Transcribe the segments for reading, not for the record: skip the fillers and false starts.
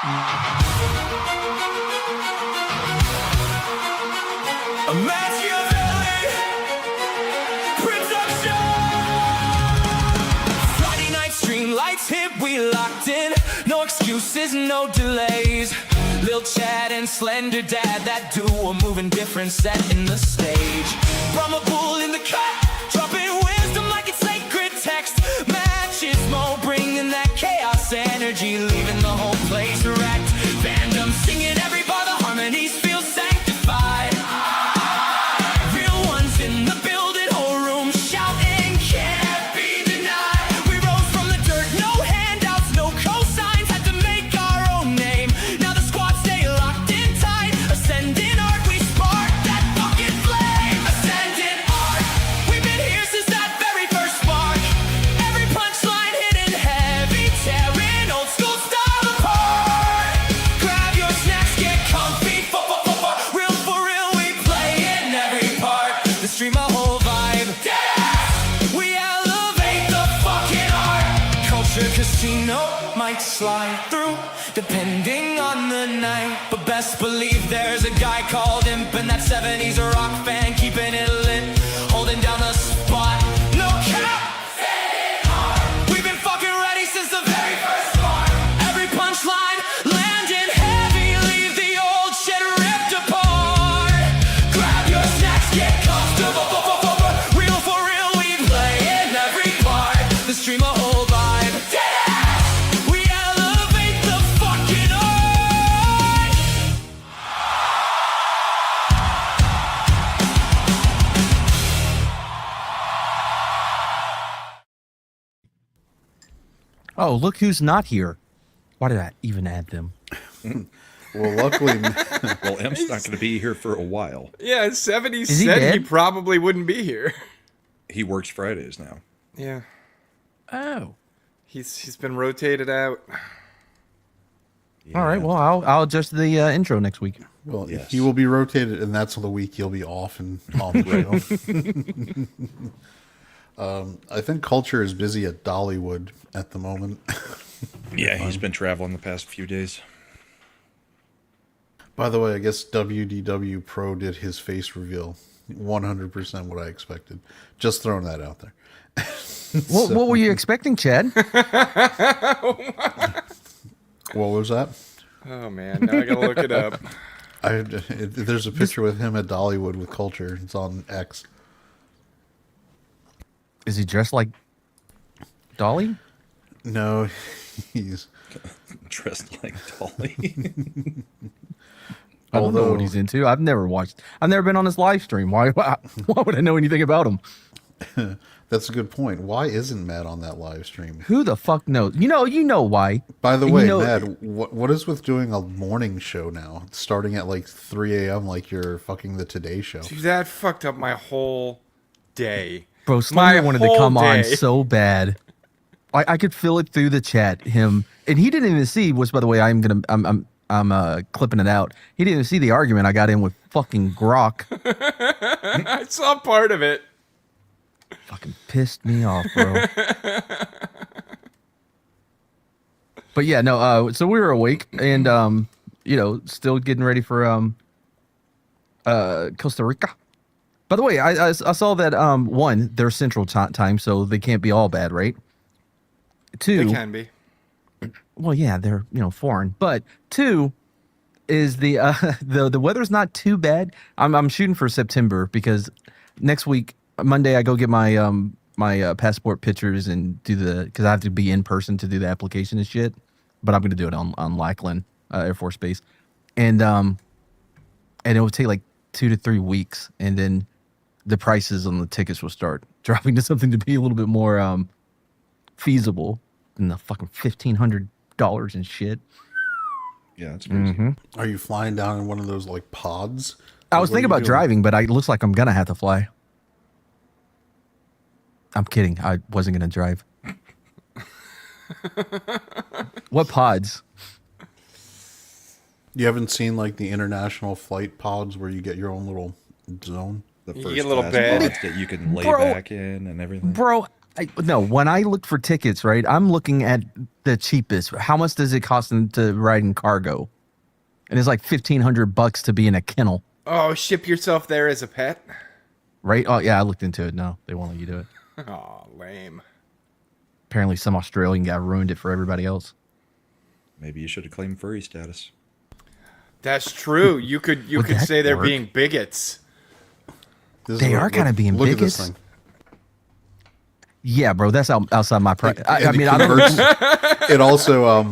A Machiavelli production. Friday night stream lights hit, we locked in. No excuses, no delays. Lil Chad and Slender Dad, that duo moving different, setting the stage. Brahma Bull in the cut, dropping wisdom like it's sacred text. Matches Mo, bringing that chaos energy, leaving the whole place wrecked. Fandom singing every bar, the harmonies feel sanctified. Real ones in the building, whole room shouting, can't be denied. We rose from the dirt, no handouts, no cosigns, had to make our own name. Now the squad stay locked in tight, ascending art, we spark that fucking flame. Ascending art, we've been here since that very first spark. Every punchline hitting heavy, tearing old school style apart. Grab your snacks, get comfy, real for real, we play in every part. The stream a whole vibe. We elevate the fucking art. Culture casino might slide through, depending on the night. But best believe there's a guy called Imp, and that 70s rock fan keeping it lit, holding down the spot. No cap. We've been fucking ready since the very first spark. Every punchline landing heavy, leave the old shit ripped apart. Grab your snacks, get comfortable. Real for real, we play in every part. The stream a whole vibe. We elevate the fucking art. Oh, look who's not here. Why did I even add them? Well, luckily, Well, M's not going to be here for a while. Yeah, 70 Is he said he dead? probably wouldn't be here. He works Fridays now. Yeah, Oh. he's been rotated out. All right. Well, I'll adjust the intro next week. well, Yes. he will be rotated, and that's the week he'll be off and on the show. I think Culture is busy at Dollywood at the moment. Yeah, he's been traveling the past few days. By the way, I guess WDW Pro did his face reveal. 100% what I expected. Just throwing that out there. What were you expecting, Chad? What was that? Oh man, now I gotta look it up. There's a picture with him at Dollywood with Culture. It's on X. Is he dressed like Dolly? No, he's Dressed like Dolly. I don't know Although- what he's into. I've never been on his live stream. Why would I know anything about him? That's a good point. Why isn't Matt on that live stream? Who the fuck knows? You know why. By the way, know- Matt, what is with doing a morning show now, starting at like 3 a.m. like you're fucking the Today Show? Dude, that fucked up my whole day. Bro, Slender wanted to whole come on day. so bad. I could feel it through the chat. Him, and he didn't even see. Which, by the way, I'm clipping it out. He didn't even see the argument I got in with fucking Grok. I saw part of it. Fucking pissed me off, bro. But yeah, no. So we were awake and still getting ready for Costa Rica. By the way, I saw that one, they're Central Time, so they can't be all bad, right? Two, It can be. well, yeah, they're foreign. But two is the weather's not too bad. I'm shooting for September because next week Monday I go get my my passport pictures and do because I have to be in person to do the application and shit. But I'm gonna do it on Lackland Air Force Base, and it will take like 2 to 3 weeks, and then the prices on the tickets will start dropping to something to be a little bit more feasible than the fucking $1,500 and shit. Yeah, that's crazy. Mm-hmm. Are you flying down in one of those like pods? I was What are thinking you about doing? driving, but it looks like I'm gonna have to fly. I'm kidding. I wasn't gonna drive. What pods? You haven't seen like the international flight pods where you get your own little zone? The You first get a little class bed. pods that you can lay Bro. back in and everything. Bro, No, when I look for tickets, right, I'm looking at the cheapest. How much does it cost them to ride in cargo? And it's like $1,500 to be in a kennel, Oh, ship yourself there as a pet? right? Oh yeah, I looked into it. No, they won't let you do it. Oh, lame. Apparently, some Australian guy ruined it for everybody else. Maybe you should have claimed furry status. That's true. You could that say they're work? being bigots. This is They what- are kinda being look at this bigots. thing. Yeah, bro, that's outside my price. I It mean, I don't. converts- It also,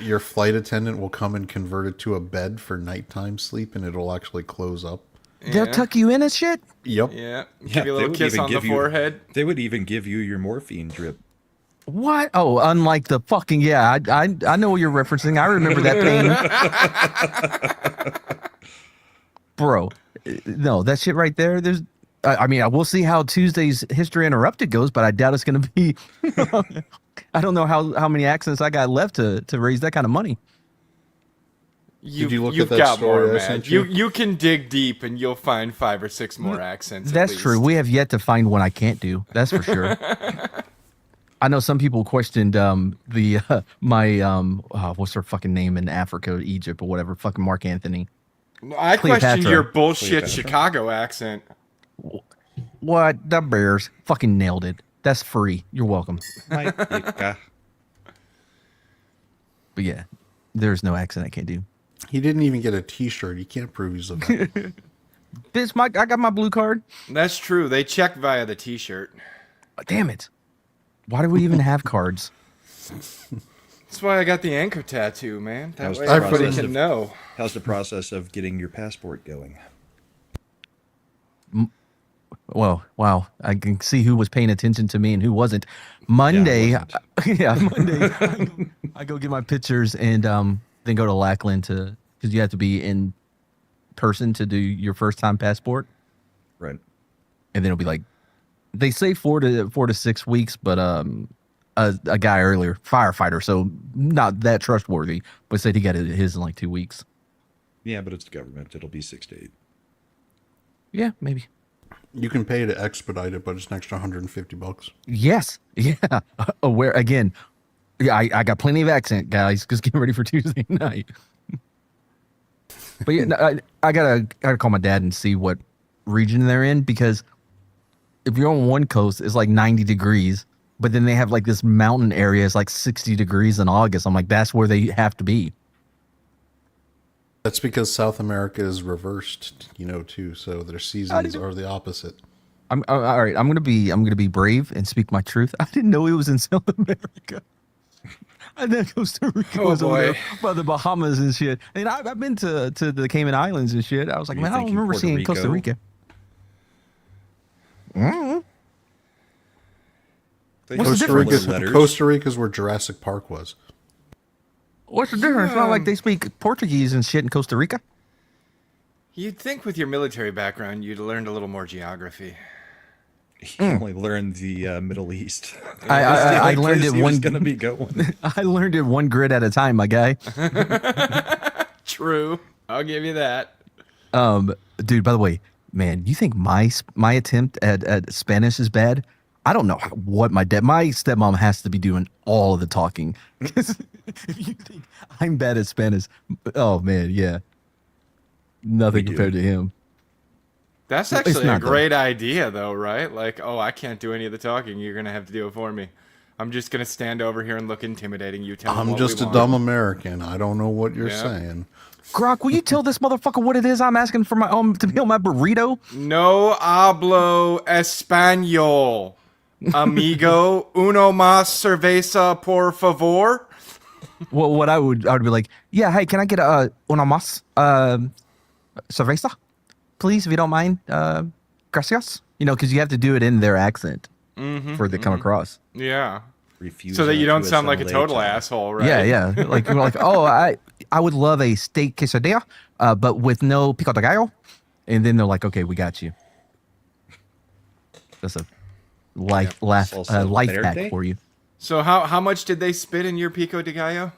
your flight attendant will come and convert it to a bed for nighttime sleep, and it'll actually close up. They'll tuck you in and shit. Yep. Yeah. Give Yeah, you a they little would kiss even on the give you- forehead. They would even give you your morphine drip. What? Oh, unlike the fucking I know what you're referencing. I remember that pain, bro. No, that shit right there. There's. I mean, we'll see how Tuesday's History Interrupted goes, but I doubt it's going to be. I don't know how many accents I got left to raise that kind of money. Did you look You've at that got story more, I man. sent You you? can dig deep and you'll find 5 or 6 more accents. at That's least. true. We have yet to find one I can't do. That's for sure. I know some people questioned what's her fucking name in Africa, Egypt, or whatever. Fucking Mark Anthony. I questioned Cleopatra. your bullshit Cleopatra. Chicago accent. What? The Bears fucking nailed it. That's free. You're welcome. My dick. But yeah, there's no accent I can't do. He didn't even get a T-shirt. You can't prove he's a vet. This I got my blue card. That's true. They check via the T-shirt. Damn it. Why do we even have cards? That's why I got the anchor tattoo, man. That How's way the everybody process can of- know. How's the process of getting your passport going? Well, wow. I can see who was paying attention to me and who wasn't. Monday, Yeah, Monday, I go get my pictures and then go to Lackland because you have to be in person to do your first time passport. Right. And then it'll be like, they say 4 to 6 weeks, but a guy earlier, firefighter, so not that trustworthy, but said he got his in like 2 weeks. Yeah, but it's the government. It'll be 6 to 8. Yeah, maybe. You can pay to expedite it, but it's an extra $150. Yes. Yeah. Aware again. Yeah, I got plenty of accent, guys. Just get ready for Tuesday night. But yeah, no, I gotta call my dad and see what region they're in, because if you're on one coast, it's like 90 degrees, but then they have like this mountain area, it's like 60 degrees in August. I'm like, that's where they have to be. That's because South America is reversed, too. So their seasons are the opposite. I'm all right. I'm gonna be brave and speak my truth. I didn't know it was in South America. I know Costa Rica was over there by the Bahamas and shit. And I've been to the Cayman Islands and shit. I was like, You man, I don't thinking remember Puerto seeing Costa Rico? Rica. They What's the have difference? similar letters. Costa Rica's where Jurassic Park was. What's the difference? It's not like they speak Portuguese and shit in Costa Rica. You'd think with your military background, you'd learned a little more geography. He only learned the Middle East. I learned it one. going to be going. I learned it one grid at a time, my guy. True. I'll give you that. Dude. By the way, man, you think my attempt at Spanish is bad? I don't know what my stepmom has to be doing all of the talking. Because if you think I'm bad at Spanish, oh man, yeah, nothing compared to him. That's It's actually a not, though. great idea, though, right? Like, oh, I can't do any of the talking. You're going to have to do it for me. I'm just going to stand over here and look intimidating. You tell me I'm what just we a want. dumb American. I don't know what you're Yeah. saying. Grok, will you tell this motherfucker what it is I'm asking for my to be on my burrito? No hablo español, amigo. Uno más cerveza, por favor. Well, what I would be like, yeah, hey, can I get una más cerveza, please, if you don't mind? Gracias. Because you have to do it in their accent for it to come across. Yeah. Refuse So that you don't sound like a USMLA total time. asshole, right? Yeah, yeah. Like you're like, oh, I would love a steak quesadilla, but with no pico de gallo. And then they're like, okay, we got you. That's a life Salsa hack verde? for you. So how much did they spit in your pico de gallo?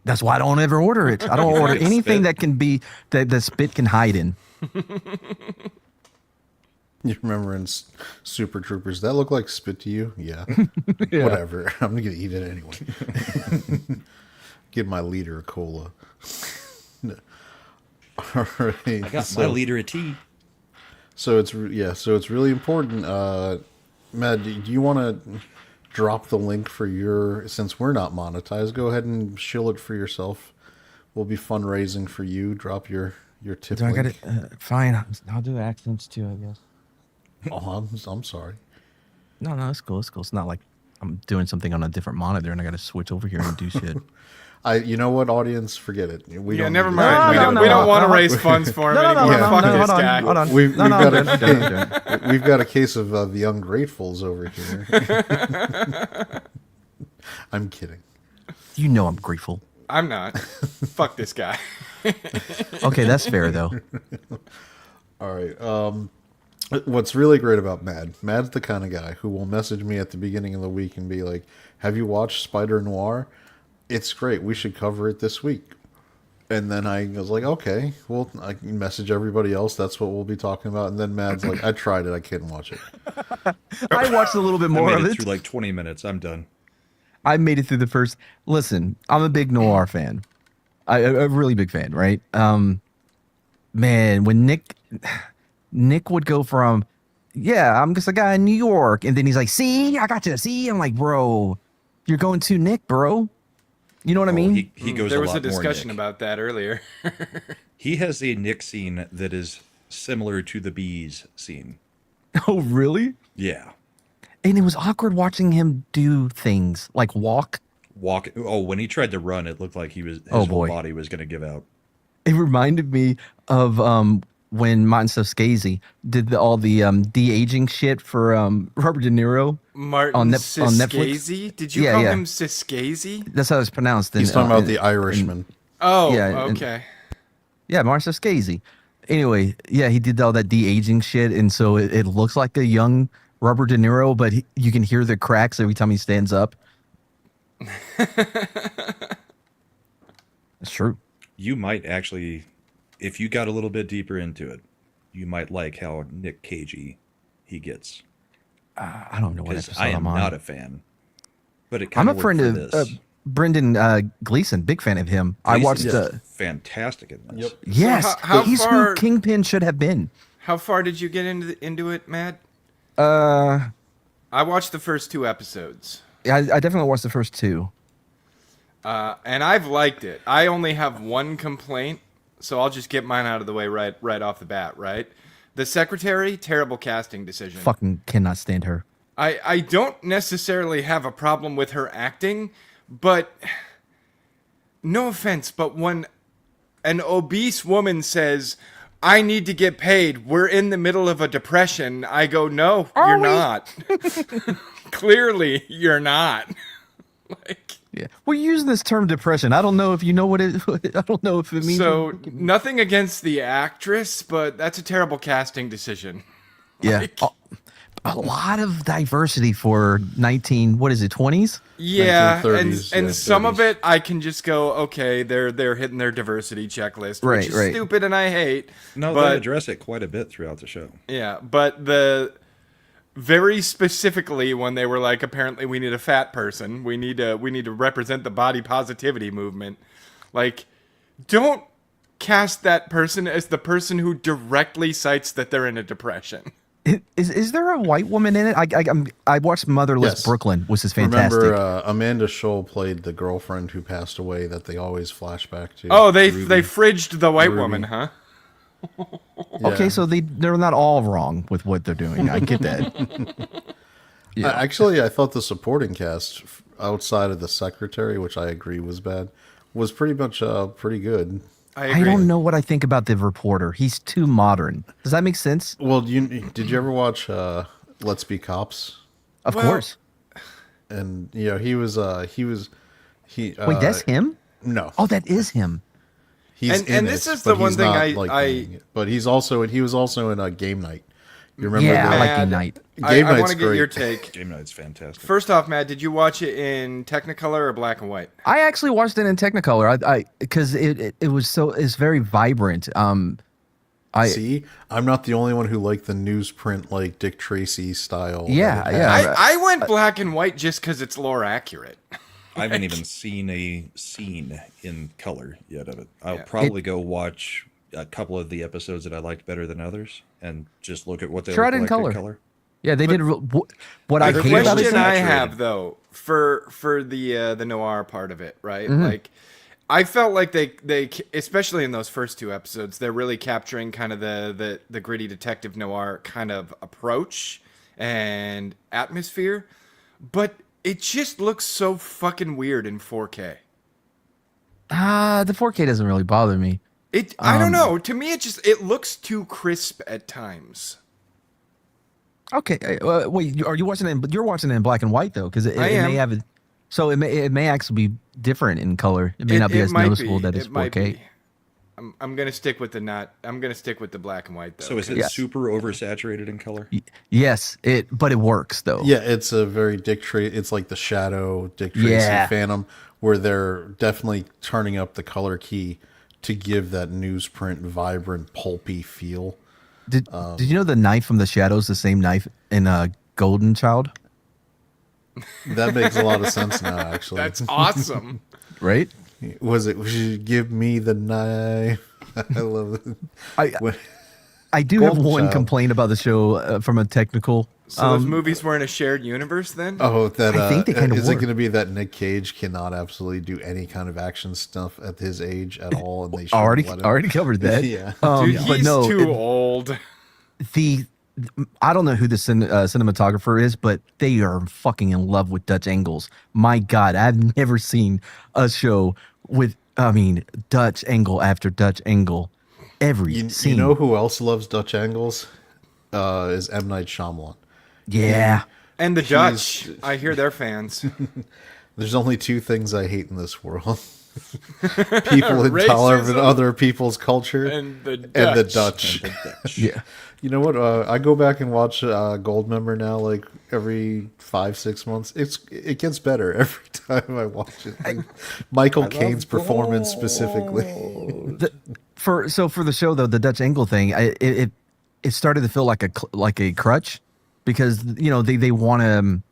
That's why I don't ever order it. I don't order anything that can be that the spit can hide in. You remember in Super Troopers, that looked like spit to you? Yeah. Whatever. I'm going to eat it anyway. Give my leader a cola. All right. I got my leader a tea. So it's really important. Matt, do you want to drop the link for since we're not monetized, go ahead and shill it for yourself. We'll be fundraising for you. Drop your tip Do I link. got it? Fine. I'll do accents too, I guess. Oh, I'm sorry. No, it's cool. It's cool. It's not like I'm doing something on a different monitor and I got to switch over here and do shit. You know what, audience? Forget it. We Yeah, don't never need mind. this. We don't want to raise funds for him anymore. Fuck this guy. Hold on. We've I'm got doing it, I'm doing it. we've got a case of the ungratefuls over here. I'm kidding. You know I'm grateful. I'm not. Fuck this guy. Okay, that's fair though. All right. What's really great about Mad's the kind of guy who will message me at the beginning of the week and be like, "Have you watched Spider-Noir? It's great. We should cover it this week." And then I was like, okay, well, I can message everybody else. That's what we'll be talking about. And then Mad's like, I tried it. I couldn't watch it. I watched a little bit more I of made it. it through like 20 minutes. I'm done. I made it through the first. Listen, I'm a big noir fan. A really big fan, right? Man, when Nick would go from, yeah, I'm just a guy in New York, and then he's like, see, I got you. See, I'm like, bro, you're going to Nick, bro. You know what I mean? He goes There a was lot a discussion more Nick. about that earlier. He has a Nick scene that is similar to the Bees scene. Oh, really? Yeah. And it was awkward watching him do things like walk. When he tried to run, it looked like his Oh, whole boy. body was going to give out. It reminded me of when Martin Scorsese did all the de-aging shit for Robert De Niro. Martin On Netflix? Scorsese? Did you Yeah, call yeah. him Scorsese? That's how it's pronounced. He's talking about The Irishman. Oh, Yeah, and- okay. Yeah, Martin Scorsese. Anyway, yeah, he did all that de-aging shit, and so it looks like a young Robert De Niro, but you can hear the cracks every time he stands up. That's true. You might actually, if you got a little bit deeper into it, you might like how Nick Cagey he gets. I don't know what Because episode I am I'm on. not a fan. But it I'm kind a of friend worked of for this. Brendan Gleeson, big fan of him. I watched Gleason's fantastic in this. Yep. yes, So how he's far- who Kingpin should have been. How far did you get into it, Matt? I I watched the first 2 episodes. definitely watched the first 2. And I've liked it. I only have one complaint, so I'll just get mine out of the way right off the bat, right? The secretary, terrible casting decision. Fucking cannot stand her. I don't necessarily have a problem with her acting, but no offense, but when an obese woman says, "I need to get paid. We're in the middle of a depression," I go, "No, you're not." Clearly, you're not. Like, Yeah, we're using this term depression. I don't know if you know what it. I don't know if it means. so nothing against the actress, but that's a terrible casting decision. yeah, like- a lot of diversity for 20s. Yeah, 1930s, and yeah, some 30s. of it I can just go, okay, they're hitting their diversity checklist, Right, which is right. stupid and I hate. No, but they address it quite a bit throughout the show. yeah, but the very specifically when they were like, apparently we need a fat person, we need to represent the body positivity movement. Like, don't cast that person as the person who directly cites that they're in a depression. Is there a white woman in it? I watched Motherless Yes. Brooklyn, which is fantastic. Remember, Amanda Scholl played the girlfriend who passed away that they always flash back to. Oh, they fridged the white Ruby. woman, huh? Yeah. Okay, so they're not all wrong with what they're doing. I get that. Yeah. Actually, I thought the supporting cast outside of the secretary, which I agree was bad, was pretty much pretty good. I I agree. don't know what I think about the reporter. He's too modern. Does that make sense? Well, did you ever watch Let's Be Cops? Of Well- course. And you know he was. Wait, that's him? No. Oh, that is him. He's And in this it, is the but one he's thing not, I- doing it. But he was also in a Game Night. You remember? Yeah, I the, like Mad. Game Night. I Game want Night's to get your great. take. Game Night's fantastic. First off, Matt, did you watch it in Technicolor or black and white? I actually watched it in Technicolor. I because it's very vibrant. See, I'm not the only one who liked the newsprint, like Dick Tracy style. Yeah, that it yeah. had. I went black and white just because it's lore accurate. I haven't even seen a scene in color yet of it. I'll probably go watch a couple of the episodes that I liked better than others, and just look at what they Try look it in like color. in color. Yeah, they did. What I The hate about question it. I saturated. have though for the noir part of it, right? Mm-hmm. Like, I felt like they especially in those first two episodes, they're really capturing kind of the gritty detective noir kind of approach and atmosphere, but it just looks so fucking weird in 4K. The 4K doesn't really bother me. I don't know. To me, it looks too crisp at times. Okay, wait, are you watching it? But you're watching it in black and white though, because it I am. may have it. So it may actually be different in color. It may not be as might noticeable be. that it's It might 4K. be. I'm gonna stick with the black and white though. So is it Yes. super oversaturated in color? Yes, but it works though. Yeah, it's a very Dick Tracy. It's like the Shadow Dick Tracy Yeah. Phantom, where they're definitely turning up the color key to give that newsprint, vibrant, pulpy feel. Did you know the knife from the Shadows, the same knife in Golden Child? That makes a lot of sense now. Actually, That's awesome. Right? was it? Give me the knife. I love it. I- I do have Golden one Child. complaint about the show from a technical. So those movies were in a shared universe then? Oh, that I think they kinda is it were. going to be that Nick Cage cannot absolutely do any kind of action stuff at his age at all, and they should Already covered that. Yeah. Dude, but he's no, too old. I don't know who the cinematographer is, but they are fucking in love with Dutch angles. My God, I've never seen a show with, Dutch angle after Dutch angle. Every scene. You know who else loves Dutch angles? Is M. Night Shyamalan. Yeah. And the Dutch, I hear they're fans. There's only two things I hate in this world: people intolerant of Racism other people's culture and the and the Dutch. Dutch. Yeah. You know what? I go back and watch Goldmember now, like every 5-6 months. It gets better every time I watch it. Like, Michael Caine's performance specifically. For the show though, the Dutch angle thing, it started to feel like a crutch, because they want to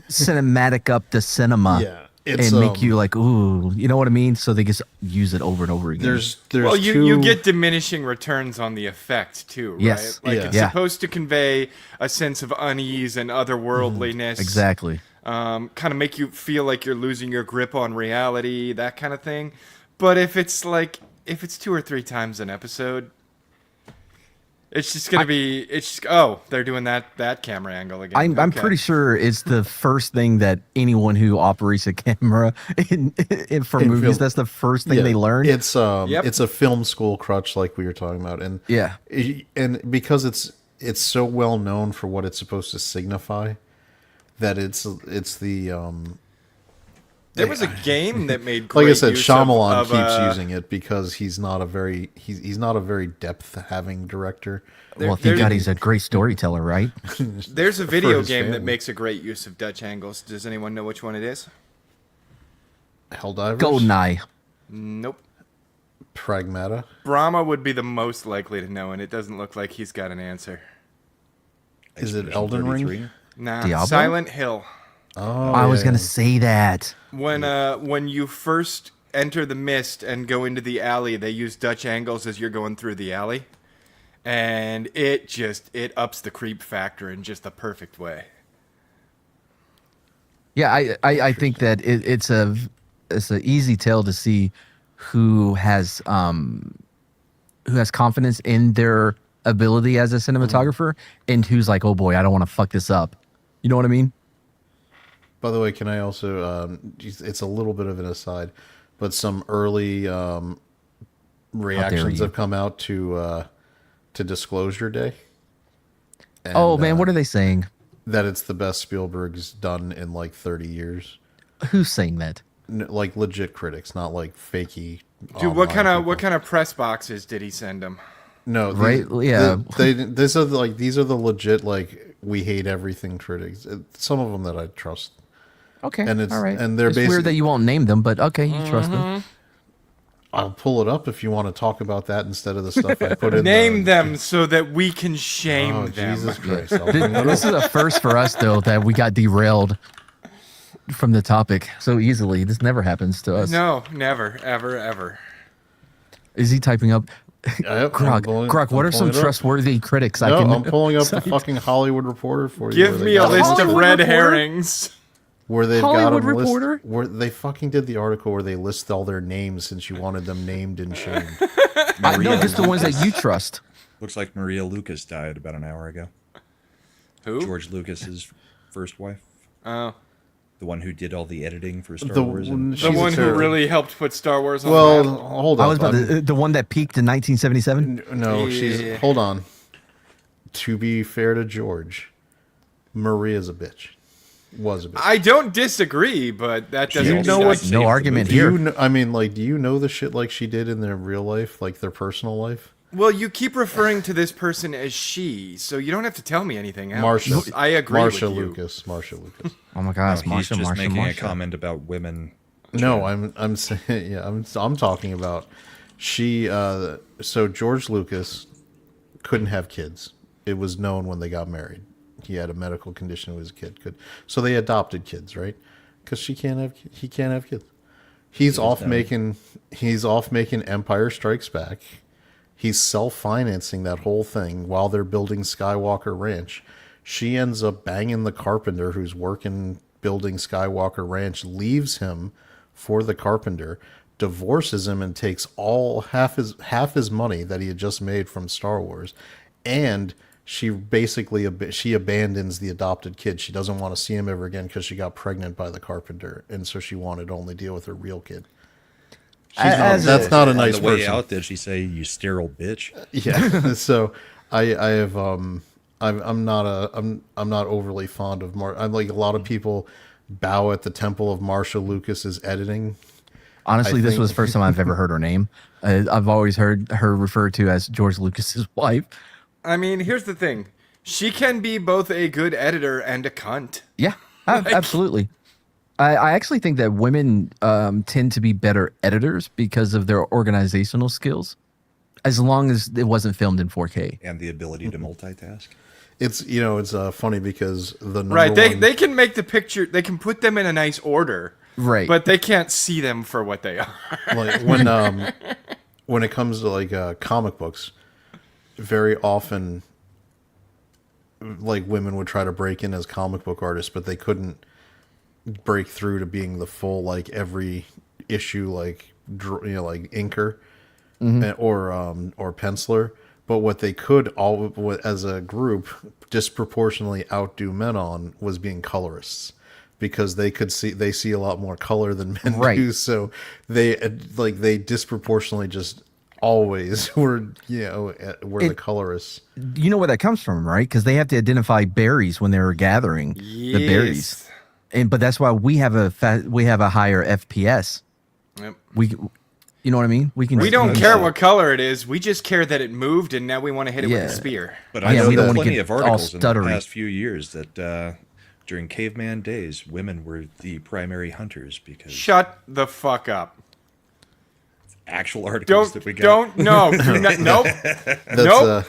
cinematic up the cinema. Yeah, it's, and make you like, ooh, you know what I mean? So they just use it over and over again. There's Well, two, you get diminishing returns on the effect too, right? Yes. Like Yeah. it's Yeah. supposed to convey a sense of unease and otherworldliness. exactly. Kind of make you feel like you're losing your grip on reality, that kind of thing. But if it's 2 or 3 times an episode, it's just gonna be. It's just, they're doing that camera angle again. I'm Okay. pretty sure it's the first thing that anyone who operates a camera for In movies, film. that's the first thing they learn. It's Yep. it's a film school crutch like we were talking about, and Yeah. and because it's so well known for what it's supposed to signify, that it's the There was a game that made like great I said, use Shyamalan of, keeps using it because he's not a very depth having director. Well, thank there's- God he's a great storyteller, right? There's a video his game that family. makes a great use of Dutch angles. Does anyone know which one it is? Helldivers, Goldeneye. Nope. Pragmata. Brahma would be the most likely to know, and it doesn't look like he's got an answer. Is it Expedition Elden 33? Ring? Nah, Diablo? Silent Hill. Oh, I was yeah. gonna say that. When you first enter the mist and go into the alley, they use Dutch angles as you're going through the alley, and it ups the creep factor in just the perfect way. Yeah, I think that it's a easy tell to see who has confidence in their ability as a cinematographer and who's like, oh boy, I don't want to fuck this up. You know what I mean? By the way, can I also? It's a little bit of an aside, but some early reactions you. have come out to Disclosure Day. And, Oh man, what are they saying? that it's the best Spielberg's done in like 30 years. Who's saying that? Like legit critics, not like fakey. Dude, what online kind people. of press boxes did he send him? No, Right, yeah. these are the legit like we hate everything critics. Some of them that I trust. Okay, And it's- all right. and they're it's weird basic- that you won't name them, but okay, you trust them. I'll pull it up if you want to talk about that instead of the stuff I put in. Name them so that we can shame Oh, them. Jesus Christ! I'll bring it up. This is a first for us, though, that we got derailed from the topic so easily. This never happens to us. No, never, ever, ever. Is he typing up? Yep, Grok, what are some trustworthy critics I No, can? I'm pulling up the fucking Hollywood Reporter for you. Give where me they a got list of Hollywood red Reporter? herrings. where they've Hollywood got them Reporter? where they fucking did the article where they list all their names since you wanted them named and shamed. No, just the ones that you trust. Looks like Maria Lucas died about an hour ago. Who? George Lucas's first wife. Oh. The one who did all the editing for Star The Wars. one- And The She's a one who terrorist. really helped put Star Wars on Well, the map. hold on. I was about the one that peaked in 1977. No, Yeah. she's. Hold on. To be fair to George, Maria's a bitch. Was a bitch. I don't disagree, but that doesn't You know mean I what- say No it's argument do here. you know, I mean, like, do you know the shit like she did in their real life, like their personal life? Well, you keep referring to this person as she, so you don't have to tell me anything else. Marsha. I agree Marsha with you. Lucas. Marsha Lucas. Oh my gosh, he's Marsha, just Marsha, making a Marsha. comment about women. No, I'm saying, yeah, I'm talking about she. So George Lucas couldn't have kids. It was known when they got married. He had a medical condition. His kid could. So they adopted kids, right? Because he can't have kids. He's off making Empire Strikes Back. He's self-financing that whole thing while they're building Skywalker Ranch. She ends up banging the carpenter who's working building Skywalker Ranch, leaves him for the carpenter, divorces him, and takes half his money that he had just made from Star Wars, and she basically abandons the adopted kid. She doesn't want to see him ever again because she got pregnant by the carpenter, and so she wanted to only deal with her real kid. That's not a On nice the way person. out, did she say, "You sterile bitch"? Yeah. So I have I'm not overly fond of I'm like a lot of people bow at the temple of Marsha Lucas's editing. Honestly, this think- was the first time I've ever heard her name. I've always heard her referred to as George Lucas's wife. I mean, here's the thing. She can be both a good editor and a cunt. Yeah, absolutely. I actually think that women tend to be better editors because of their organizational skills, as long as it wasn't filmed in 4K. And the ability to multitask. It's it's funny because the number Right, one, they can make the picture, they can put them in a nice order. Right. But they can't see them for what they are. like when it comes to like comic books, very often like women would try to break in as comic book artists, but they couldn't break through to being the full like every issue like like inker or penciler. But what they could all as a group disproportionately outdo men on was being colorists, because they see a lot more color than men Right. do. So they disproportionately just always were the colorists. You know where that comes from, right? Because they have to identify berries when they're gathering the berries, but that's why we have a higher FPS. Yep. You know what I mean? We don't care what color it is. We just care that it moved, and now we want to hit it with Yeah. a spear. But I Yeah, know we don't that wanna plenty get of all articles in the stuttery. past few years that during caveman days, women were the primary hunters because Shut the fuck up. actual articles Don't, that we got. no. Nope. That's Nope.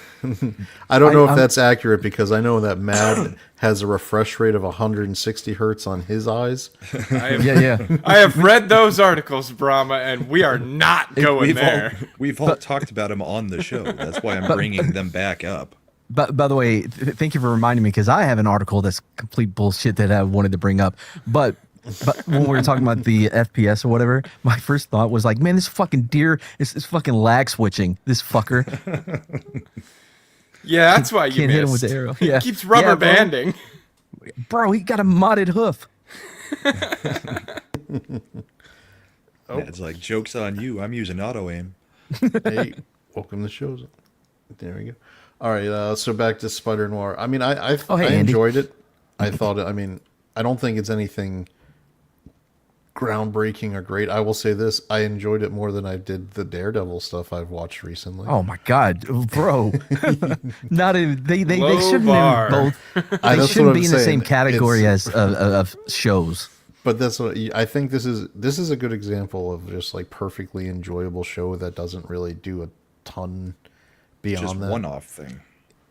I don't know if that's accurate, because I know that Mad has a refresh rate of 160 hertz on his eyes. Yeah. I have read those articles, Brahma, and we are not going there. We've all talked about them on the show. That's why I'm bringing them back up. But by the way, thank you for reminding me, because I have an article that's complete bullshit that I wanted to bring up. But when we were talking about the FPS or whatever, my first thought was like, man, this fucking deer is fucking lag switching. This fucker Yeah, that's why you can't hit him with missed. the arrow. Yeah, Keeps rubber Yeah, bro. banding. Bro, he got a modded hoof. It's like, joke's on you. I'm using auto aim. Hey, welcome to the show. There we go. All right, so back to Spider-Noir. I mean, I Oh, hey, Andy. enjoyed it. I thought I mean, I don't think it's anything groundbreaking or great. I will say this: I enjoyed it more than I did the Daredevil stuff I've watched recently. Oh my god, bro! Not even they Low shouldn't bar. even both. They that's what shouldn't I'm be in the saying. same category as of shows. But that's what I think. This is a good example of just like perfectly enjoyable show that doesn't really do a ton beyond Just that. one-off thing.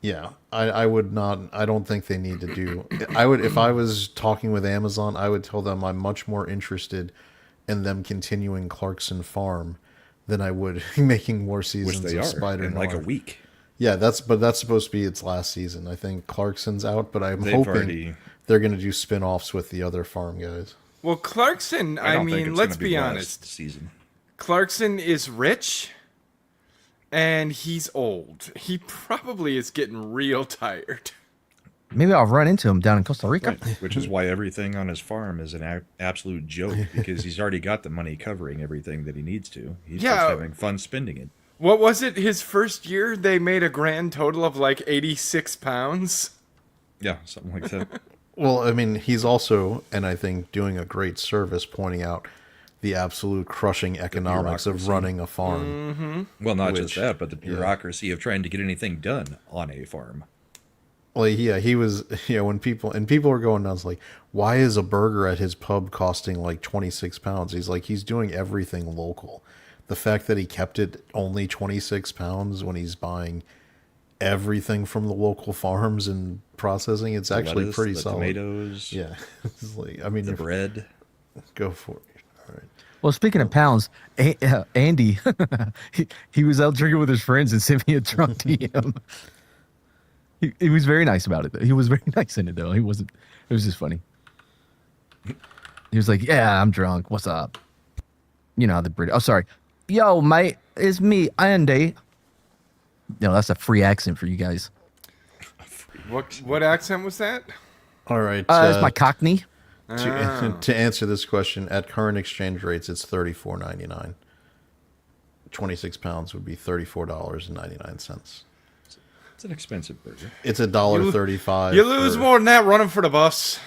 Yeah, I would not. I don't think they need to do. I would if I was talking with Amazon, I would tell them I'm much more interested in them continuing Clarkson Farm than I would making more Which seasons they of are Spider-Noir. in like a week. Yeah, that's supposed to be its last season. I think Clarkson's out, but I'm They've hoping already- they're going to do spin-offs with the other farm guys. Well, Clarkson, I I don't think mean, it's let's gonna be be last honest. season. Clarkson is rich and he's old. He probably is getting real tired. Maybe I'll run into him down in Costa Rica. Right. Which is why everything on his farm is an absolute joke, because he's already got the money covering everything that he needs to. He's Yeah. just having fun spending it. What was it? His first year, they made a grand total of like 86 pounds. Yeah, something like that. Well, I mean, he's also, and I think, doing a great service pointing out the absolute crushing economics of bureaucracy. running a farm. Well, not Which- just that, but the bureaucracy of trying to get anything done on a farm. Well, yeah, he was, when people were going nuts, like, why is a burger at his pub costing like 26 pounds? He's like, he's doing everything local. The fact that he kept it only 26 pounds when he's buying everything from the local farms and processing, it's actually Lettuce, pretty the solid. tomatoes, Yeah. It's like, I mean, the if- bread. go for it. All right. Well, speaking of pounds, Andy, he was out drinking with his friends and sent me a drunk DM. He was very nice about it. Though. He was very nice in it, though. He wasn't. It was just funny. He was like, "Yeah, I'm drunk. What's up?" You know how the British. Oh, sorry. Yo, mate, it's me, Andy. No, that's a free accent for you guys. What accent was that? All right. It's my Cockney. To answer this question, at current exchange rates, it's $34.99. 26 pounds would be $34.99. It's an expensive burger. It's $1.35. You lose for- more than that running for the bus.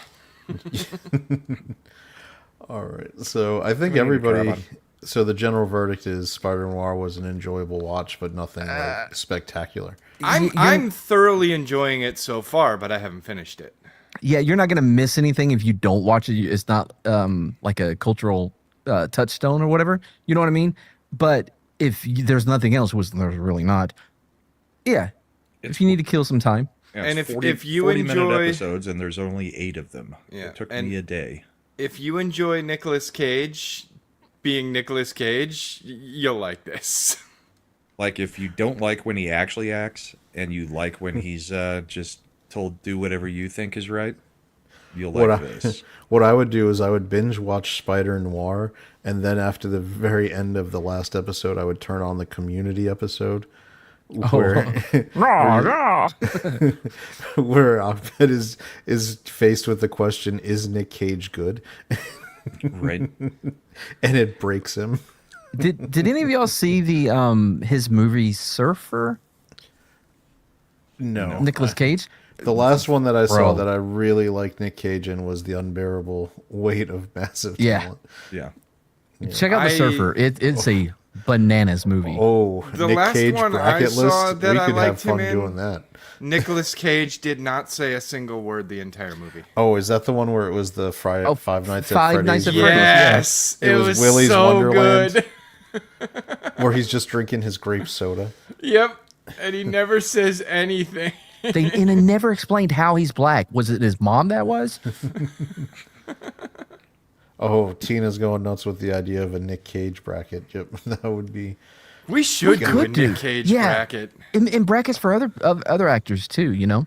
All right. So I think Come in, everybody. Carbon. So the general verdict is Spider-Noir was an enjoyable watch, but nothing like spectacular. I'm thoroughly enjoying it so far, but I haven't finished it. Yeah, you're not gonna miss anything if you don't watch it. It's not like a cultural touchstone or whatever. You know what I mean? But there's nothing else, which there's really not. Yeah, if you need to kill some time. Yeah, And it's if you 40-minute enjoy- episodes, and there's only 8 of them. Yeah, It took and- me a day. If you enjoy Nicolas Cage being Nicolas Cage, you'll like this. Like, if you don't like when he actually acts, and you like when he's just told do whatever you think is right, you'll like this. What I would do is I would binge watch Spider-Noir, and then after the very end of the last episode, I would turn on the Community episode. Where where Ahmed is faced with the question, is Nick Cage good? Right? And it breaks him. Did any of y'all see the his movie Surfer? No. Nicolas Cage? The last one that I saw Bro. that I really liked Nick Cage in was The Unbearable Weight of Massive Yeah. Talent. Yeah. Check out the Surfer. It's a bananas movie. Oh, The Nick last Cage one I bracket saw list. that We I could have liked him fun in- doing that. Nicolas Cage did not say a single word the entire movie. Oh, is that the one where it was the Friday, Oh, Five Nights Five at Nights Freddy's? at Freddy's. Yes, It it was was Willy's so Wonderland. good. Where he's just drinking his grape soda. Yep, and he never says anything. And it never explained how he's black. Was it his mom that was? Oh, Tina's going nuts with the idea of a Nick Cage bracket. Yep, that would be. We should do a could do. Nick Cage Yeah. bracket. In brackets for other actors too, you know?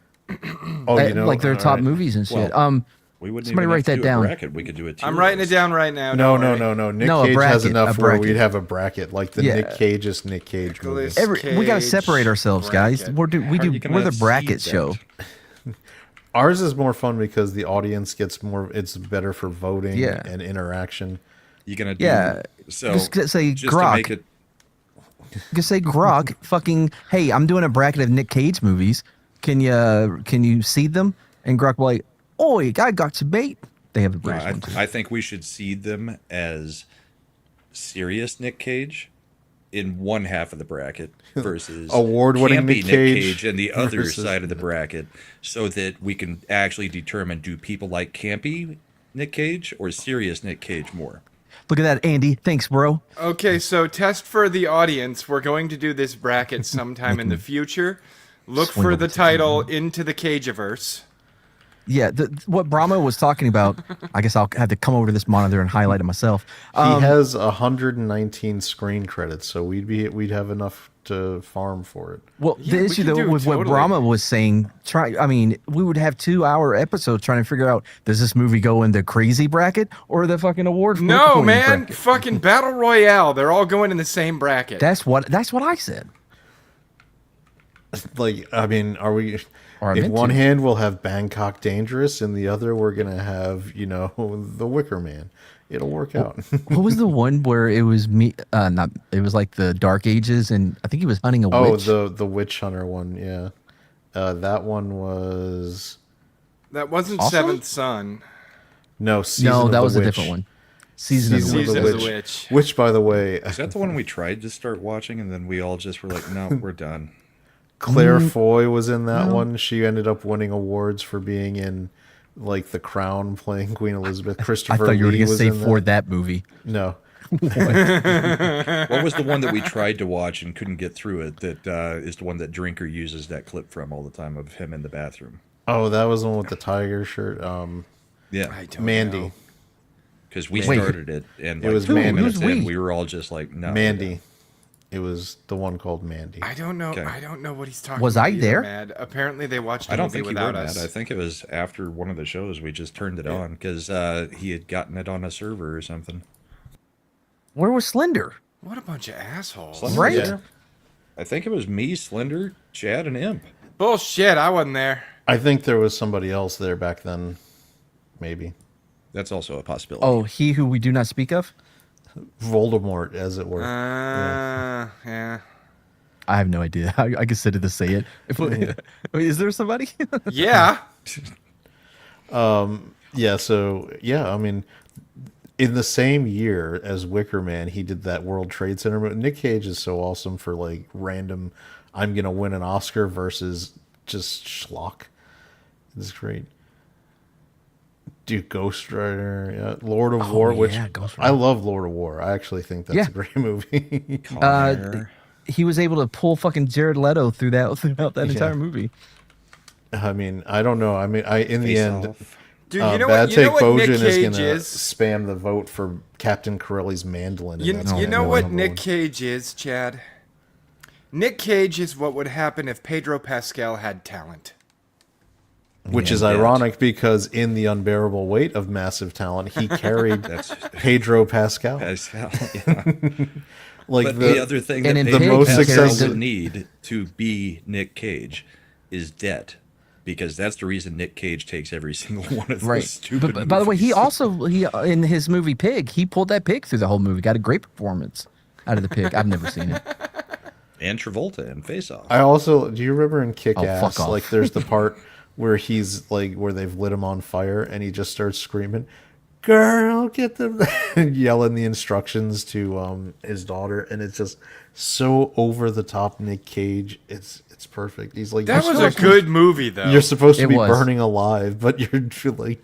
Oh, you know, like their all top right. movies and shit. Well, We wouldn't Somebody even write have to that do a down. bracket. We could do a tier I'm writing it list. down right now. No, don't no, worry. no, no. Nick No, a Cage has bracket, enough a where bracket. we'd have a bracket, like the Yeah. Nick Cage's Nick Cage Nicolas movie. we got to Cage separate ourselves, guys. bracket. We're How are you gonna the bracket seed show. that? Ours is more fun because the audience gets more. It's better for voting Yeah. and interaction. You gonna do Yeah. so Just say just to Grok. make it Just say Grok, fucking, hey, I'm doing a bracket of Nick Cage movies. Can you seed them? And Grok will like, oi, I got some bait. They have the British one too. I think we should seed them as serious Nick Cage in one half of the bracket versus Award-winning campy Nick Cage in the other versus- side of the bracket, so that we can actually determine, do people like campy Nick Cage or serious Nick Cage more? Look at that, Andy. Thanks, bro. Okay, so test for the audience. We're going to do this bracket sometime in the future. Look Swing for over the to title Into the Cageverse. Yeah, what Brahma was talking about, I guess I'll have to come over to this monitor and highlight it myself. He has 119 screen credits, so we'd have enough to farm for it. Well, Yeah, the we issue can though do with what totally. Brahma was saying, we would have 2-hour episodes trying to figure out, does this movie go in the crazy bracket or the fucking award? No, winning man. bracket? Fucking Battle Royale. They're all going in the same bracket. That's what I said. Like, I mean, are we? Or I In meant one to. hand, we'll have Bangkok Dangerous, and the other, we're gonna have The Wicker Man. It'll work out. What was the one where it was me? Not it was like the Dark Ages, and I think he was hunting a Oh, witch. the Witch Hunter one, yeah. That one was That wasn't Also? Seventh Son. no Season No, of that the was a Witch. different one. Season of the Season Witch. of the Season of the Witch. Witch. Which, by the way, Is that the one we tried to start watching and then we all just were like, no, we're done. Claire Foy was in that one. She ended up winning awards for being in like The Crown, playing Queen Elizabeth. I Christopher thought you were Lee going to was say in for that movie. No, What was the one that we tried to watch and couldn't get through it? That is the one that Drinker uses that clip from all the time of him in the bathroom. oh, that was the one with the tiger shirt. Yeah, I don't Mandy. know. because we Wait. started it and It like was 20 Mandy. minutes Who's we? in, we were all just like, no, we're Mandy. done. It was the one called Mandy. I don't know. Okay. I don't know what he's talking Was about. I either, there? Mad. Apparently, they watched a I don't movie think you were without mad. us. I think it was after one of the shows we just turned it on because he had gotten it on a server or something. Where was Slender? What a bunch of assholes. Slender Right. was there. I think it was me, Slender, Chad, and Imp. Bullshit. I wasn't there. I think there was somebody else there back then. Maybe That's also a possibility. Oh, he who we do not speak of? Voldemort, as it were. Yeah. I have no idea. I considered to say it. Is there somebody? Yeah. Yeah, so yeah, I mean, in the same year as Wicker Man, he did that World Trade Center movie. Nick Cage is so awesome for like random, I'm gonna win an Oscar versus just schlock. It's great. Dude, Ghost Rider, yeah, Lord of War, which yeah, Ghost I Rider. love. Lord of War, I actually think that's Yeah. a great movie. Con Air. He was able to pull fucking Jared Leto throughout that Yeah. entire movie. I mean, I don't know. I mean, in the Face end, Off. Dude, Bad you know what Take Nick Bojan is Cage gonna is? spam the vote for Captain Corelli's mandolin. and You, that's you gonna know go what number Nick one. Cage is, Chad? Nick Cage is what would happen if Pedro Pascal had talent. Which Yeah, is that. ironic because in the unbearable weight of massive talent, he carried That's Pedro Pascal. Pascal. Yeah. Like But the other thing that and in Pedro Pig, most Pascal successful- would need to be Nick Cage is debt. Because that's the reason Nick Cage takes every single one of those Right. stupid But by the way, he movies. also in his movie Pig, he pulled that pig through the whole movie. Got a great performance out of the pig. I've never seen it. And Travolta and Face Off. I also do you remember in Kick Oh, Ass? fuck off. Like there's the part where he's like where they've lit him on fire and he just starts screaming, "Girl, get them!" and yelling the instructions to his daughter, and it's just so over the top. Nick Cage, it's perfect. He's like, That you're was a supposed to- good movie, though. You're supposed to It be was. burning alive, but you're like,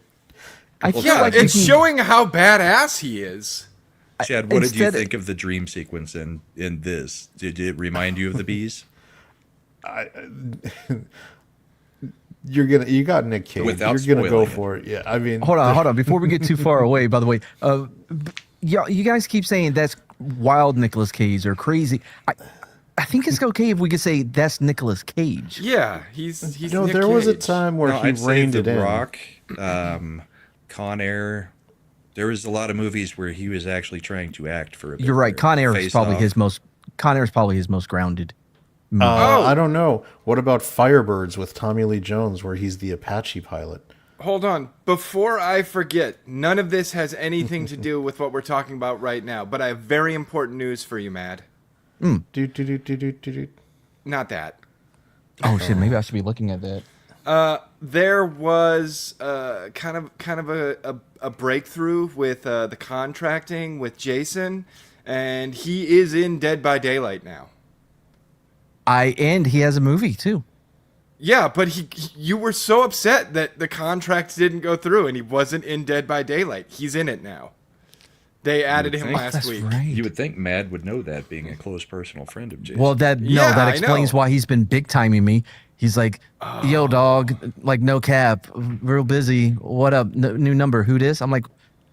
I feel yeah, like you it's can- showing how badass he is. Chad, what did you instead- think of the dream sequence in this? Did it remind you of the bees? you got Nick Cage. Without You're gonna go spoiling it. for it. Yeah, I mean, Hold on. Before we get too far away, by the way, you guys keep saying that's wild Nicolas Cage or crazy. I think it's okay if we could say that's Nicolas Cage. Yeah, he's No, Nick there was a Cage. time where No, he I'd say reined The it in. Rock, Con Air. There was a lot of movies where he was actually trying to act for a bit. You're right. there. Con Air is Face probably Off. his most. Con Air is probably his most grounded. I don't know. What about Firebirds with Tommy Lee Jones, where he's the Apache pilot? Hold on. Before I forget, none of this has anything to do with what we're talking about right now, but I have very important news for you, Mad. Do, do, do, do, do, do, do. Not that. Oh shit! Maybe I should be looking at that. There was kind of a breakthrough with the contracting with Jason, and he is in Dead by Daylight now. And he has a movie too. Yeah, but you were so upset that the contract didn't go through and he wasn't in Dead by Daylight. He's in it now. They added him think. last That's week. right. You would think Mad would know that, being a close personal friend of Jason. Well, that I explains know. why he's been big timing me. He's like, "Yo, dog, like no cap, real busy. What up? New number? Who this?" I'm like,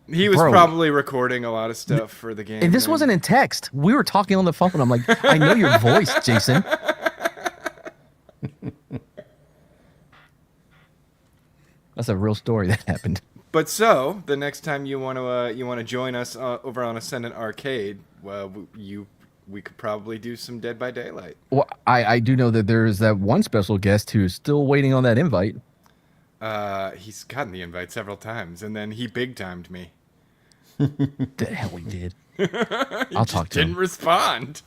He was Bro. probably recording a lot of stuff for the game. and this man. wasn't in text. We were talking on the phone. I'm like, I know your voice, Jason. That's a real story that happened. But so the next time you want to join us over on Ascendant Arcade, well, we could probably do some Dead by Daylight. Well, I do know that there's that one special guest who's still waiting on that invite. He's gotten the invite several times, and then he big timed me. The hell he did. I'll talk to Didn't him. respond.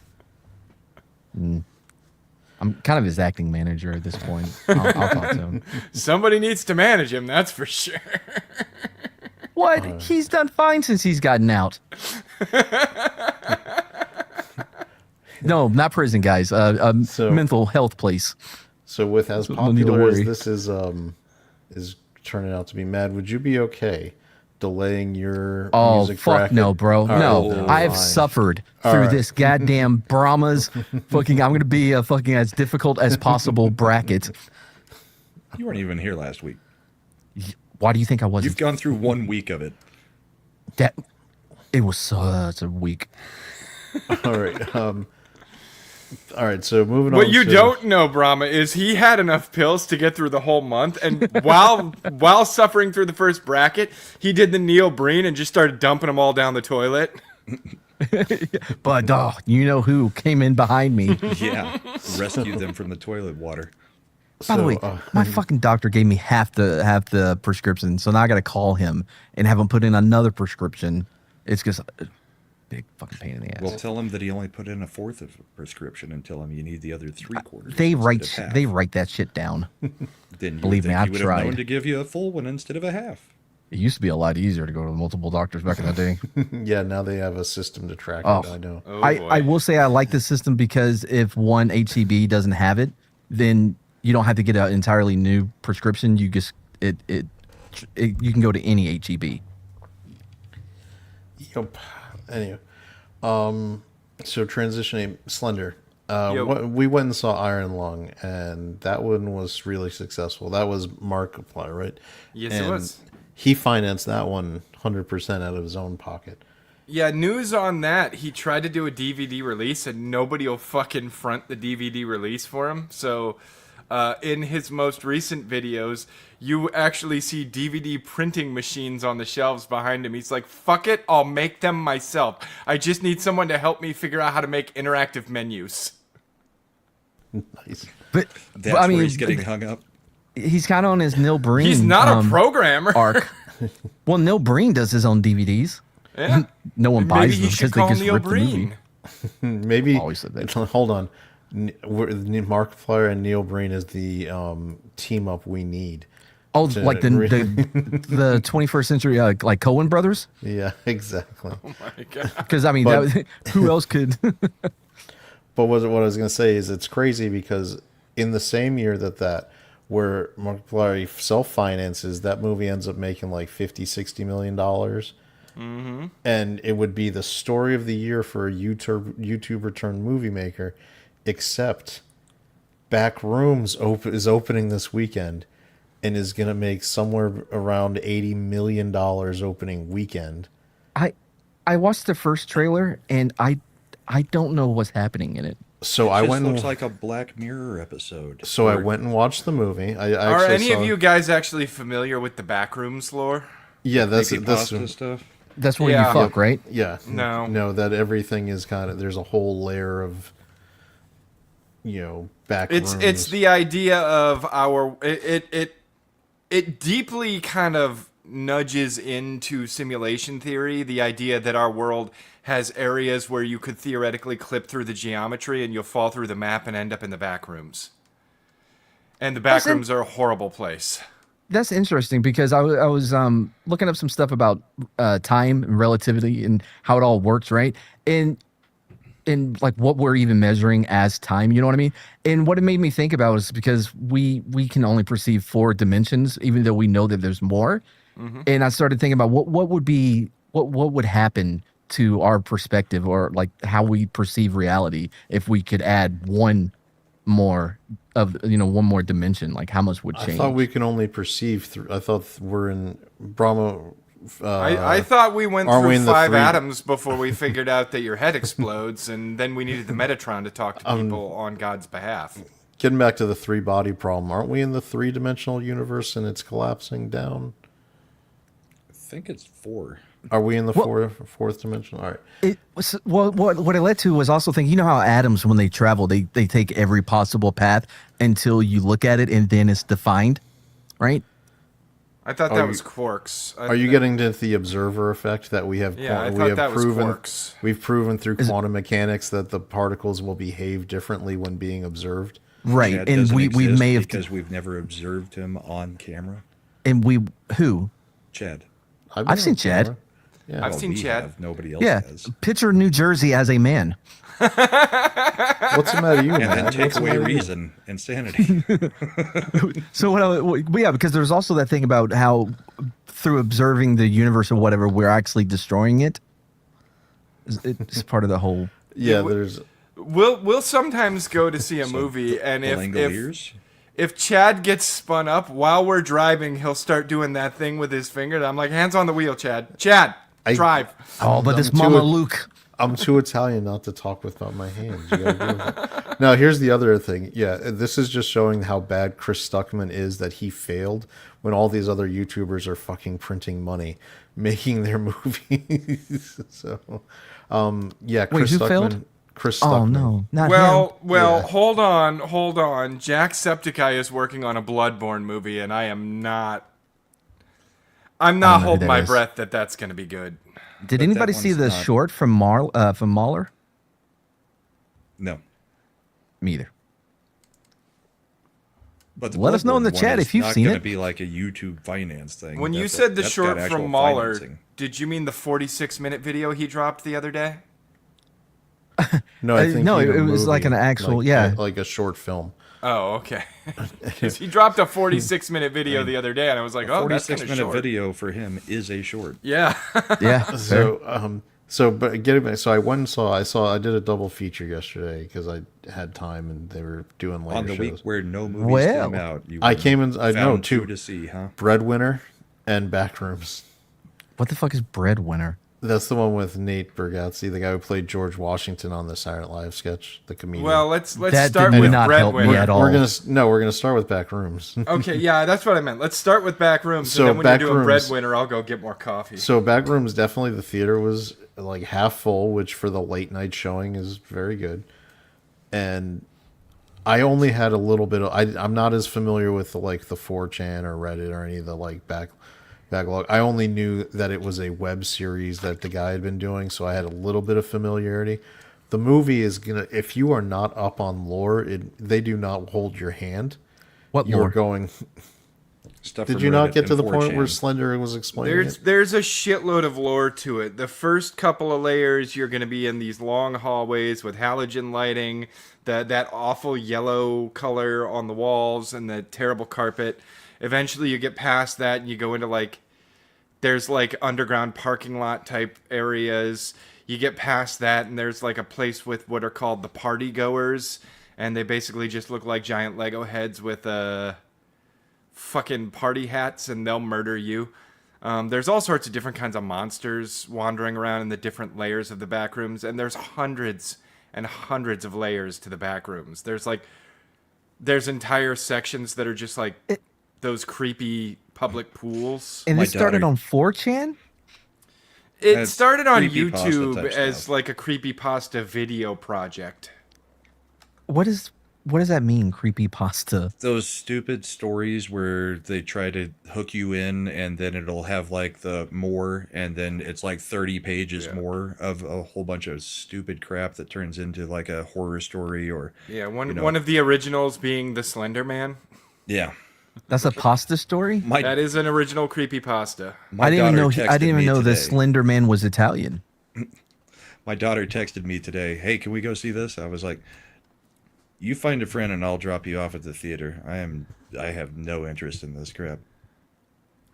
I'm kind of his acting manager at this point. I'll talk to him. Somebody needs to manage him, that's for sure. What? He's done fine since he's gotten out. No, not prison, guys. So- Mental health place. So with as No need to popular as worry. this is turning out to be, Mad, would you be okay delaying your Oh, music fuck bracket? no, bro. All right, No, then I have fine. suffered All through right. this goddamn Brahma's fucking, I'm going to be a fucking as difficult as possible bracket. You weren't even here last week. Why do you think I wasn't? You've gone through 1 week of it. That, it was such a week. All right. All right. So moving on. What you to- don't know, Brahma, is he had enough pills to get through the whole month, and while suffering through the first bracket, he did the neobrine and just started dumping them all down the toilet. But you know who came in behind me? Yeah. Rescue them from the toilet water. By the way, my fucking doctor gave me half the prescription, so now I got to call him and have him put in another prescription. It's just a big fucking pain in the ass. Well, tell him that he only put in a fourth of a prescription and tell him you need the other 3/4. they instead write of half. they write that shit down. Then you believe would me, think I've he would have known tried. to give you a full one instead of a half. It used to be a lot easier to go to multiple doctors back in the day. Yeah. Now they have a system to track Oh. it. I know. Oh, I boy. will say I like this system because if one HEB doesn't have it, then you don't have to get an entirely new prescription. You just you can go to any HEB. Yep. Anyway, so transitioning Slender. Yo. We went and saw Iron Lung, and that one was really successful. That was Markiplier, right? Yes, it And was. He financed that one 100% out of his own pocket. Yeah, news on that. He tried to do a DVD release, and nobody will fucking front the DVD release for him. So, in his most recent videos, you actually see DVD printing machines on the shelves behind him. He's like, fuck it, I'll make them myself. I just need someone to help me figure out how to make interactive menus. Nice. But That's I mean, where he's getting hung up. he's kind of on his Neil Breen. He's not a programmer. arc. Well, Neil Breen does his own DVDs. Yeah. No one buys Maybe them he because should they call just Neil rip the movie. Breen. Maybe. Always said that. Hold on. Markiplier and Neil Breen is the team up we need. Oh, To like the 21st century, like Coen brothers. Yeah, exactly. My God. Because I mean, But- who else could? But what I was going to say is it's crazy because in the same year that where Markiplier self-finances, that movie ends up making like $50-60 million. Mm-hmm. And it would be the story of the year for a YouTuber turned movie maker, except Backrooms is opening this weekend and is going to make somewhere around $80 million opening weekend. I watched the first trailer and I don't know what's happening in it. So It I just went looks and, like a Black Mirror episode. so I went and watched the movie. I Are actually any of saw- you guys actually familiar with the Backrooms lore? Yeah, that's Pasta stuff. That's where Yeah. you fuck, right? Yeah. No. that everything is kind of there's a whole layer of back It's rooms. the idea of our it deeply kind of nudges into simulation theory, the idea that our world has areas where you could theoretically clip through the geometry and you'll fall through the map and end up in the back rooms. And the back Doesn't- rooms are a horrible place. That's interesting because I was looking up some stuff about time and relativity and how it all works, right? And in like what we're even measuring as time, you know what I mean? And what it made me think about is because we can only perceive 4 dimensions, even though we know that there's more. And I started thinking about what would happen to our perspective, or like how we perceive reality, if we could add one more one more dimension. Like how much would change? I thought we can only perceive through. I thought we're in Brahma. I thought we went aren't we through in the 5 three- atoms before we figured out that your head explodes, and then we needed the Metatron to talk to people on God's behalf. Getting back to the 3-body problem, aren't we in the 3-dimensional universe and it's collapsing down? I think it's 4. Are we in the fourth dimension? All right. It was, well, what it led to was also thinking, you know how atoms, when they travel, they take every possible path until you look at it and then it's defined, right? I thought that was quarks. Are you getting to the observer effect that we have? Yeah, I we thought have that was proven. quarks. We've proven through quantum mechanics that the particles will behave differently when being observed. Right, Chad and doesn't we exist may have, because we've never observed him on camera. and we who? Chad. been I've seen on Chad. camera. Yeah. I've seen We Chad. have, nobody else Yeah, has. picture New Jersey as a man. What's the matter, you And then man? take What's the away matter with you? reason and sanity. So yeah, because there's also that thing about how through observing the universe or whatever, we're actually destroying it. It's part of the whole. Yeah, there's. We'll sometimes go to see a movie, and Langoliers? if Chad gets spun up while we're driving, he'll start doing that thing with his finger. I'm like, hands on the wheel, Chad. Chad, drive. Oh, but this I'm Mama too- Luke. I'm too Italian not to talk without my hands. You gotta deal with it. Now, here's the other thing. Yeah, this is just showing how bad Chris Stuckman is, that he failed when all these other YouTubers are fucking printing money, making their movies. So, yeah, Chris who Stuckman. failed? Chris Stuckman. Oh no, not him. Well, Yeah. hold on. Jacksepticeye is working on a Bloodborne movie, and I'm not know who holding that my is. breath that that's going to be good. Did that anybody see one's the not- short from Mahler? No. Me either. But the Let us know in the Bloodborne chat one if is you've not seen gonna it. be like a YouTube finance thing. When you That's said the that's got short actual from Mahler, financing. did you mean the 46-minute video he dropped the other day? No, I think no, he it made a was like movie, an actual- yeah. like a short film. Oh, okay. 'Cause he dropped a 46-minute video the other day, and I was like, oh, that's kind of 46-minute short. video for him is a short. Yeah. Yeah. fair. But getting back, so I went and I did a double feature yesterday because I had time and they were doing later On the shows. week where no movies Well, came out, you I came in. I know found two two to see, huh? Breadwinner and Backrooms. What the fuck is Breadwinner? That's the one with Nate Bargatze, the guy who played George Washington on the Saturday Night Live sketch, the comedian. Well, let's That start did with not help me Breadwinner. at all. we're gonna start with Backrooms. Okay, yeah, that's what I meant. Let's start with Backrooms, So and then when you're doing Backrooms- Breadwinner, I'll go get more coffee. So Backrooms, definitely the theater was like half full, which for the late night showing is very good. And I only had a little bit of. I'm not as familiar with the 4chan or Reddit or any of the backlog. I only knew that it was a web series that the guy had been doing, so I had a little bit of familiarity. The movie is gonna. If you are not up on lore, they do not hold your hand. What You're lore? going. Stuff Did from you not Reddit get to and the point 4chan. where Slender was explaining it? There's a shitload of lore to it. The first couple of layers, you're going to be in these long hallways with halogen lighting, that awful yellow color on the walls, and the terrible carpet. Eventually, you get past that, and you go into there's underground parking lot type areas. You get past that, and there's a place with what are called the party goers, and they basically just look like giant Lego heads with fucking party hats, and they'll murder you. There's all sorts of different kinds of monsters wandering around in the different layers of the Backrooms, and there's hundreds and hundreds of layers to the Backrooms. There's entire sections that are just those creepy public pools. And My this started daughter- on 4chan? It That's started on creepypasta YouTube type as stuff. a creepypasta video project. What does that mean, creepy pasta? Those stupid stories where they try to hook you in, and then it'll have the more, and then it's 30 pages more of a whole bunch of stupid crap that turns into a horror story or Yeah, one of the originals being the Slender Man. yeah. That's a pasta story? That is an original creepypasta. My I didn't even daughter know texted the me Slender today. Man was Italian. My daughter texted me today, "Hey, can we go see this?" I was like, "You find a friend and I'll drop you off at the theater. I have no interest in this crap."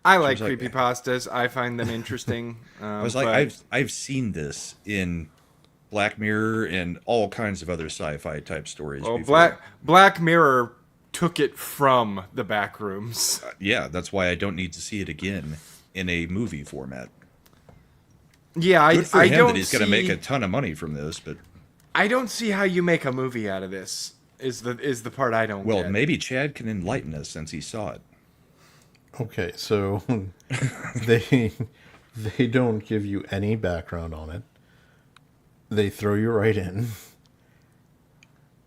I like was like- creepypastas. I find them interesting. I was like, I've seen this in Black Mirror and all kinds of other sci-fi type stories. Well, before. Black Mirror took it from the Backrooms. Yeah, that's why I don't need to see it again in a movie format. Yeah, Good for I him don't that he's going to make see- a ton of money from this, but I don't see how you make a movie out of this. Is the part I don't well, get. maybe Chad can enlighten us since he saw it. Okay, so they don't give you any background on it. They throw you right in,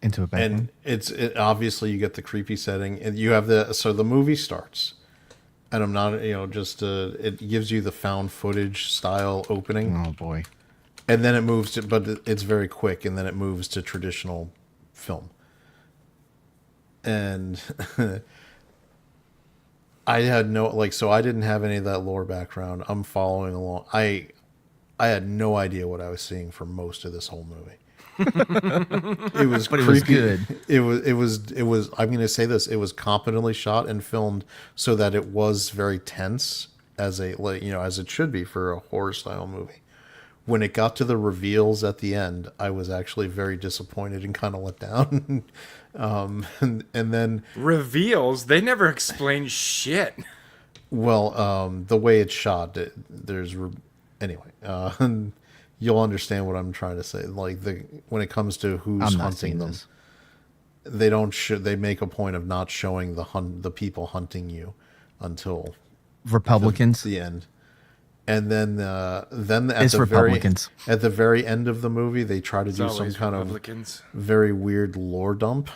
Into a bedroom. and obviously you get the creepy setting, and you have the movie starts, and I'm not just it gives you the found footage style opening, Oh boy. and then it moves to, but it's very quick, and then it moves to traditional film, and I had so I didn't have any of that lore background. I'm following along. I had no idea what I was seeing for most of this whole movie. It was But it creepy. was good. It was I'm going to say this, it was competently shot and filmed so that it was very tense as as it should be for a horror style movie. When it got to the reveals at the end, I was actually very disappointed and kind of let down. And then Reveals, they never explain shit. the way it's shot, anyway, you'll understand what I'm trying to say. Like when it comes to who's I'm not hunting seeing them, this. they don't. They make a point of not showing the people hunting you until Republicans. the end. And then at It's the Republicans. at the very end of the movie, they try to do some Always kind Republicans. of very weird lore dump,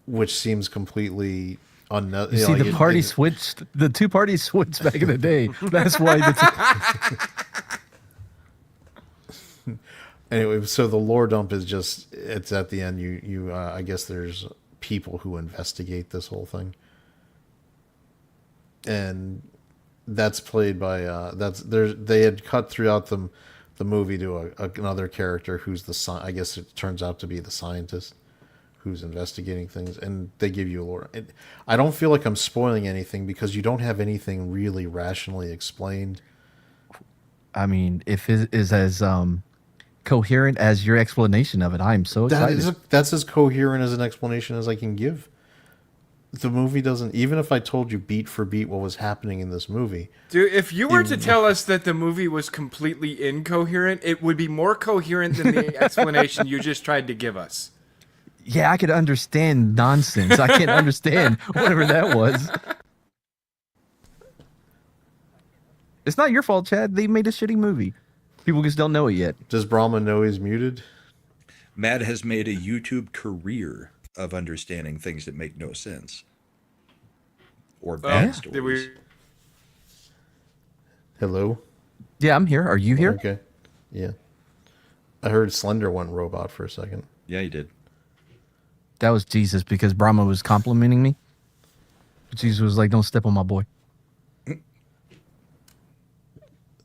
which seems completely unnecessary. You see, the party switched. The two parties switched back in the day. That's why Anyway, so the lore dump is just, it's at the end. I guess there's people who investigate this whole thing, and that's played by they had cut throughout the movie to another character who's I guess it turns out to be the scientist who's investigating things, and they give you a lore. I don't feel like I'm spoiling anything because you don't have anything really rationally explained. I mean, if it is as coherent as your explanation of it, I'm so excited. That's as coherent as an explanation as I can give. The movie doesn't, even if I told you beat for beat what was happening in this movie. Dude, if you were to tell us that the movie was completely incoherent, it would be more coherent than the explanation you just tried to give us. Yeah, I could understand nonsense. I can't understand whatever that was. It's not your fault, Chad. They made a shitty movie. People just don't know it yet. Does Brahma know he's muted? Matt has made a YouTube career of understanding things that make no sense or bad stories. Did we? Hello? Yeah, I'm here. Are you here? Okay. Yeah. I heard Slender went robot for a second. Yeah, you did. That was Jesus because Brahma was complimenting me. Jesus was like, "Don't step on my boy."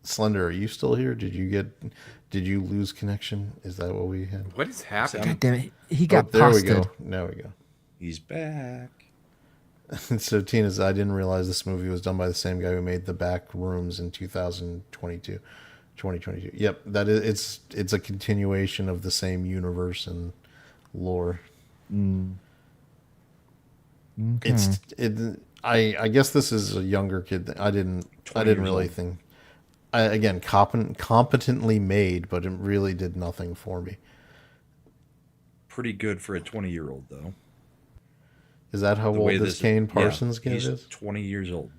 Slender, are you still here? Did you lose connection? Is that what we had? What is happening? God damn it. He got There we pasta. go. There we go. He's back. So Tina, I didn't realize this movie was done by the same guy who made the Backrooms in 2022. Yep, that is. It's a continuation of the same universe and lore. Okay. I guess this is a younger kid. I didn't really think. Again, competently made, but it really did nothing for me. Pretty good for a 20-year-old, though. Is that how old this Kane Parsons kid he's is? 20 years old.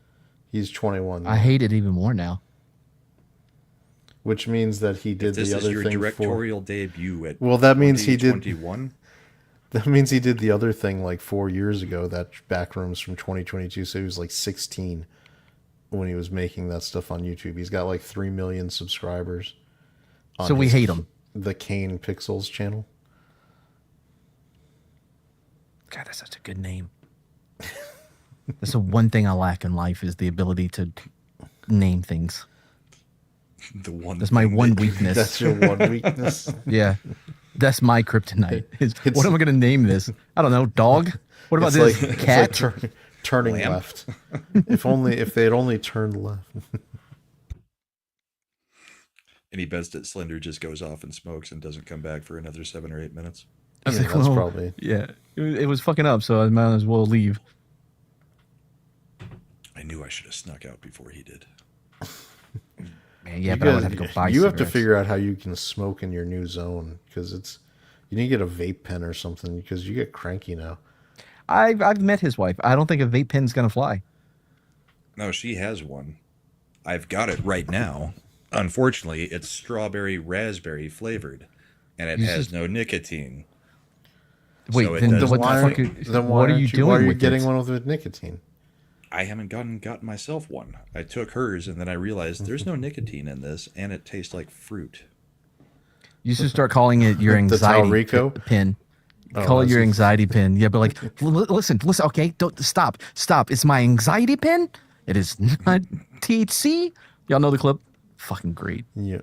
He's 21. I hate it even more now. Which means that he did This the is other your thing directorial debut at Well, that means he did. 21. That means he did the other thing like 4 years ago. That Backrooms from 2022. So he was like 16 when he was making that stuff on YouTube. He's got like 3 million subscribers. So we hate him. The Kane Pixels channel. God, that's such a good name. That's the one thing I lack in life is the ability to name things. The one. That's my thing one that- weakness. That's your one weakness. Yeah, that's my kryptonite. What am I gonna name this? I don't know. Dog. What about It's this? like, Cat. it's like turning Lamp? left. If they had only turned left. And he bets that Slender just goes off and smokes and doesn't come back for another 7 or 8 minutes. I was Yeah, like, that's well, probably. Yeah, it was fucking up, so I might as well leave. I knew I should have snuck out before he did. Man, yeah, You but I would guys- have to go buy. You have to cigarettes. figure out how you can smoke in your new zone because you need to get a vape pen or something because you get cranky now. I've met his wife. I don't think a vape pen's gonna fly. No, she has one. I've got it right now. Unfortunately, it's strawberry raspberry flavored, and it You has should- no nicotine. Wait, So it then does what the not- fuck? Then What are aren't you doing? Why are you with getting it? one with nicotine? I haven't gotten myself one. I took hers, and then I realized there's no nicotine in this, and it tastes like fruit. You should start calling it your anxiety Talrico? pin. Oh, Call it your that's- anxiety pin. Yeah, but like, listen. Okay, don't stop. It's my anxiety pin. It is not THC. Y'all know the clip. Fucking great. Yeah.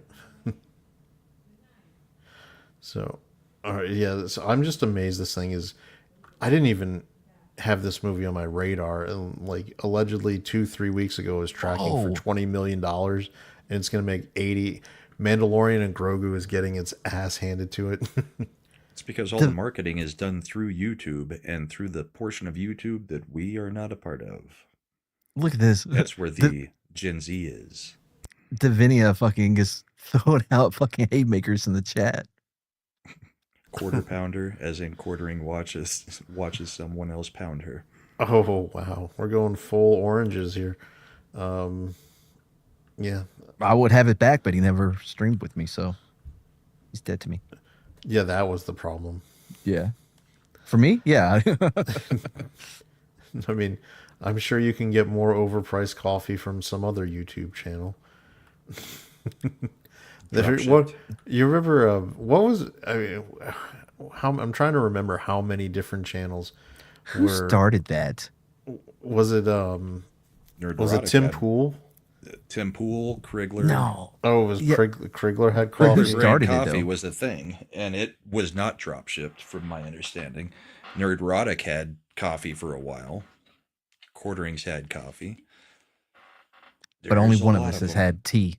So, all right, yeah. So I'm just amazed. This thing is. I didn't even have this movie on my radar, and like allegedly 2-3 weeks ago, it was tracking for Oh. $20 million, and it's gonna make 80. Mandalorian and Grogu is getting its ass handed to it. It's because all the marketing is done through YouTube and through the portion of YouTube that we are not a part of. Look at this. That's where the Gen Z is. Davinia fucking is throwing out fucking haymakers in the chat. Quarter pounder, as in quartering watches someone else pound her. Oh wow, we're going full oranges here. Yeah, I would have it back, but he never streamed with me, so he's dead to me. yeah, that was the problem. Yeah. For me, yeah. I mean, I'm sure you can get more overpriced coffee from some other YouTube channel. What you remember? What was? I mean, I'm trying to remember how many different channels Who started that? Was it? Nerd Was it Erotic Tim had- Pool? Tim Pool, Krigler. No. Oh, it was Yeah. Krigler had Krigler coffee. Brand started it, coffee though. was a thing, and it was not drop shipped, from my understanding. Nerd Erotic had coffee for a while. Quarterings had coffee. But only There's a one of lot us has them. had tea.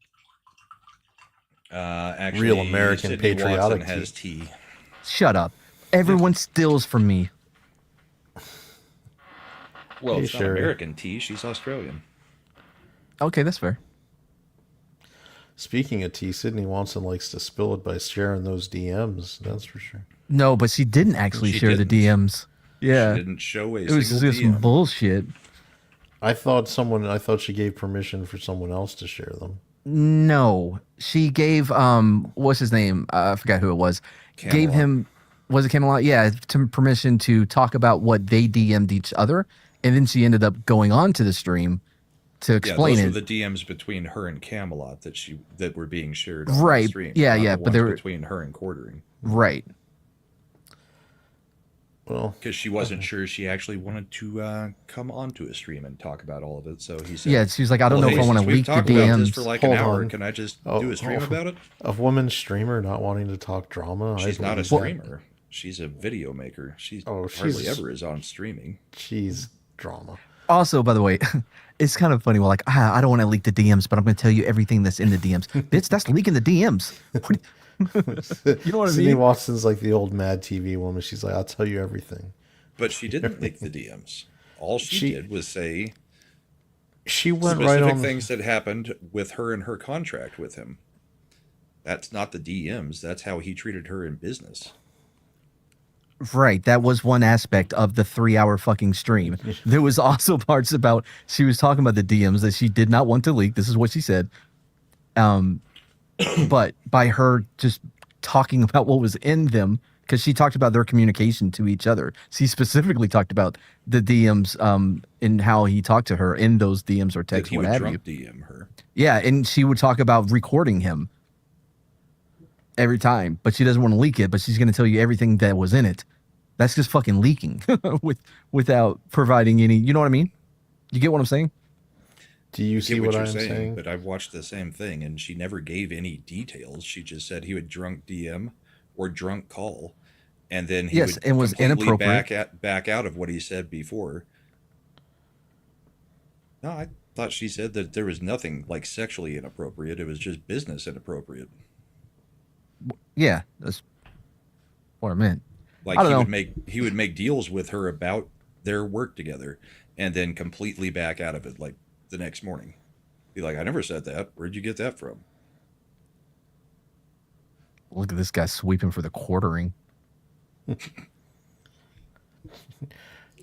Actually, Real American Sydney patriotic Watson has tea. Shut up. Everyone steals from me. Well, Hey, it's not Sherry. American tea. She's Australian. Okay, that's fair. Speaking of tea, Sydney Watson likes to spill it by sharing those DMs. That's for sure. No, but she didn't actually She share the didn't. DMs. Yeah. She didn't show a It was single just some DM. bullshit. I thought she gave permission for someone else to share them. No. She gave what's his name? I forgot who it was. Gave Camelot. him was it Camelot? Yeah, permission to talk about what they DM'd each other. And then she ended up going on to the stream to explain yeah, it. those were the DMs between her and Camelot that were being shared on Right. the stream. Yeah, not yeah, the but they ones were- between her and Quartering. Right. Well, Because she wasn't sure she actually wanted to come onto a stream and talk about all of it. So he said, Yeah, she was like, I don't know if I hey, want to since we've leak the talked about this DMs. for like Hold an hour. on. Can I just Oh, do a stream oh. about it? a woman streamer not wanting to talk drama. She's not a believe streamer. She's a video maker. She's Oh, hardly she's- ever is on streaming. She's drama. Also, by the way, it's kind of funny. Well, like, I don't want to leak the DMs, but I'm going to tell you everything that's in the DMs. Bitch, that's leaking the DMs. What- you know what I Sydney mean? Watson's like the old Mad TV woman. She's like, I'll tell you everything. But she didn't leak the DMs. All she She- did was say She went specific right on. things that happened with her and her contract with him. That's not the DMs. That's how he treated her in business. Right. That was one aspect of the 3-hour fucking stream. There was also parts about she was talking about the DMs that she did not want to leak. This is what she said. But by her just talking about what was in them, because she talked about their communication to each other. She specifically talked about the DMs and how he talked to her in those DMs or That texts, he what would have you. drunk DM her. Yeah, and she would talk about recording him every time, but she doesn't want to leak it, but she's going to tell you everything that was in it. That's just fucking leaking without providing any, you know what I mean? You get what I'm saying? Do you get see what what you're I'm saying, saying? but I've watched the same thing, and she never gave any details. She just said he would drunk DM or drunk call, and then he Yes, would it was completely inappropriate. back out of what he said before. No, I thought she said that there was nothing like sexually inappropriate. It was just business inappropriate. Yeah, that's what I meant. Like I don't know. he would make deals with her about their work together, and then completely back out of it like the next morning. Be like, I never said that. Where'd you get that from? Look at this guy sweeping for the quartering. You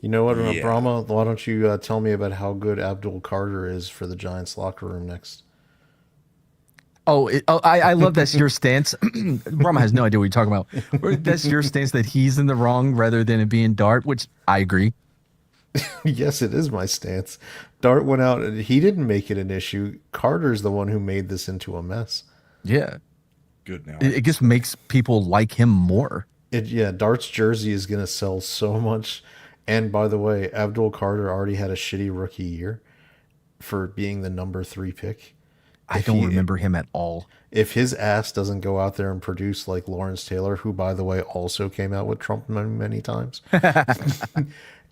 know what, Yeah. Brahma? Why don't you tell me about how good Abdul Carter is for the Giants locker room next? I love that's your stance. Brahma has no idea what you're talking about. That's your stance that he's in the wrong rather than it being Dart, which I agree. Yes, it is my stance. Dart went out and he didn't make it an issue. Carter's the one who made this into a mess. Yeah. Good now. It just makes people like him more. Dart's jersey is going to sell so much. And by the way, Abdul Carter already had a shitty rookie year for being the number 3 pick. I don't remember him at all. If his ass doesn't go out there and produce like Lawrence Taylor, who by the way also came out with Trump many times,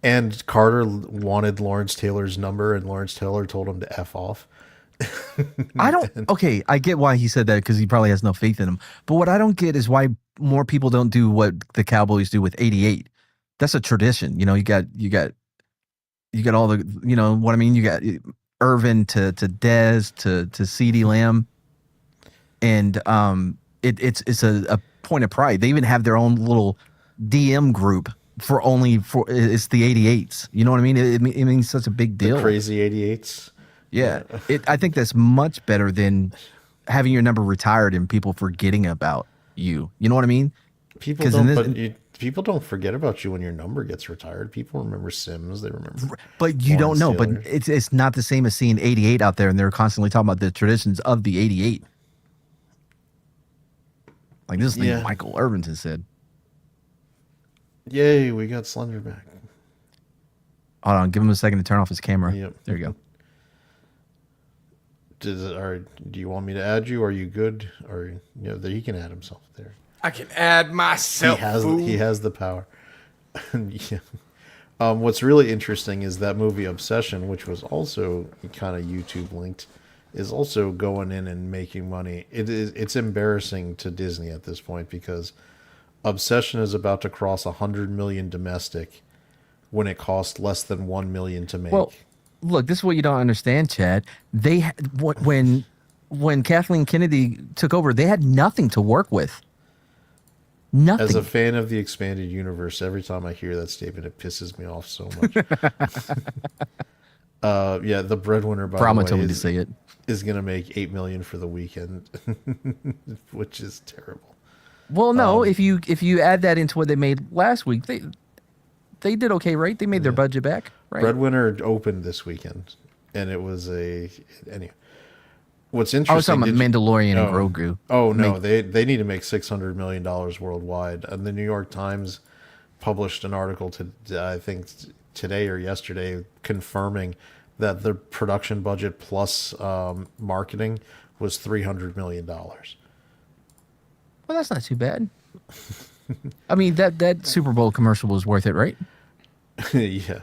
and Carter wanted Lawrence Taylor's number, and Lawrence Taylor told him to F off. Okay, I get why he said that because he probably has no faith in him. But what I don't get is why more people don't do what the Cowboys do with 88. That's a tradition. You know, you got all the, you know what I mean? You got Irvin to Dez to CeeDee Lamb. And it's a point of pride. They even have their own little DM group for it's the 88s. You know what I mean? It means such a big deal. The crazy 88s. Yeah. I think that's much better than having your number retired and people forgetting about you. You know what I mean? People don't forget about you when your number gets retired. People remember Sims. They remember. But you don't know. Taylor. But it's not the same as seeing 88 out there, and they're constantly talking about the traditions of the 88. Like this thing Michael Irvington said. Yay, we got Slender back. Hold on, give him a second to turn off his camera. Yep. There you go. Do you want me to add you? Are you good? Or he can add himself there. I can add myself. He has the power. Yeah. What's really interesting is that movie Obsession, which was also kind of YouTube linked, is also going in and making money. It's embarrassing to Disney at this point because Obsession is about to cross 100 million domestic when it cost less than 1 million to make. Well, look, this is what you don't understand, Chad. When Kathleen Kennedy took over, they had nothing to work with. Nothing. As a fan of the expanded universe, every time I hear that statement, it pisses me off so much. The breadwinner, by Brahma the way, told me to say it. is going to make $8 million for the weekend, which is terrible. Well, no, if you add that into what they made last week, they did okay, right? They made their budget back, right? Breadwinner opened this weekend, and it was anyway. What's I was interesting? talking about Mandalorian and Grogu. Oh no, they need to make $600 million worldwide. And the New York Times published an article I think today or yesterday confirming that the production budget plus marketing was $300 million. Well, that's not too bad. I mean, that Super Bowl commercial was worth it, right? Yeah.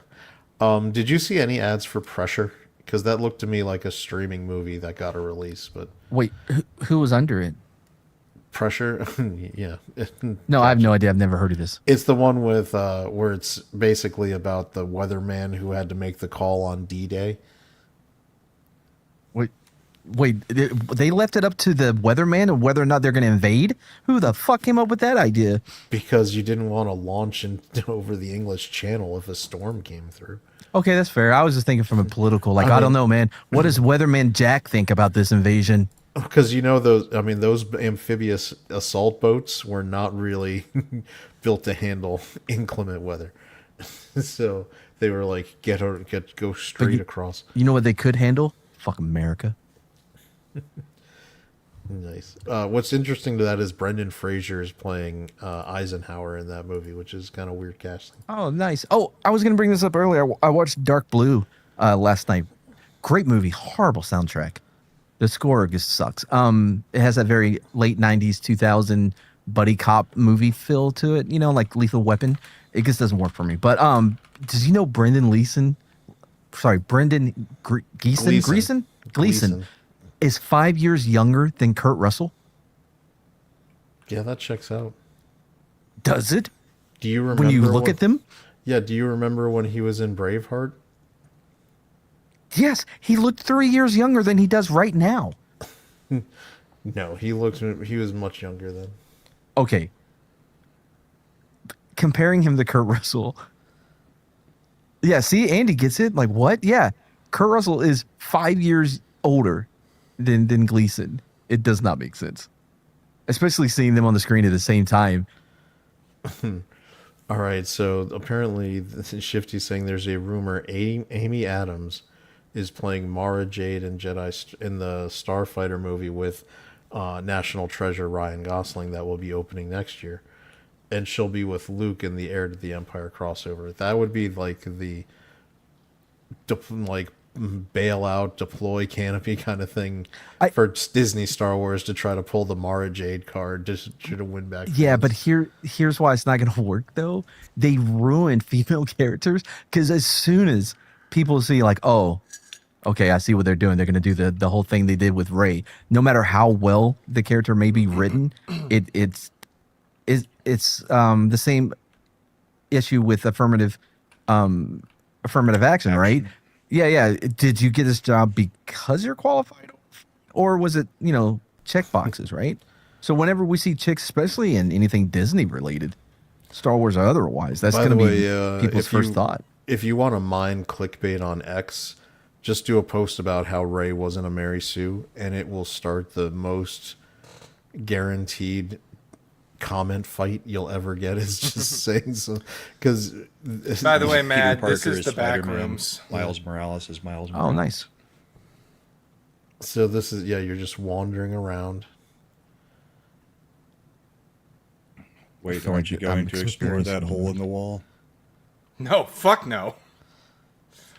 Did you see any ads for Pressure? Because that looked to me like a streaming movie that got a release. But Wait, who was under it? Pressure? Yeah. No, I have no idea. I've never heard of this. It's the one with where it's basically about the weatherman who had to make the call on D-Day. Wait, they left it up to the weatherman of whether or not they're going to invade? Who the fuck came up with that idea? Because you didn't want to launch over the English Channel if a storm came through. Okay, that's fair. I was just thinking from a political, I don't know, man. What does Weatherman Jack think about this invasion? Because those amphibious assault boats were not really built to handle inclement weather. So they were like, go straight across. You know what they could handle? Fuck America. Nice. What's interesting to that is Brendan Fraser is playing Eisenhower in that movie, which is kind of weird casting. Oh, nice. Oh, I was going to bring this up earlier. I watched Dark Blue last night. Great movie, horrible soundtrack. The score just sucks. It has that very late '90s, 2000 buddy cop movie feel to it. You know, like Lethal Weapon. It just doesn't work for me. But does you know Brendan Gleeson? Sorry, Brendan Gleeson is 5 years younger than Kurt Russell. Yeah, that checks out. Does it? Do you remember When you look at them? Yeah, do you remember when he was in Braveheart? Yes, he looked 3 years younger than he does right now. No, he was much younger then. Okay. Comparing him to Kurt Russell. Yeah, see, Andy gets it. Like, what? Yeah. Kurt Russell is 5 years older than Gleason. It does not make sense. Especially seeing them on the screen at the same time. All right, so apparently Shifty's saying there's a rumor Amy Adams is playing Mara Jade in in the Starfighter movie with National Treasure Ryan Gosling that will be opening next year, and she'll be with Luke in the Heir to the Empire crossover. That would be like the bailout, deploy canopy kind of thing for Disney Star Wars to try to pull the Mara Jade card just to win back. Yeah, fans. but here's why it's not going to work though. They ruin female characters because as soon as people see like, oh, okay, I see what they're doing. They're going to do the whole thing they did with Rey. No matter how well the character may be written, it's the same issue with affirmative action, right? Yeah. Did you get this job because you're qualified, or was it check boxes, right? So whenever we see chicks, especially in anything Disney related, Star Wars or otherwise, that's going to be people's first thought. If you want to mine clickbait on X, just do a post about how Rey wasn't a Mary Sue, and it will start the most guaranteed comment fight you'll ever get. Is just saying so. Because By the way, Matt, Parker this is the Spider-Man, Backrooms. Miles Morales is Miles Morales. Oh, nice. so this is you're just wandering around. Wait, feel aren't you like going I'm to explore that experiencing hole it. in the wall? No, fuck no.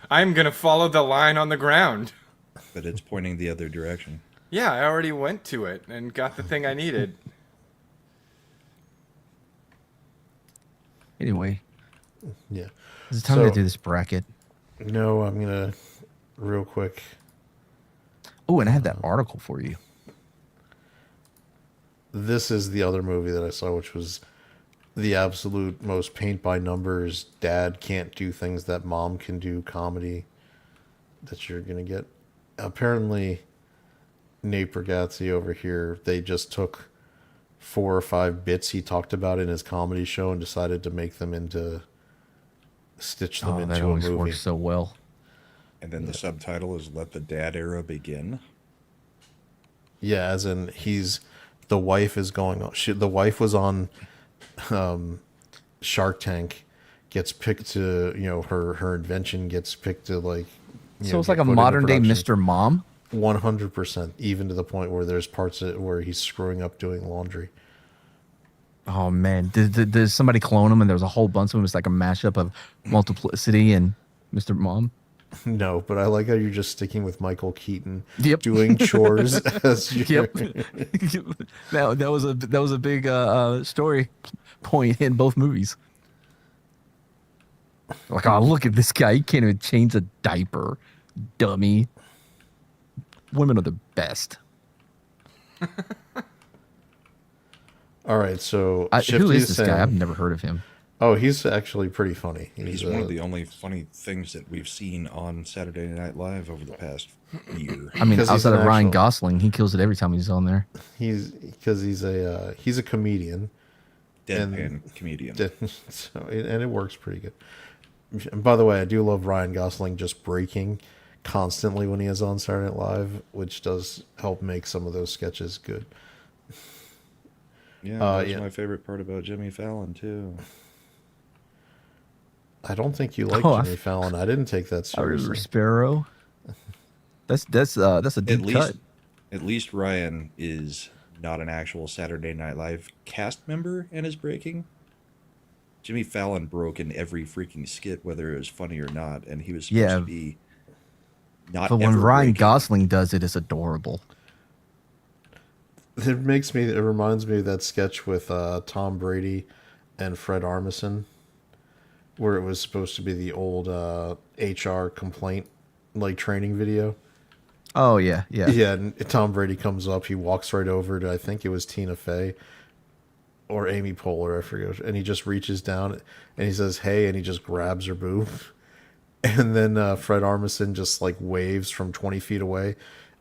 I'm gonna follow the line on the ground. But it's pointing the other direction. Yeah, I already went to it and got the thing I needed. Anyway, Yeah. it's time So- to do this bracket. No, I'm gonna real quick. Oh, and I have that article for you. This is the other movie that I saw, which was the absolute most paint by numbers. Dad can't do things that mom can do comedy that you're gonna get. Apparently, Nate Bargatze over here, they just took 4 or 5 bits he talked about in his comedy show and decided to make them stitch them Oh, that into a always movie. works so well. And then the subtitle is "Let the Dad Era Begin." Yeah, as in the wife is going on. The wife was on Shark Tank, gets picked to her invention gets picked to So it's like a modern day Mr. Mom. 100%, even to the point where there's parts where he's screwing up doing laundry. Oh man, did somebody clone him and there was a whole bunch of them? It's like a mashup of Multiplicity and Mr. Mom. No, but I like how you're just sticking with Michael Keaton Yep. doing chores as Yep. that was a big story point in both movies. Like, oh, look at this guy. He can't even change a diaper. Dummy. Women are the best. All right, so Who Shifty is this saying, guy? I've never heard of him. Oh, he's actually pretty funny. He's one of the only funny things that we've seen on Saturday Night Live over the past year. I mean, 'Cause he's outside an of Ryan actual- Gosling, he kills it every time he's on there. he's a comedian. Deadpan comedian. So it works pretty good. And by the way, I do love Ryan Gosling just breaking constantly when he is on Saturday Night Live, which does help make some of those sketches good. Yeah, that's yeah. my favorite part about Jimmy Fallon too. I don't think you like Oh, Jimmy Fallon. I didn't take that seriously. Sparrow. That's a deep cut. At least Ryan is not an actual Saturday Night Live cast member and is breaking. Jimmy Fallon broke in every freaking skit, whether it was funny or not, and he was supposed Yeah. to be not But when ever Ryan breaking. Gosling does it, it's adorable. It reminds me of that sketch with Tom Brady and Fred Armisen, where it was supposed to be the old HR complaint like training video. Oh yeah, yeah. Yeah, and Tom Brady comes up, he walks right over to, I think it was Tina Fey or Amy Poehler, I forget, and he just reaches down and he says, "Hey," and he just grabs her boob. And then Fred Armisen just like waves from 20 feet away.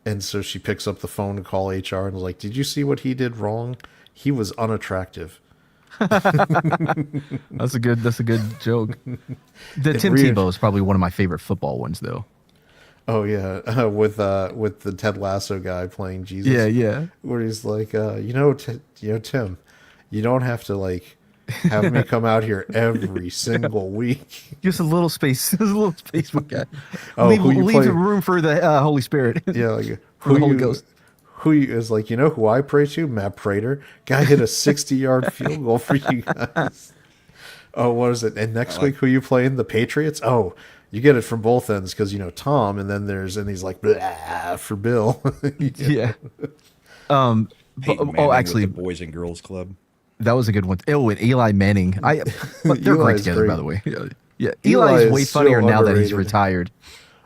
And so she picks up the phone to call HR and was like, "Did you see what he did wrong? He was unattractive." That's a good joke. The Tim Tebow is probably one of my favorite football ones, though. Oh yeah, with the Ted Lasso guy playing Jesus. Yeah, yeah. Where he's like, Tim, you don't have to like have me come out here every single week. Just a little space, just a little space, my guy. Oh, leave who you play- room for the Holy Spirit. Yeah, like For the Holy Ghost. Who is like, you know who I pray to? Matt Prater. Guy hit a 60-yard field goal for you guys. Oh, what is it? And next week, who you playing? The Patriots? Oh, you get it from both ends because, Tom, and then he's like, blah, for Bill. Yeah. Peyton Manning Actually, with the Boys and Girls Club. that was a good one. Oh, and Eli Manning. But they're great Eli's together, great. by the way. Yeah. Eli Eli's is way so funnier now that he's underrated. retired.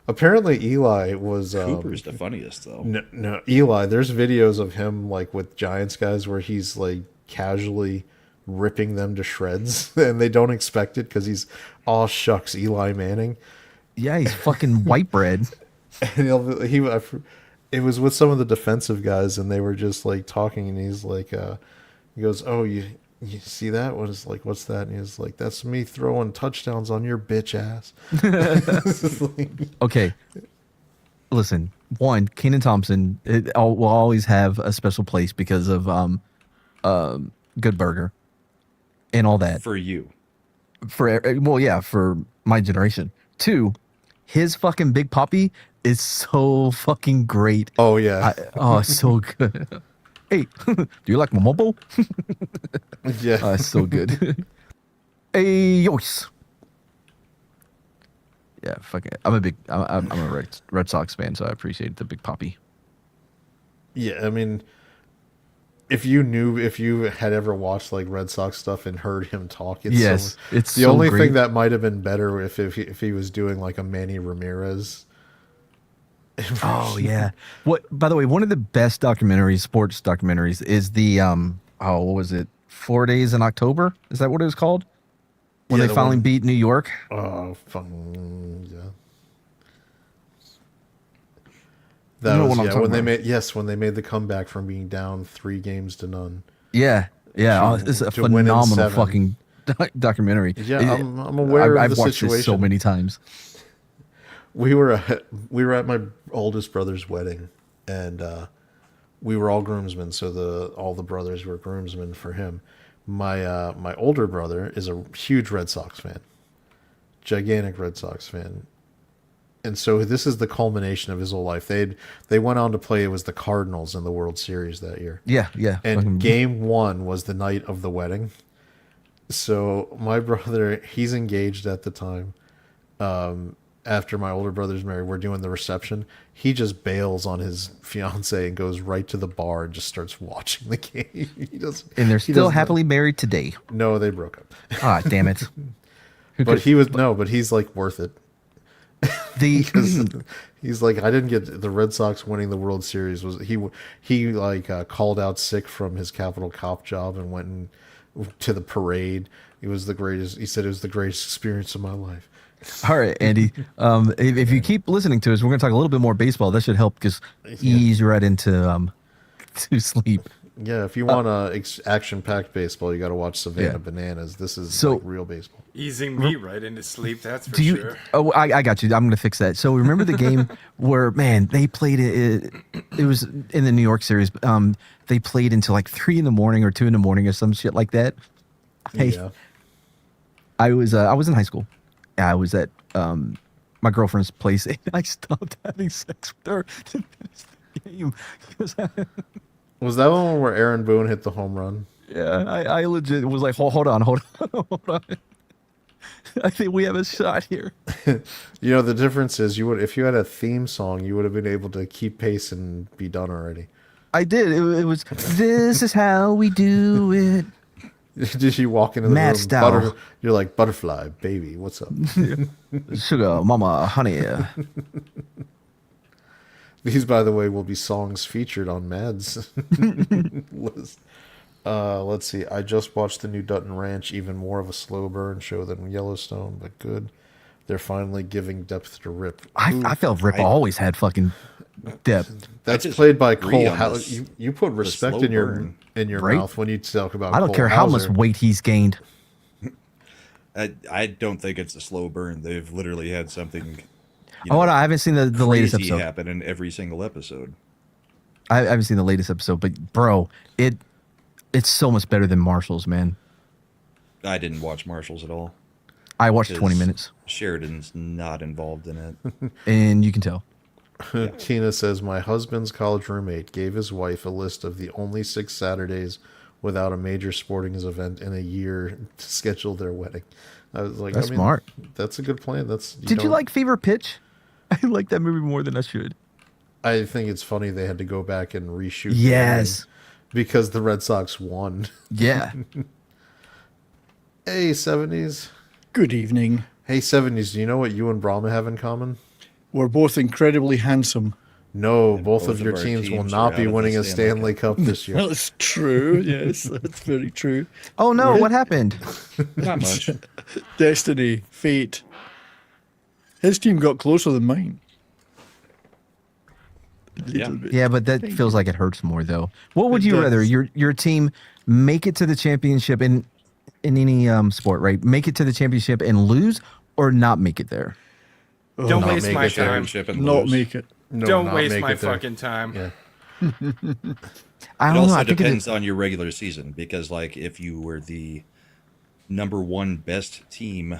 Apparently, Eli was. Cooper's the funniest though. No, Eli. There's videos of him like with Giants guys where he's like casually ripping them to shreds, and they don't expect it because he's, "Aw shucks, Eli Manning." Yeah, he's fucking white bread. And it was with some of the defensive guys, and they were just like talking, and he's like, he goes, "Oh, you see that? What's that?" And he's like, "That's me throwing touchdowns on your bitch ass." Okay. Listen, one, Kenan Thompson will always have a special place because of Good Burger and all that. For you. For my generation. Two, his fucking Big Poppy is so fucking great. Oh yeah, It's so good. Hey, do you like my mobile? yeah. It's so good. Hey, yois. Yeah, fuck it. I'm a Red Sox fan, so I appreciate the Big Poppy. Yeah, I mean, if you had ever watched like Red Sox stuff and heard him talk, It's the so only great. thing that might have been better if he was doing like a Manny Ramirez. Oh yeah. What? By the way, one of the best sports documentaries, is the what was it? 4 Days in October? Is that what it was called? When Yeah, they the finally one- beat New York. Oh, fun, yeah. You know what I'm talking when they about. when they made the comeback from being down 3-0. Yeah, yeah. To- It's a to win in phenomenal 7. fucking documentary. Yeah, I'm aware of I've the watched it so situation. many times. We were at my oldest brother's wedding, and we were all groomsmen, so all the brothers were groomsmen for him. My older brother is a huge Red Sox fan, gigantic Red Sox fan, and so this is the culmination of his whole life. They went on to play, it was the Cardinals in the World Series that year. Yeah, yeah. And fucking- game 1 was the night of the wedding. So my brother, he's engaged at the time. After my older brother's married, we're doing the reception. He just bails on his fiance and goes right to the bar and just starts watching the game. and they're he still doesn't- happily married today. No, they broke up. Ah, damn it. But he's like worth it. The He's like, I didn't get the Red Sox winning the World Series. He called out sick from his Capital Cop job and went to the parade. It was the greatest. He said it was the greatest experience of my life. All right, Andy. If you keep listening to us, we're going to talk a little bit more baseball. That should help just ease right into to sleep. Yeah, if you want action-packed baseball, you got to watch Savannah Yeah. Bananas. This is So- like real baseball. Easing me right into sleep, that's for Do you? sure. Oh, I got you. I'm going to fix that. So remember the game where they played it? It was in the New York series. They played until like 3 a.m. or 2 a.m. or some shit like that. Yeah. I was in high school. I was at my girlfriend's place, and I stopped having sex with her to finish the game. Was that one where Aaron Boone hit the home run? Yeah, I legit was like, hold on. I think we have a shot here. You know, the difference is if you had a theme song, you would have been able to keep pace and be done already. I did. It was, this is how we do it. Did you walk into the Mad room? style. You're like, butterfly, baby, what's up? Sugar, mama, honey. These, by the way, will be songs featured on Mad's list. Let's see. I just watched the new Dutton Ranch, even more of a slow burn show than Yellowstone, but good. They're finally giving depth to Rip. I felt Rip always had fucking depth. That's just played by agree Cole on Hauser. this. You put respect slow in your burn. Right? mouth when you talk about. I don't Cole care how much Hauser. weight he's gained. I don't think it's a slow burn. They've literally had something. Oh, no, I haven't seen the latest crazy episode. happen in every single episode. I haven't seen the latest episode, but bro, it's so much better than Marshall's, man. I didn't watch Marshall's at all. I watched 20 'cause minutes, Sheridan's not involved in it. and you can tell. Tina says, my husband's college roommate gave his wife a list of the only 6 Saturdays without a major sporting event in a year to schedule their wedding. I was like, That's smart. That's a good plan. Did you don't- like Fever Pitch? I like that movie more than I should. I think it's funny they had to go back and reshoot. the Yes. ending because the Red Sox won. Yeah. Hey, 70s. Good evening. Hey, 70s. Do you know what you and Brahma have in common? We're both incredibly handsome. No, both both of your of our teams will teams not are be out of the winning a Stanley Stanley Cup this year. That's true. Yes, that's very true. Oh no, what happened? Not much. Destiny, fate. His team got closer than mine. Yeah. Yeah, but that feels like it hurts more though. What would It you does. rather? Your team make it to the championship in any sport, right? Make it to the championship and lose, or not make it there? Don't not waste make my it there. time. Championship and Not lose. make it. No, Don't not waste make my it there. fucking time. Yeah. I It don't know. also I think depends on your regular season because, like, if you were the number one best team,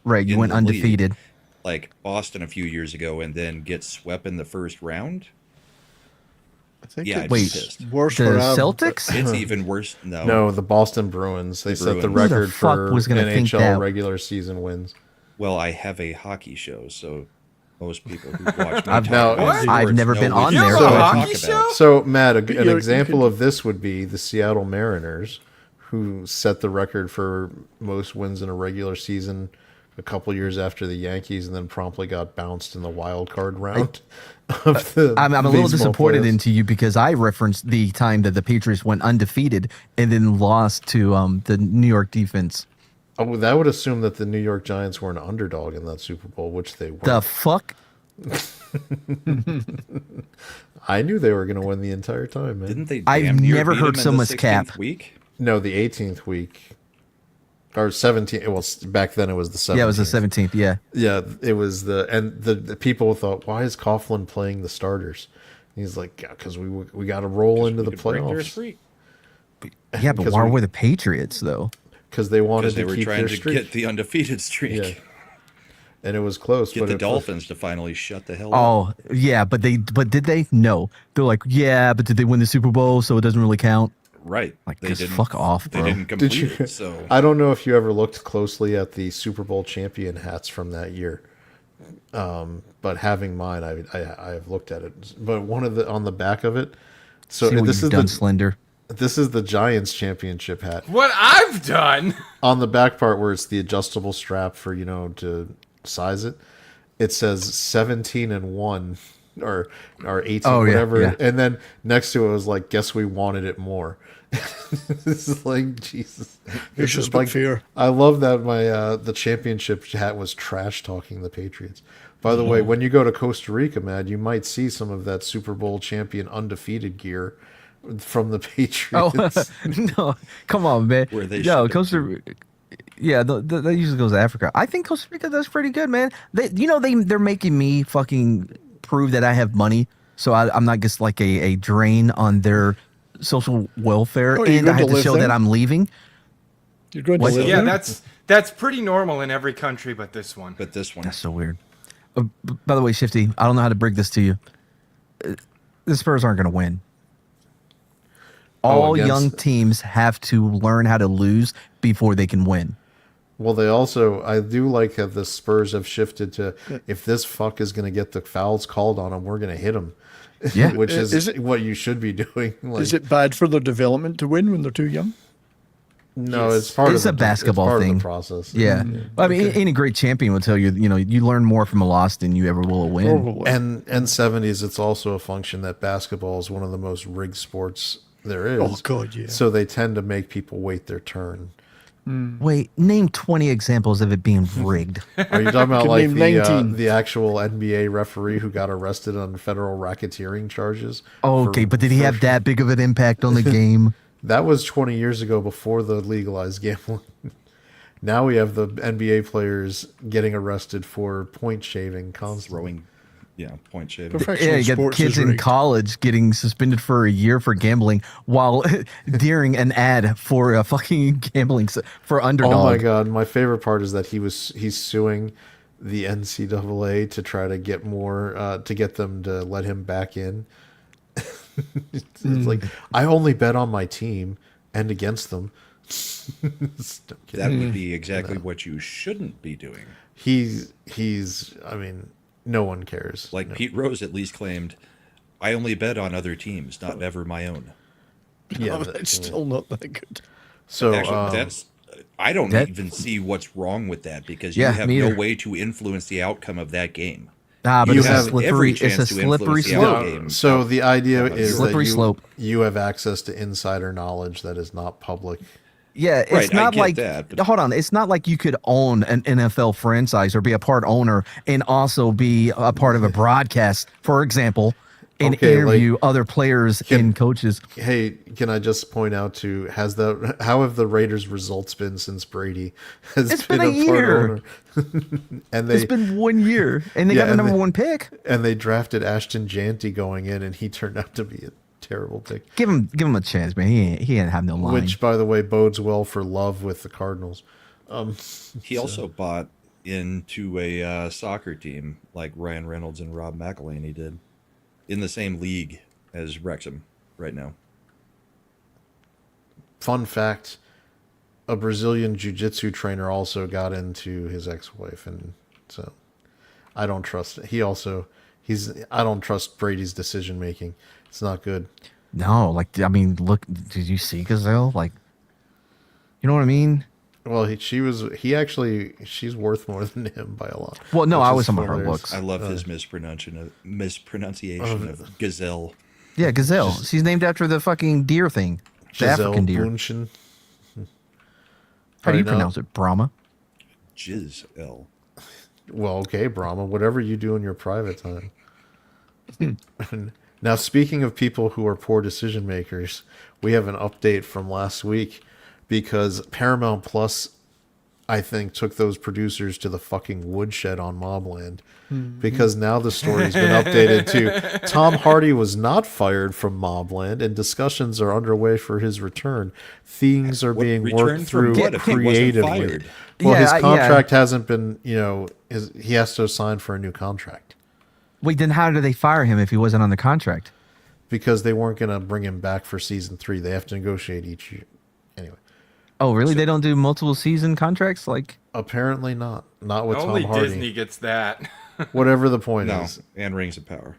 right. You in went the league, undefeated. like Boston a few years ago, and then get swept in the first round, I think Yeah, it's I'd Wait, pissed. worse The for Celtics? it's even worse. No, the Boston Bruins. They set the Bruins. Who the record fuck for was gonna think NHL that? regular season wins. Well, I have a hockey show, so most people who watch me I've- talk about What? sports I've never know been which on You there, have so a I talk hockey about. show? So, Matt, an You're- example of this would be the Seattle Mariners, who set the record for most wins in a regular season a couple years after the Yankees, and then promptly got bounced in the wild card round. Of the I'm a little baseball disappointed playoffs. into you because I referenced the time that the Patriots went undefeated and then lost to the New York defense. Oh, that would assume that the New York Giants were an underdog in that Super Bowl, which they weren't. The fuck? I knew they were going to win the entire time, man. Didn't they? I've damn near never beat heard them in so the much 16th cap. Week? No, the 18th week. Or 17th. Well, back then it was the 17th. Yeah, it was the 17th. Yeah. Yeah, it was the people thought, why is Coughlin playing the starters? And he's like, yeah, because we got to roll into the We could break their playoffs streak. Yeah, but Because why we- were the Patriots though? because they wanted Because they to were keep trying their to streak. get the undefeated streak. Yeah. And it was close. Get but the it- Dolphins to finally shut the hell up. Oh, yeah, but did they? No. They're like, yeah, but did they win the Super Bowl? So it doesn't really count. Right. Like, they just didn't. fuck off, They bro. didn't Did complete you? it. So I don't know if you ever looked closely at the Super Bowl champion hats from that year. But having mine, I have looked at it. But one of the on the back of it. So See what this you've is done, the Slender. this is the Giants championship hat. What I've done? On the back part where it's the adjustable strap for to size it, it says 17-1 or 18 Oh, yeah, whatever, yeah. and then next to it was like, guess we wanted it more. This is like Jesus. It's just not fair. I love that my the championship hat was trash talking the Patriots. By the way, when you go to Costa Rica, Matt, you might see some of that Super Bowl champion undefeated gear from the Oh Patriots. no! Come on, man. Where they No, ship it Costa Rica. Yeah, that usually goes to Africa. I think Costa Rica does pretty good, man. They're making me fucking prove that I have money, so I'm not just like a drain on their social welfare, Oh, you're and I going have to to live show there? that I'm leaving. You're going to What? live Yeah, there? that's pretty normal in every country but this one. but this one, That's so weird. By the way, Shifty, I don't know how to break this to you. The Spurs aren't going to win. All against- young teams have to learn how to lose before they can win. Well, they also, I do like that the Spurs have shifted to, if this fuck is going to get the fouls called on him, we're going to hit him. Yeah. Which is, Is it- what you should be doing. Like, Is it bad for their development to win when they're too young? no, Yes. it's part It's of a the, basketball it's part thing. of the process. Yeah. I mean, any great champion will tell you, you learn more from a loss than you ever will a win. Probably. And 70s, it's also a function that basketball is one of the most rigged sports there is. Oh, God, yeah. So they tend to make people wait their turn. Wait, name 20 examples of it being rigged. Are you talking about Could like name the 19. the actual NBA referee who got arrested on federal racketeering charges? Okay, for- but did he have that big of an impact on the game? That was 20 years ago before the legalized gambling. Now we have the NBA players getting arrested for point shaving constantly. Throwing, point shaving. Professional Yeah, you got sports kids is in rigged. college getting suspended for a year for gambling while during an ad for a fucking gambling for Underdog. Oh my god, my favorite part is that he's suing the NCAA to try to get more to get them to let him back in. It's like, I only bet on my team and against them. That would be exactly what you shouldn't be doing. He's I mean, no one cares. Like No. Pete Rose at least claimed, I only bet on other teams, not ever my own. Yeah, Oh, that- it's still not that good. so Actually, that's I don't that- even see what's wrong with that because Yeah, you have me no either. way to influence the outcome of that game. Ah, but You it's a have slippery, every it's a chance to slippery influence the slope. outcome. so the idea is Slippery that slope. you have access to insider knowledge that is not public. Yeah, it's Right, I not get like that, but- hold on. It's not like you could own an NFL franchise or be a part owner and also be a part of a broadcast, for example, and Okay, like, interview other players and coaches. Hey, can I just point out to how have the Raiders' results been since Brady has It's been a part year. owner? And It's been 1 year, and they Yeah, got the and number they- one pick. and they drafted Ashton Janty going in, and he turned out to be a terrible pick. Give him a chance, man. He ain't have no line. Which, by the way, bodes well for Love with the Cardinals. He also bought into a soccer team like Ryan Reynolds and Rob McElhaney did in the same league as Wrexham right now. Fun fact: a Brazilian jiu-jitsu trainer also got into his ex-wife, and so I don't trust. I don't trust Brady's decision making. It's not good. No, like I mean, look, did you see Gazelle? Like, you know what I mean? Well, she's worth more than him by a lot. Well, no, which I is was talking about her hilarious. looks. I love his mispronunciation of gazelle. Yeah, Gazelle. She's named after the fucking deer thing, the Giselle African deer. Bundchen. How do you Right now- pronounce it? Brahma. Giselle. Well, okay, Brahma, whatever you do in your private time. Now, speaking of people who are poor decision makers, we have an update from last week because Paramount Plus, I think, took those producers to the fucking woodshed on Mobland because now the story's been updated to Tom Hardy was not fired from Mobland and discussions are underway for his return. Things are being return worked from through what if he wasn't creatively. fired? Well, Yeah, his yeah. contract hasn't been, he has to sign for a new contract Wait, then how did they fire him if he wasn't on the contract? because they weren't going to bring him back for season 3. They have to negotiate each year. Anyway, Oh, really? They don't do multiple season contracts? Like, apparently not. Not with Only Tom Hardy. Disney gets that. Whatever the point No, is. and Rings of Power.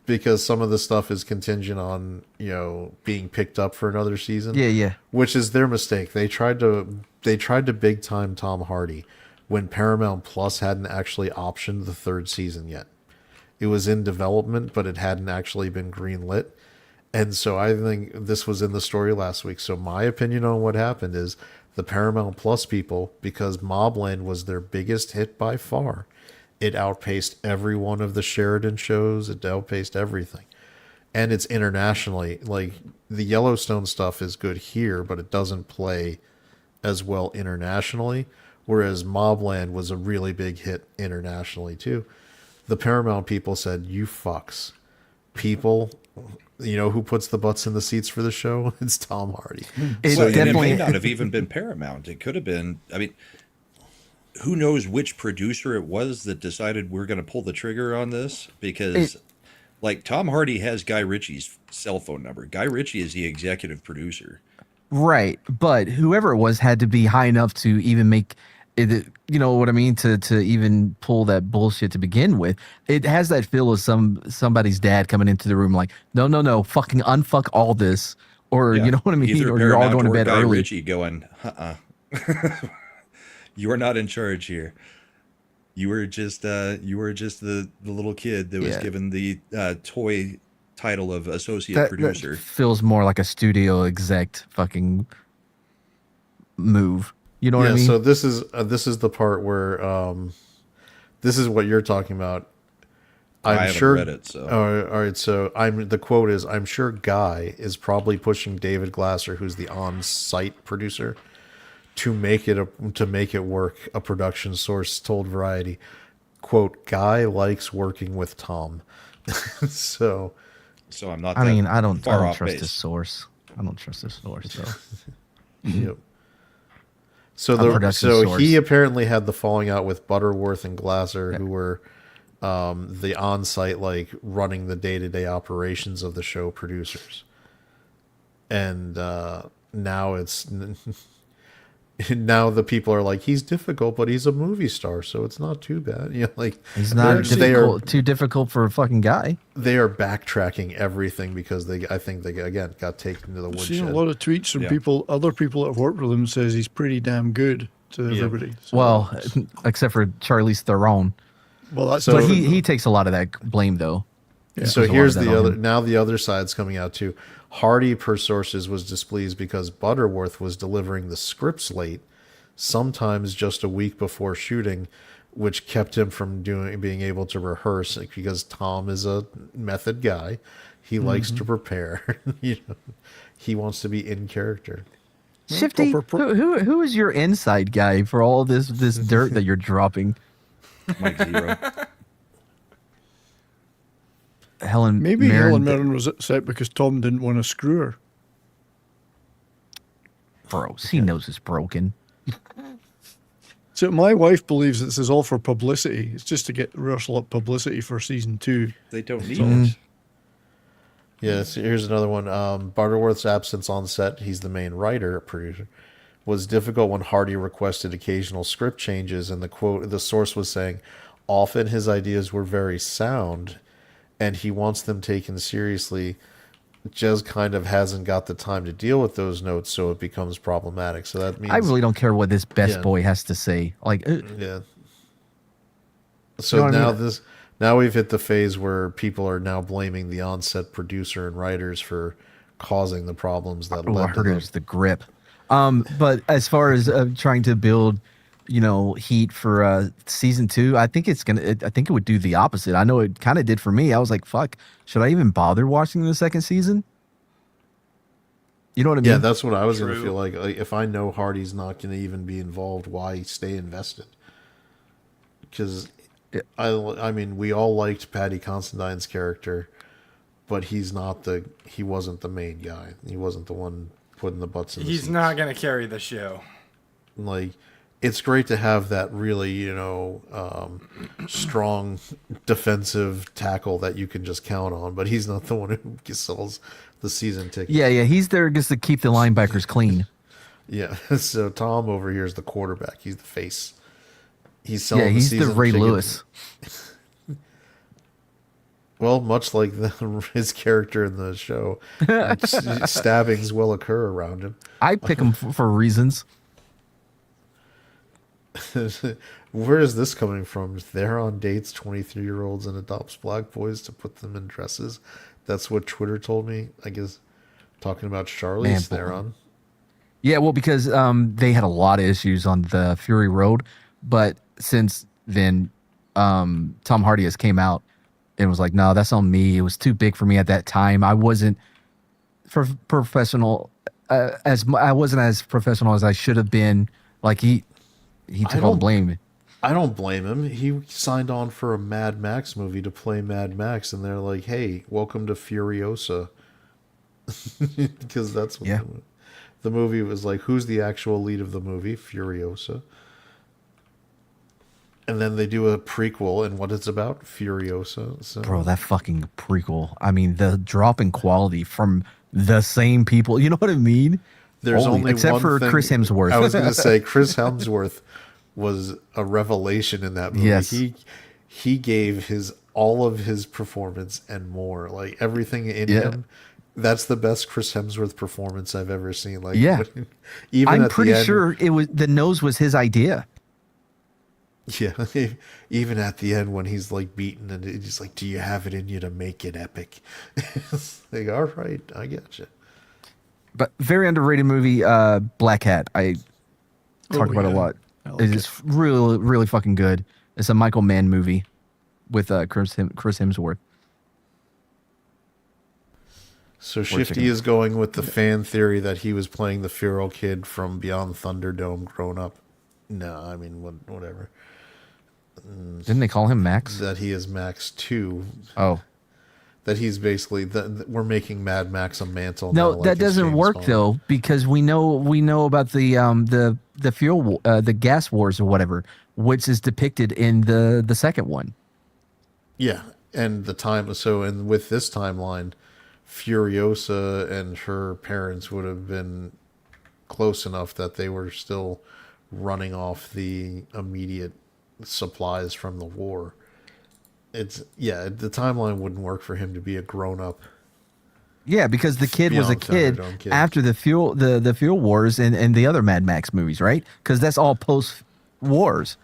Because some of the stuff is contingent on, being picked up for another season. yeah. Which is their mistake. They tried to big time Tom Hardy when Paramount Plus hadn't actually optioned the 3rd season yet. It was in development, but it hadn't actually been greenlit. And so I think this was in the story last week. So my opinion on what happened is the Paramount Plus people, because Mobland was their biggest hit by far, it outpaced every one of the Sheridan shows. It outpaced everything. And it's internationally. Like, the Yellowstone stuff is good here, but it doesn't play as well internationally. Whereas Mobland was a really big hit internationally, too. The Paramount people said, you fucks. People, who puts the butts in the seats for the show? It's Tom Hardy. It Well, and definitely. it may not have even been Paramount. It could have been. I mean, who knows which producer it was that decided we're going to pull the trigger on this? Because, like, Tom Hardy has Guy Ritchie's cell phone number. Guy Ritchie is the executive producer. Right, but whoever it was had to be high enough to even make it. You know what I mean? To even pull that bullshit to begin with. It has that feel of somebody's dad coming into the room like, no, no, no, fucking unfuck all this, or Yeah. you know what I mean, Either or you're all Paramount going to or bed Guy early. Ritchie going, you are not in charge here. You were just the little kid that was Yeah. given the toy title of associate That producer. feels more like a studio exec fucking move. You know what I Yeah, mean? so this is the part where this is what you're talking about. I'm I haven't sure. read it, so All right. So the quote is, "I'm sure Guy is probably pushing David Glasser, who's the on-site producer, to make it work." A production source told Variety, "Quote: Guy likes working with Tom." So I'm not. I That mean, I don't far off trust base. this source. I don't trust this source though. yep. So A production source. he apparently had the falling out with Butterworth and Glasser, who were the on-site, like, running the day-to-day operations of the show producers. And now it's now the people are like, he's difficult, but he's a movie star, so it's not too bad. You know, like, He's not too difficult for a fucking guy. they are backtracking everything because I think they again got taken to the I've seen a woodshed. lot of tweets from Yeah. other people that have worked with him says he's pretty damn good to Yeah. everybody. So Well, that's- except for Charlize Theron, well, that's So- but different. he takes a lot of that blame though. So There's a lot here's of that the on other. him. Now the other side's coming out too. Hardy, per sources, was displeased because Butterworth was delivering the scripts late, sometimes just a week before shooting, which kept him from being able to rehearse. Because Tom is a method guy, he likes to prepare. You know, he wants to be in character. Shifty, who is your inside guy for all this dirt that you're dropping? Mike Zero. Helen Maybe Mirren, Helen Mirren was upset because Tom didn't want to screw her. bro, he knows it's broken. So my wife believes this is all for publicity. It's just to get Russell up publicity for season 2. They don't need it. Yes, here's another one. Butterworth's absence on set, he's the main writer, producer, was difficult when Hardy requested occasional script changes, and the source was saying, often his ideas were very sound, and he wants them taken seriously. Jez kind of hasn't got the time to deal with those notes, so it becomes problematic. So that means I really don't care what this best Yeah. boy has to say. Like, yeah. So You know what I now mean? now we've hit the phase where people are now blaming the on-set producer and writers for causing the problems that oh, I led to heard it the was the grip. But as far as trying to build, heat for season 2, I think I think it would do the opposite. I know it kind of did for me. I was like, fuck, should I even bother watching the second season? You know what I mean? Yeah, that's what I was going to True. feel like. If I know Hardy's not going to even be involved, why stay invested? Because, I mean, we all liked Paddy Considine's character, but he wasn't the main guy. He wasn't the one putting the butts in the He's seats. not going to carry the show. Like, it's great to have that really, strong defensive tackle that you can just count on, but he's not the one who sells the season ticket. yeah, he's there just to keep the linebackers clean. Yeah. So Tom over here is the quarterback. He's the face. He's selling Yeah, he's the season Ray ticket. Lewis. Well, much like his character in the show, stabbings will occur around him. I pick him for reasons. Where is this coming from? They're on dates, 23-year-olds, and adopts black boys to put them in dresses. That's what Twitter told me. I guess talking about Charlize Theron. Yeah, well, because they had a lot of issues on the Fury Road, but since then, Tom Hardy has came out and was like, "No, that's on me. It was too big for me at that time. I wasn't professional I wasn't as professional as I should have been." Like he took all the blame. I don't blame him. He signed on for a Mad Max movie to play Mad Max, and they're like, "Hey, welcome to Furiosa," because that's what the movie was like. Who's the actual lead of the movie? Furiosa. And then they do a prequel, and what it's about? Furiosa. So. Bro, that fucking prequel. I mean, the drop in quality from the same people. You know what I mean? There's Holy- only except one for thing- Chris Hemsworth. I was going to say Chris Hemsworth was a revelation in that movie. Yes. He gave all of his performance and more, like everything in Yeah. him. That's the best Chris Hemsworth performance I've ever seen. Like, Yeah. even I'm at pretty the end, sure it was the nose was his idea. Yeah, even at the end when he's like beaten and he's like, "Do you have it in you to make it epic?" Like, all right, I get you. But very underrated movie, Black Hat. I talk about it a yeah. lot. I like It is really, really fucking good. It's a Michael Mann movie with Chris Hemsworth. So chicken. Shifty is going with the fan theory that he was playing the feral kid from Beyond Thunderdome grown up. No, I mean whatever. Didn't they call him Max? That he is Max 2. Oh. That he's basically we're making Mad Max a mantle. No, now, like that it's doesn't James work Bond. though, because we know about the fuel the gas wars or whatever, which is depicted in the second one. Yeah, and and with this timeline, Furiosa and her parents would have been close enough that they were still running off the immediate supplies from the war. The timeline wouldn't work for him to be a grown up. Yeah, because the kid was a Beyond kid Thunderdome kid. after the fuel wars and the other Mad Max movies, right? Because that's all post wars.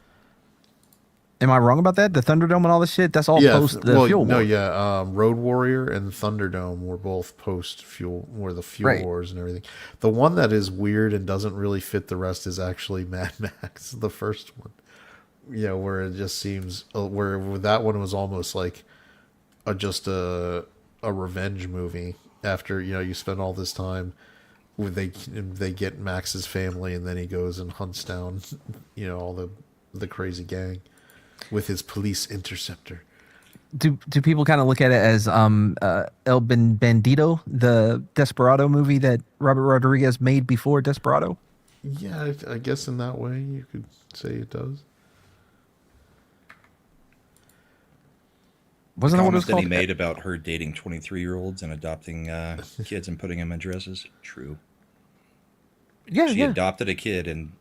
Am I wrong about that? The Thunderdome and all this shit, that's all post the fuel no, war. yeah. Road Warrior and Thunderdome were both post fuel, were the fuel Right. wars and everything. The one that is weird and doesn't really fit the rest is actually Mad Max, the first one. Yeah, where it just seems where that one was almost like just a revenge movie. After you spend all this time, where they get Max's family, and then he goes and hunts down all the crazy gang with his police interceptor. Do people kind of look at it as El Bandito, the Desperado movie that Robert Rodriguez made before Desperado? Yeah, I guess in that way you could say it does. Wasn't that what it was Comment that he called? made about her dating 23-year-olds and adopting kids and putting them in dresses? True. Yeah, She yeah. adopted a kid, and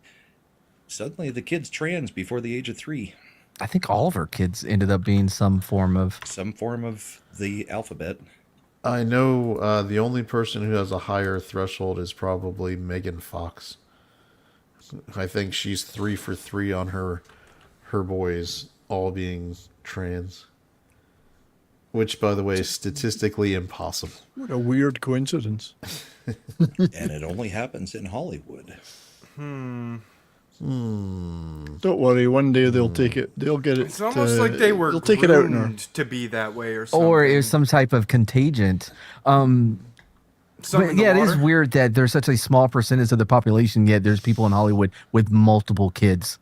suddenly the kid's trans before the age of 3. I think all of her kids ended up being some form of. Some form of the alphabet. I know the only person who has a higher threshold is probably Megan Fox. I think she's 3 for 3 on her boys all being trans. Which, by the way, is statistically impossible. What a weird coincidence. And it only happens in Hollywood. Don't worry, one day they'll take it. They'll get it. It's almost like they were They'll take it out in her. groomed to be that way or something. Or it was some type of contagion. Something But in the yeah, it is water. weird that there's such a small percentage of the population, yet there's people in Hollywood with multiple kids.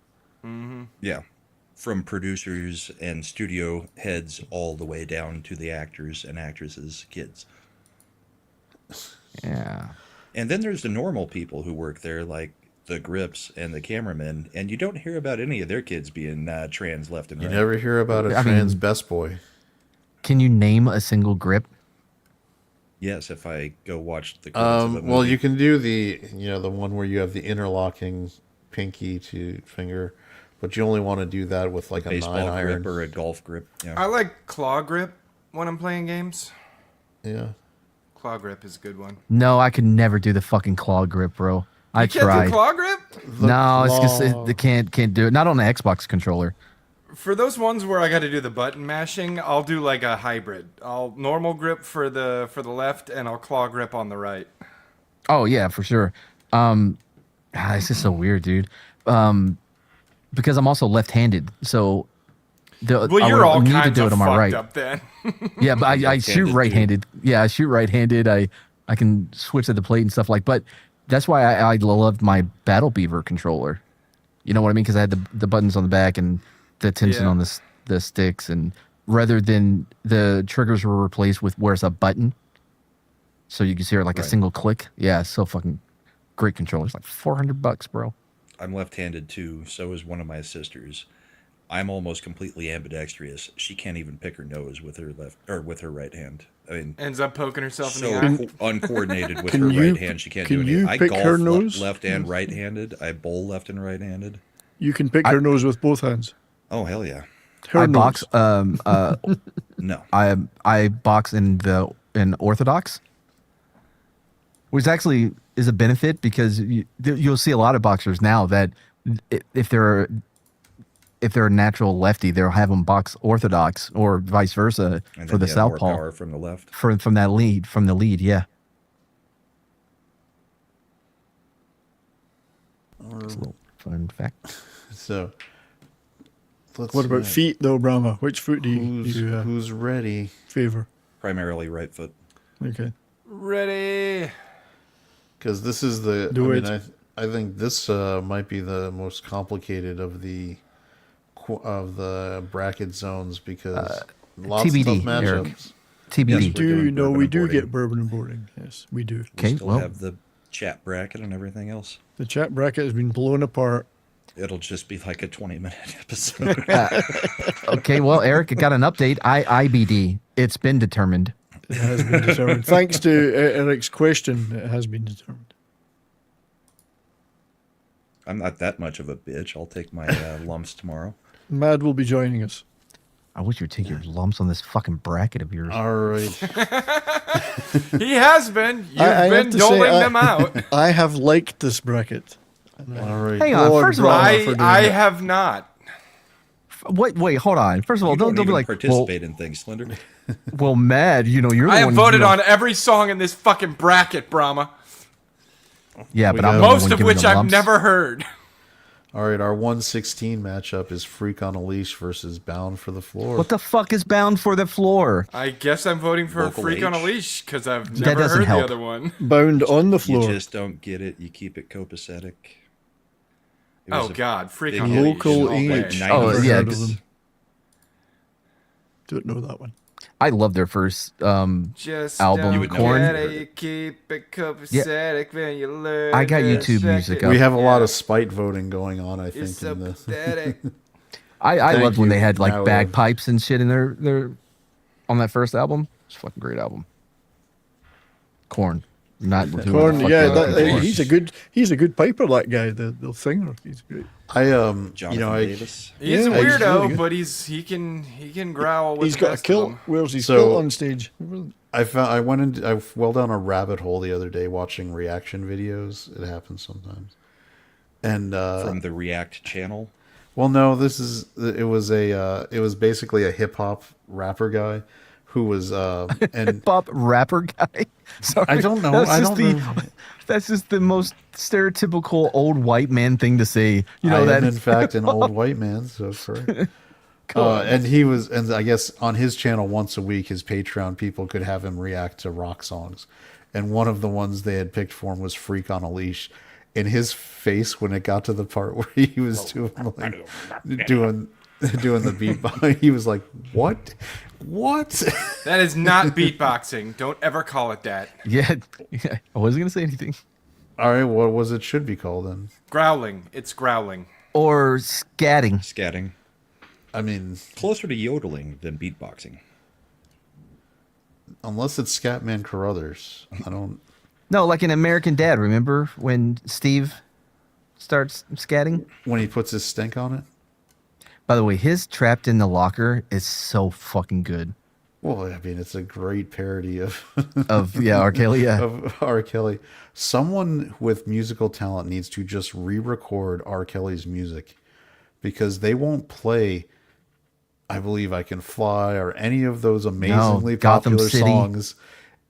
Yeah. From producers and studio heads all the way down to the actors and actresses' kids. Yeah. And then there's the normal people who work there, like the grips and the cameramen, and you don't hear about any of their kids being trans left and You right. never hear about a I trans mean- best boy. Can you name a single grip? Yes, if I go watch the credits of a Well, movie. you can do the one where you have the interlocking pinky to finger, but you only want to do that with like a 9 baseball iron. grip or a golf grip. Yeah. I like claw grip when I'm playing games. Yeah. Claw grip is a good one. No, I could never do the fucking claw grip, bro. I You can't tried. do claw grip? No, it's just claw. they can't do it. Not on the Xbox controller. For those ones where I got to do the button mashing, I'll do like a hybrid. I'll normal grip for the left, and I'll claw grip on the right. Oh yeah, for sure. It's just so weird, dude. Because I'm also left-handed, so Well, I you're would all need to kinds do of it on my fucked right. up then. Yeah, but I Left-handed, shoot too. right-handed. Yeah, I shoot right-handed. I can switch to the plate and stuff like. But that's why I loved my Battle Beaver controller. You know what I mean? Because I had the buttons on the back and the tension Yeah. on the sticks, and rather than the triggers were replaced with where's a button, so you can see it like a Right. single click. Yeah, so fucking great controller. It's like $400, bro. I'm left-handed too. So is one of my sisters. I'm almost completely ambidextrous. She can't even pick her nose with her left or with her right hand. I mean, Ends up poking herself in so the eye. uncoordinated with Can her you- right hand, she can't can do you anything. I pick her golf nose? left and right-handed. I bowl left and right-handed. You can pick her nose with both hands. Oh hell yeah! Her I nose. box. No, I box in Orthodox, which actually is a benefit because you'll see a lot of boxers now that if they're a natural lefty, they'll have them box Orthodox or vice versa and for then the you have more southpaw power from the left. from the lead. Yeah. It's a little fun fact. So, let's What about see. feet, though, Brahma? Which foot do you, Who's ready? favor? Primarily right foot. Okay. Ready. Because this is the. Do I it. mean, I think this might be the most complicated of the bracket zones because lots TBD, of tough Eric. matchups. TBD. Yes, We we're do, doing no, bourbon we and do boarding. get bourbon and boarding. Yes, we do. Okay, Still well, have the chat bracket and everything else. The chat bracket has been blown apart. It'll just be like a 20-minute episode. okay. Well, Eric, I got an update. IBD. It's been determined. It has been determined. Thanks to Eric's question, it has been determined. I'm not that much of a bitch. I'll take my lumps tomorrow. Mad will be joining us. I wish you'd take your lumps on this fucking bracket of yours. All right. He has been. You've I have been to say, doling them out. I have liked this bracket. All right. Hang on. Lord First of all, Brahma for doing I it. have not. wait, hold on. First of all, You don't be even like, participate in things, Slender. well, Mad. You're the I have one. voted on every song in this fucking bracket, Brahma. Yeah, We but got- I'm the Most one of giving which the I've lumps. never heard. All right. Our 116 matchup is Freak on a Leash versus Bound for the Floor. What the fuck is bound for the floor? I guess I'm voting for Local Freak on a H. Leash because I've That never doesn't heard help. the other one. Bound on the You floor. just don't get it. You keep it copacetic. It was Oh a God, Freak big on a hit. Leash. Local all H. day. Oh, Never yeah, heard of it's- them. Don't know that one. I love their first Just album, don't would know Korn. get it. it, you keep it copacetic when you learn. I got to YouTube check music it. up. We have a lot Yeah. of spite voting going on, I You're think, so in this. pathetic. I Thank loved when you. they had like Now, bagpipes and shit in their on that first album. It's a fucking great album. Korn. Not doing Korn, fucking yeah, fucking Korn. he's a good piper. That guy, the singer, he's great. Jonathan Davis. He's a Yeah, he's weirdo, really good. but he can growl with He's the got a best of kilt. them. Where's his So- kilt on stage? I fell down a rabbit hole the other day watching reaction videos. It happens sometimes. And From the React channel. well, no, it was basically a hip hop rapper guy who was and Bop rapper guy. Sorry, I don't know. That's I just don't the, know. That's just the most stereotypical old white man thing to say. You know I that am in fact an old white man, so correct. And he was, and I guess on his channel once a week, his Patreon people could have him react to rock songs, and one of the ones they had picked for him was "Freak on a Leash." And his face when it got to the part where he was doing the beat, he was like, "What? What?" That is not beatboxing. Don't ever call it that. yeah, I wasn't gonna say anything. All right, what was it should be called then? Growling. It's growling. Or scatting. Scatting. I mean, Closer to yodeling than beatboxing. unless it's Scatman Carruthers, I don't. No, like in American Dad. Remember when Steve starts scatting? When he puts his stink on it. By the way, his "Trapped in the Locker" is so fucking good. Well, I mean, it's a great parody of Of R. Kelly. Yeah, of R. Kelly. Someone with musical talent needs to just re-record R. Kelly's music because they won't play I Believe I Can Fly or any of those amazingly Gotham popular City. songs.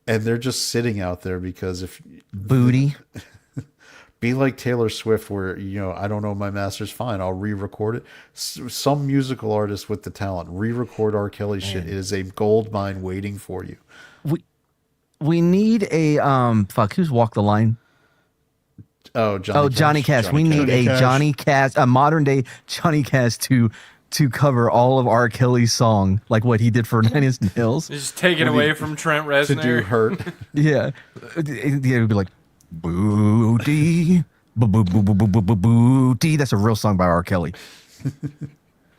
And they're just sitting out there because if Booty. be like Taylor Swift where, I don't know my master's fine, I'll re-record it. Some musical artist with the talent, re-record R. Kelly shit. It is a gold mine waiting for you. We need a fuck. Who's Walk the Line? Oh, Johnny Cash. We need Johnny a Cash. Johnny Cash, a modern day Johnny Cash to cover all of R. Kelly's song, like what he did for Nine Inch Nails. Just take it away from Trent to do Reznor. Hurt. Yeah, it would be like booty, booty. That's a real song by R. Kelly.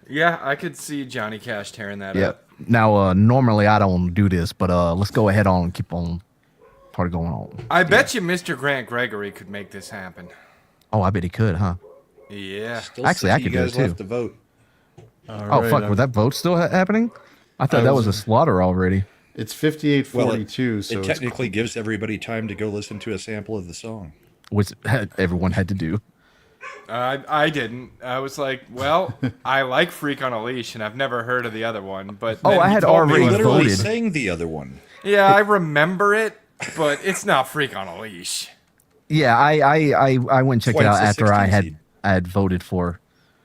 Yeah, I could see Johnny Cash tearing that Yeah. up. Now, normally I don't do this, but let's go ahead on and keep on party going on. I bet you Mr. Grant Gregory could make this happen. Oh, I bet he could, huh? Yeah. Still Actually, 6 I of you could do it guys too. left to vote. Oh, fuck. Was that vote still happening? I thought I that was- was a slaughter already. It's 58-42, Well, so it technically gives everybody time to go listen to a sample of the song. Which everyone had to do. I didn't. I was like, well, I like Freak on a Leash, and I've never heard of the other one. But Oh, then I he had told me already what it Literally was. voted. sang the other one. Yeah, I remember it, but it's not Freak on a Leash. Yeah, I went and checked Why it out it's the after I 16 seed. had voted for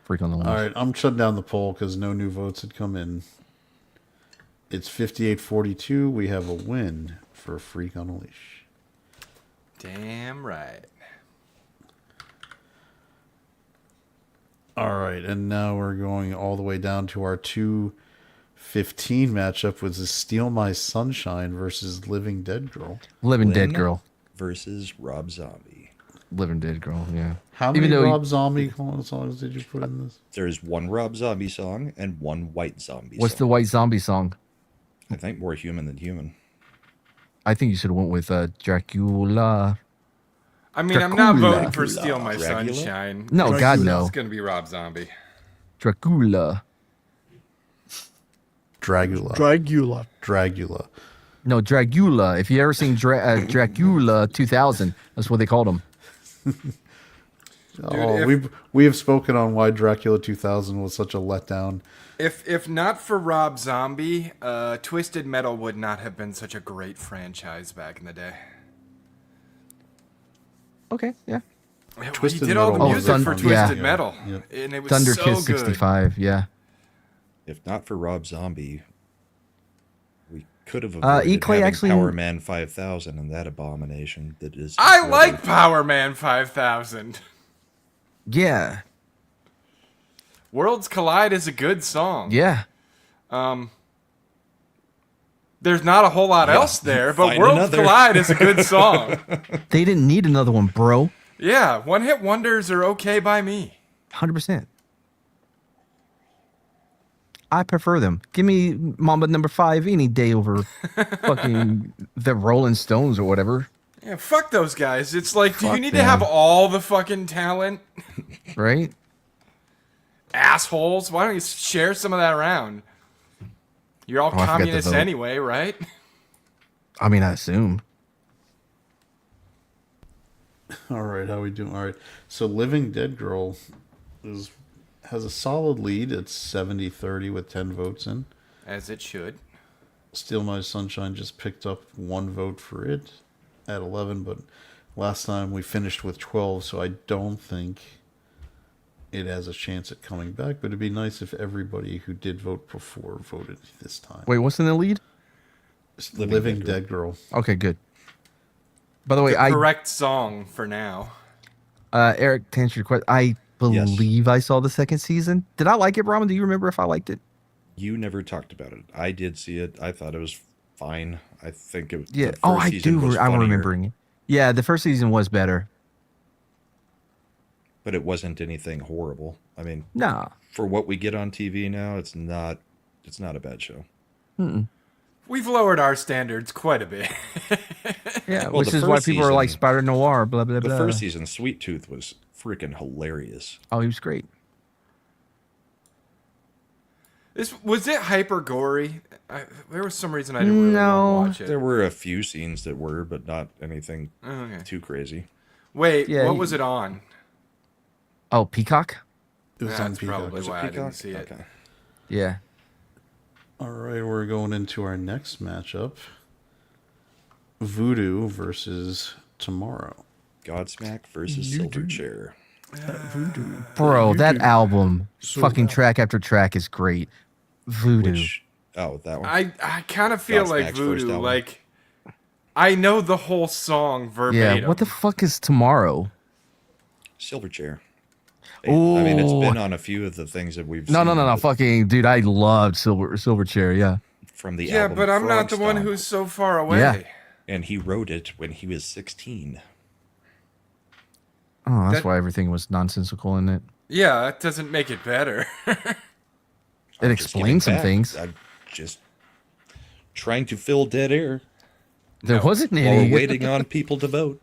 Freak on the Leash. All right, I'm shutting down the poll because no new votes had come in. It's 58-42. We have a win for Freak on a Leash. Damn right. All right, and now we're going all the way down to our 2:15 matchup, which is Steal My Sunshine versus Living Dead Girl. Living Lynn Dead Girl. versus Rob Zombie. Living Dead Girl, yeah. How many Even though Rob Zombie songs did you put in this? There's one Rob Zombie song and one White Zombie What's the song. White Zombie song? I think more human than human. I think you should have went with Dracula. I mean, I'm not Dracula. voting for Steal My Dracula? Sunshine. No, God, no. It's going to be Rob Zombie. Dracula. Dragula. Dragula. No, Dracula. If you ever seen Dracula 2000, that's what they called him. We have spoken on why Dracula 2000 was such a letdown. If not for Rob Zombie, Twisted Metal would not have been such a great franchise back in the day. Okay, yeah. Twisted he did all the Metal music was for fun- Twisted yeah. Metal, Yeah. and it was Thunder so Kiss good. 65, yeah. If not for Rob Zombie, we could have E. avoided Clay having actually- Power Man 5000 and that abomination that is. I like Power Man 5000. Yeah, Worlds Collide is a good song. yeah. There's not a whole lot else there, but Find Worlds another. Collide is a good song. They didn't need another one, bro. Yeah, one-hit wonders are okay by me. 100%. I prefer them. Give me Mamba number 5 any day over fucking the Rolling Stones or whatever, Yeah, fuck those guys. It's like, do you Fuck need to them. have all the fucking talent? right? Assholes. Why don't you share some of that around? You're all I forgot to communists vote. anyway, right? I mean, I assume. All right, how we doing? All right, so Living Dead Girl has a solid lead. It's 70-30 with 10 votes in. As it should. Steal My Sunshine just picked up 1 vote for it at 11, but last time we finished with 12, so I don't think it has a chance at coming back. But it'd be nice if everybody who did vote before voted this time. Wait, what's in the lead? Living Dead Girl. Okay, good. By the way, The correct song for now. Eric, to answer your question, I believe I saw the second season. Did I like it, Brahma? Do you remember if I liked it? You never talked about it. I did see it. I thought it was fine. I think it was. Yeah. the Oh, first I season do. was I'm funnier, remembering it. Yeah, the first season was better. but it wasn't anything horrible. I mean, Nah. for what we get on TV now, it's not. It's not a bad show. We've lowered our standards quite a bit. Yeah, Well, which the is why first people are like season- Spider-Noir, blah, blah, The blah. first season, Sweet Tooth, was freaking hilarious. Oh, he was great. Was it hyper gory? There was some reason I didn't really No. want to watch it. There were a few scenes that were, but not anything Okay. too crazy. Wait, Yeah, what you- was it on? Oh, Peacock? It was on That's Peacock. probably Was it why I didn't Peacock? see it. Okay. Yeah. All right, we're going into our next matchup. Voodoo versus Tomorrow. Godsmack versus Silverchair. Bro, that Voodoo. album, So fucking bad. track after track is great. Voodoo. Which, that one. I kind of feel like Godsmack's first Voodoo. album. Like, I know the whole song verbatim. Yeah, what the fuck is Tomorrow? Silverchair. I mean, it's Ooh. been on a few of the things that we've No, seen no, no, no. but Fucking, dude, I loved Silverchair, yeah. from the Yeah, album but I'm not the Frog one Stomp. who's so far away. Yeah. And he wrote it when he was 16. Oh, that's That- why everything was nonsensical in it. Yeah, that doesn't make it better. It Just giving explains some back. things. I'm just trying to fill dead air There wasn't while any. we're waiting on people to vote.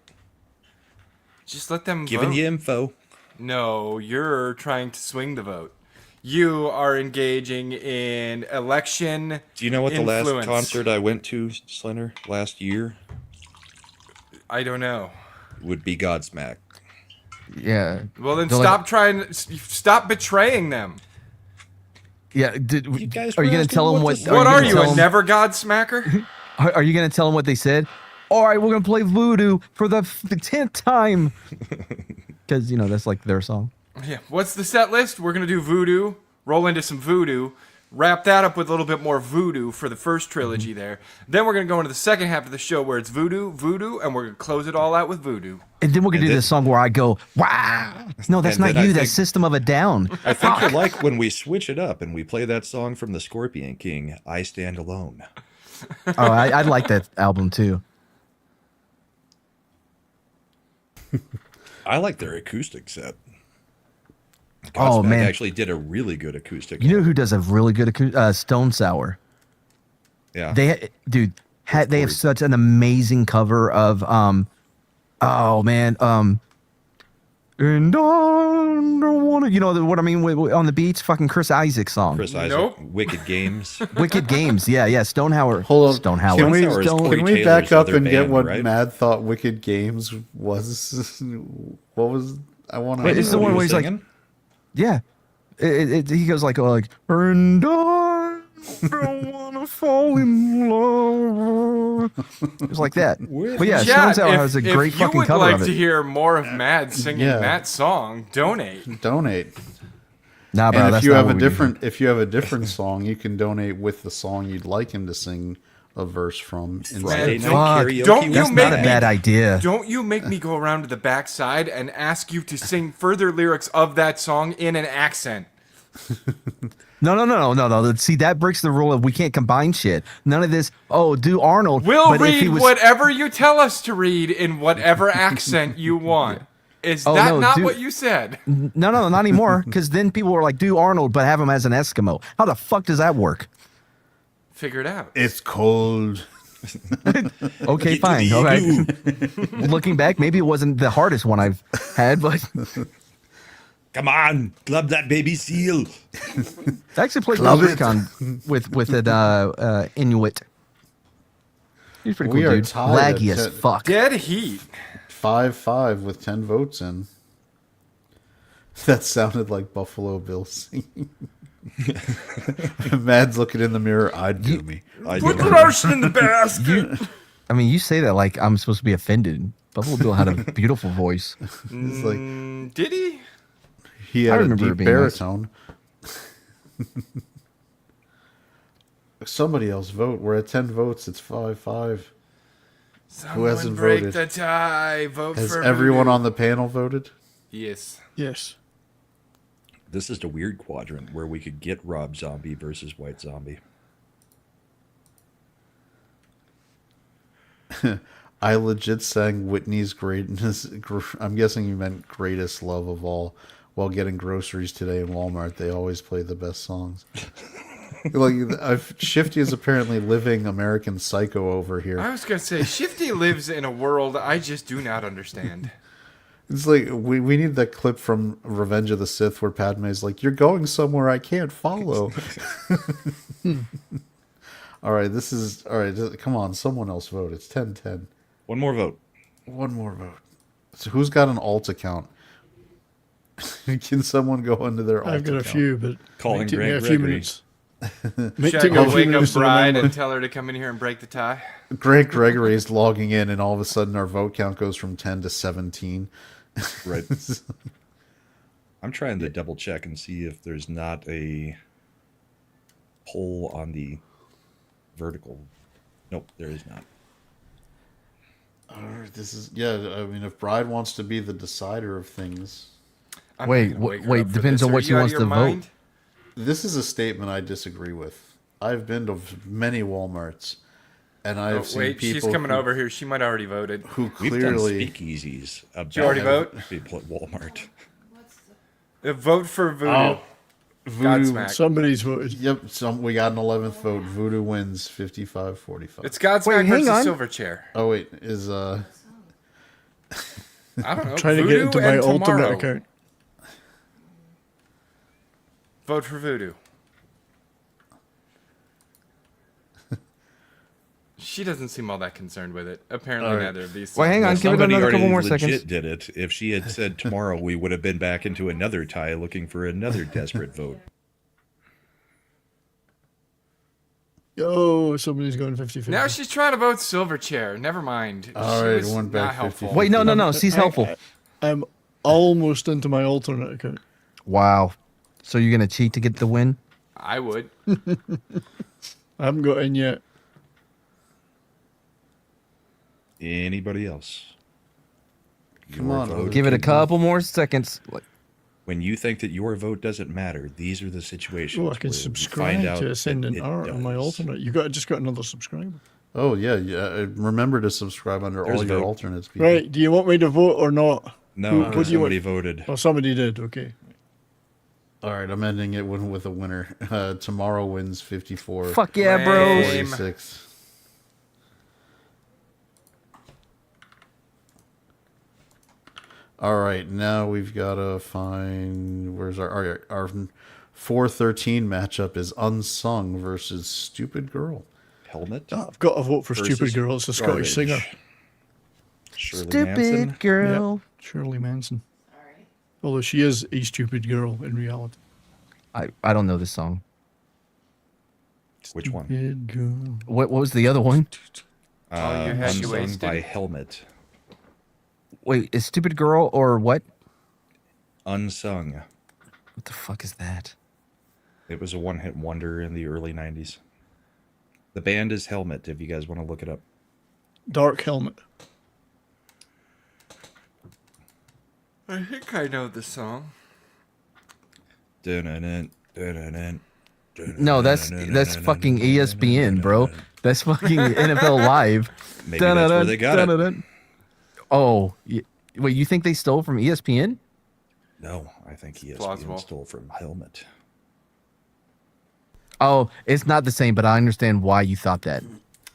Just let them Giving vote. you info. No, you're trying to swing the vote. You are engaging in election. Do you know what the last influence. concert I went to, Slender, last year I don't know. would be Godsmack? Yeah. Well, then They're stop betraying them. Yeah. You guys Are you were going to asking tell them what what? to What gonna are you, tell a 'em- never God smacker? Are you going to tell them what they said? All right, we're going to play Voodoo for the 10th time. Because, that's like their song. Yeah. What's the set list? We're gonna do voodoo. Roll into some voodoo. Wrap that up with a little bit more voodoo for the first trilogy there. Then we're gonna go into the second half of the show where it's voodoo, and we're gonna close it all out with voodoo. And then we're going to do then- this song where I go, wow. No, that's And not then I you. That's think- System of a Down. I think you'll like when we switch it up and we play that song from the Scorpion King, I Stand Alone. Oh, I like that album too. I like their acoustic set. Oh, Godsmack man. actually did a really good acoustic. You know who does a really good Stone Sour? Yeah. They have such an amazing cover of oh man and I don't want to, what I mean on the beach, fucking Chris Isaac song. Chris Isaac, Nope. Wicked Games. Wicked Games, yeah, Stonehauer. Hold on. Stonehauer. Can we, Stone Sour is can Corey we back Taylor's up other and get band, what right? Mad thought Wicked Games was? What was? I want Wait, to. it's the one where he's like, Singing? yeah, he goes like and I don't want to fall in love. It's like that. But yeah, Stone Sour has a great fucking cover if you would like of to it. hear more of Mad singing Yeah. that song, donate. Donate. Nah, bro, And that's if you not have what a we do. different, song, you can donate with the song you'd like him to sing a verse from. Friday Instead. night Fuck. karaoke. Don't you That's with not a make Matt. bad idea. Don't you make me go around to the backside and ask you to sing further lyrics of that song in an accent. No. See, that breaks the rule of we can't combine shit. None of this. Oh, do Arnold. We'll but if he read was- whatever you tell us to read in whatever accent you want. Is Oh, that no, not dude. what you said? No, not anymore. Because then people were like, do Arnold, but have him as an Eskimo. How the fuck does that work? Figure it out. It's cold. Okay, Get to fine. the All right. igloo. Looking back, maybe it wasn't the hardest one I've had, but Come on, club that baby seal. I actually played Club Ghost it. Recon with it Inuit. He's pretty We cool, are dude. tied Laggy at as 10 fuck. Dead heat. 5-5 with 10 votes in. That sounded like Buffalo Bill singing. Mad's looking in the mirror. I'd do me. Put the lotion in the basket. I mean, you say that like I'm supposed to be offended. Buffalo Bill had a beautiful voice. It's like Did he? he I had a remember it deep being nice. baritone. Somebody else vote. We're at 10 votes. It's 5-5. Someone hasn't break voted? the tie. Vote Has for everyone voodoo. on the panel voted? Yes. Yes. This is the weird quadrant where we could get Rob Zombie versus White Zombie. I legit sang Whitney's greatness. I'm guessing you meant greatest love of all. While getting groceries today in Walmart, they always play the best songs. Shifty is apparently living American Psycho over here. I was gonna say Shifty lives in a world I just do not understand. It's like we need that clip from Revenge of the Sith where Padme's like, "You're going somewhere I can't follow." All right, come on, someone else vote. It's 10-10. One more vote. One more vote. So who's got an alt account? Can someone go into their alt I've got a account? few, but Calling might take me Greg a few Gregory. minutes. Should Might I take me go a few wake up minutes to Bride remember. and tell her to come in here and break the tie? Greg Gregory is logging in, and all of a sudden our vote count goes from 10 to 17. Right. I'm trying to double check and see if there's not a poll on the vertical. Nope, there is not. This is I mean, if Bride wants to be the decider of things, I'm Wait, not gonna wake her wait, up for depends this. on Are what she you out wants of your to vote. mind? this is a statement I disagree with. I've been to many Walmarts, and I've Oh, seen wait, people she's coming who, over here. She might already voted. who We've done clearly speakeasies about you already vote? people at Walmart. Vote for Voodoo. Oh. Voodoo. Godsmack. Somebody's voted. Yep, we got an 11th vote. Voodoo wins 55-45. It's Godsmack Wait, hang versus on. Silverchair. Oh wait, is I don't know. Trying to get Voodoo into my and alternate Tomorrow. account. Vote for Voodoo. She doesn't seem all that concerned with it. Apparently, All right. neither of these. Well, hang on. Give it Somebody another couple already more legit seconds. did it. If she had said tomorrow, we would have been back into another tie looking for another desperate vote. Oh, somebody's going 50-50. Now she's trying to vote Silverchair. Never mind. All She right, was one back not helpful. 50. Wait, no. She's helpful. I'm almost into my alternate account. Wow. So you're gonna cheat to get the win? I would. I haven't got in yet. Anybody else? Come Your on, vote Give it a can- couple more seconds. When you think that your vote doesn't matter, these are the situations. Oh, I can where you subscribe find out to that Ascendant it Art on my does. alternate. Just got another subscriber. Oh yeah. Remember to subscribe under There's all a your vote. alternates. People. Right. Do you want me to vote or not? No, What do you somebody want? voted. Oh, somebody did. Okay. All right, I'm ending it with a winner. Tomorrow wins 54. Fuck yeah, bro. Lame. 46. All right, now we've got to find where's our 413 matchup is Unsung versus Stupid Girl. Helmet. Oh, I've got to vote for versus Stupid Girl. It's a Scottish garbage. singer. Shirley Stupid Manson. girl. Yep. Shirley Manson. Although she is a stupid girl in reality. I don't know this song. Which one? Stupid girl. What was the other one? Oh, you had you Unsung wasted. by Helmet. Wait, is Stupid Girl or what? Unsung. What the fuck is that? It was a one-hit wonder in the early 90s. The band is Helmet, if you guys want to look it up. Dark Helmet. I think I know the song. Dun-dun-dun, dun-dun-dun, No, that's fucking ESPN, bro. That's fucking NFL Live. Maybe that's where they got it. Dun-dun-dun. Oh, wait, you think they stole from ESPN? No, I think ESPN plausible. stole from Helmet. Oh, it's not the same, but I understand why you thought that.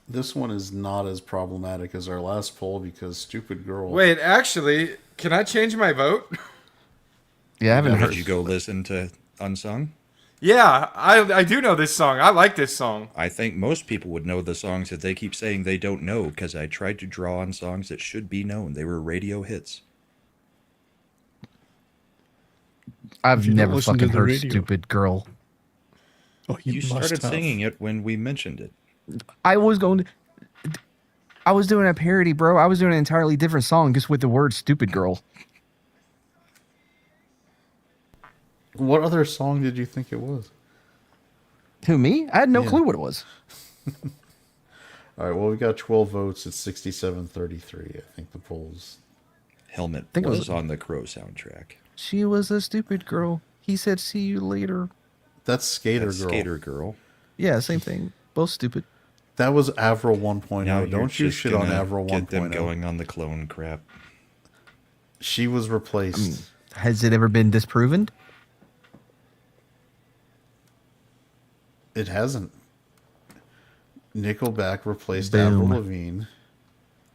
This one is not as problematic as our last poll because Stupid Girl. Wait, actually, can I change my vote? Yeah, I haven't Did heard. you go listen to Unsung? Yeah, I do know this song. I like this song. I think most people would know the songs that they keep saying they don't know because I tried to draw on songs that should be known. They were radio hits. I've If you don't never listen to fucking the heard radio. Stupid Girl. Oh, You must started have. singing it when we mentioned it. I was doing a parody, bro. I was doing an entirely different song just with the word Stupid Girl. What other song did you think it was? Who, me? I had no Yeah. clue what it was. All right, well, we got 12 votes. It's 67-33. I think the polls. Helmet think it was was- on the Crow soundtrack. She was a stupid girl. He said, see you later. That's Skater That's Girl. Skater Girl. Yeah, same thing. Both stupid. That was Avril 1.0. Now you're Don't you just shit on gonna Avril Get them 1.0. going on the clone crap. She was replaced. Has it ever been disproven? It hasn't. Nickelback replaced Boom. Avril Lavigne.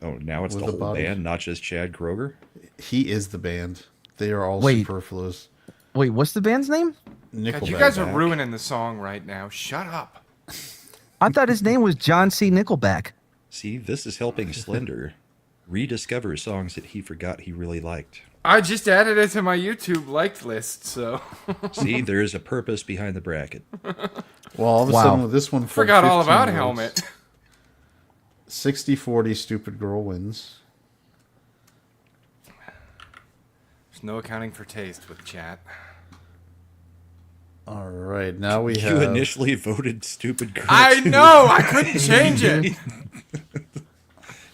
Oh, now it's With the the whole body. band, not just Chad Kroger? He is the band. They are all Wait. superfluous. Wait, what's the band's name? Nickelback. God, you guys are ruining the song right now. Shut up. I thought his name was John C. Nickelback. See, this is helping Slender rediscover songs that he forgot he really liked. I just added it to my YouTube liked list, so See, there is a purpose behind the bracket. Well, all of a Wow. sudden with this one, pulled forgot all 15 about votes. Helmet. 60-40 Stupid Girl wins. There's no accounting for taste with chat. All right, now we You have. initially voted Stupid Girl. I too. know. I couldn't change it.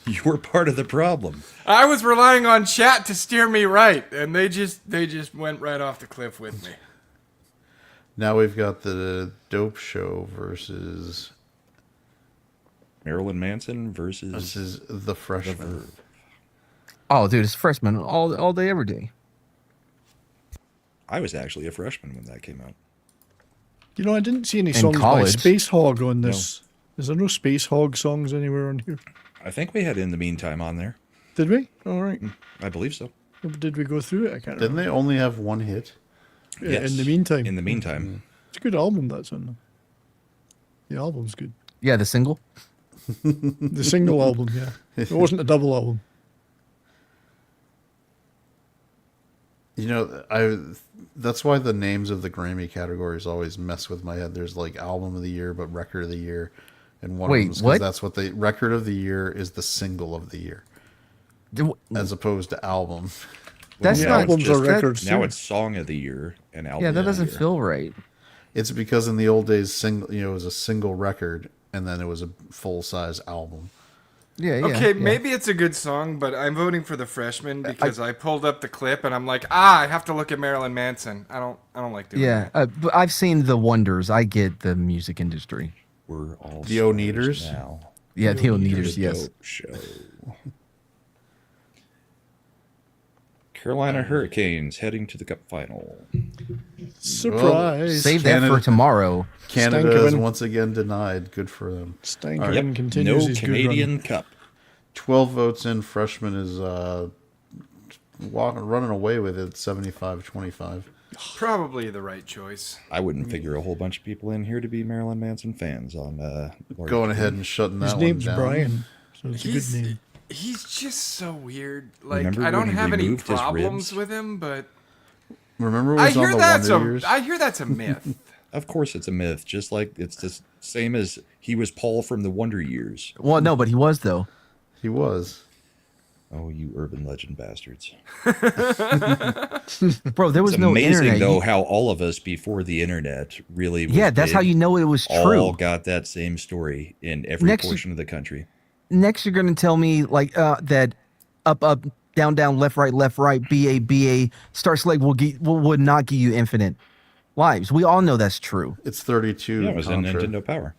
You were part of the problem. I was relying on chat to steer me right, and they just went right off the cliff with me. Now we've got the Dope Show versus Marilyn Manson versus The Freshman. Oh, dude, it's freshman all day, every day. I was actually a freshman when that came out. You know, I didn't see any In songs by college. Space Hog on this. Is there no Space Hog songs anywhere on here? I think we had In the Meantime on there. Did we? All right. I believe so. Did we go through it? I can't Didn't remember. they only have one hit? Yeah, Yes. In the meantime. In the meantime. It's a good album that's on there. The album's good. Yeah, the single. The single album, yeah. It wasn't a double album. You know, that's why the names of the Grammy categories always mess with my head. There's like album of the year, but record of the year, and one Wait, of them is 'cause what? that's what the record of the year is the single of the year, as opposed to album. That's Yeah, not albums are that- records. Now too. it's Song of the Year and Album Yeah, that of the doesn't Year. feel right. It's because in the old days, single, it was a single record, and then it was a full size album. Yeah, yeah. Okay, yeah. maybe it's a good song, but I'm voting for the Freshman because I pulled up the clip and I'm like, I have to look at Marilyn Manson. I don't like doing Yeah, that. but I've seen the wonders. I get the music industry. We're all The stars Oneaters? now. Yeah, the Oneaters, The yes. Dope Show. Carolina Hurricanes heading to the Cup final. Surprise. Save that Canada- for tomorrow. Canada is Stankoven. once again denied. Good for them. Stankoven Yep. continues No his Canadian Cup. 12 votes in. Freshman is running away with it. 75-25. Probably the right choice. I wouldn't figure a whole bunch of people in here to be Marilyn Manson fans on Lord Going ahead and shutting His that name's one down. Brian, so it's a He's good name. he's just so weird. Like Remember I don't when he have any removed his problems ribs? with him, but Remember when I he was hear on the that's Wonder Years? I hear that's a myth. Of course, it's a myth. Just like it's the same as he was Paul from the Wonder Years. Well, no, but he was though. He was. Oh, you urban legend bastards! Bro, there was It's no amazing internet. though how all of us before the internet really. Was Yeah, that's how big, you know it was all true. got that same story in every Next- portion of the country. Next, you're gonna tell me like that up, up, down, down, left, right, BA, BA, start select would not give you infinite lives. We all know that's true. It's 32. Yeah, it was in Contra. Nintendo Power.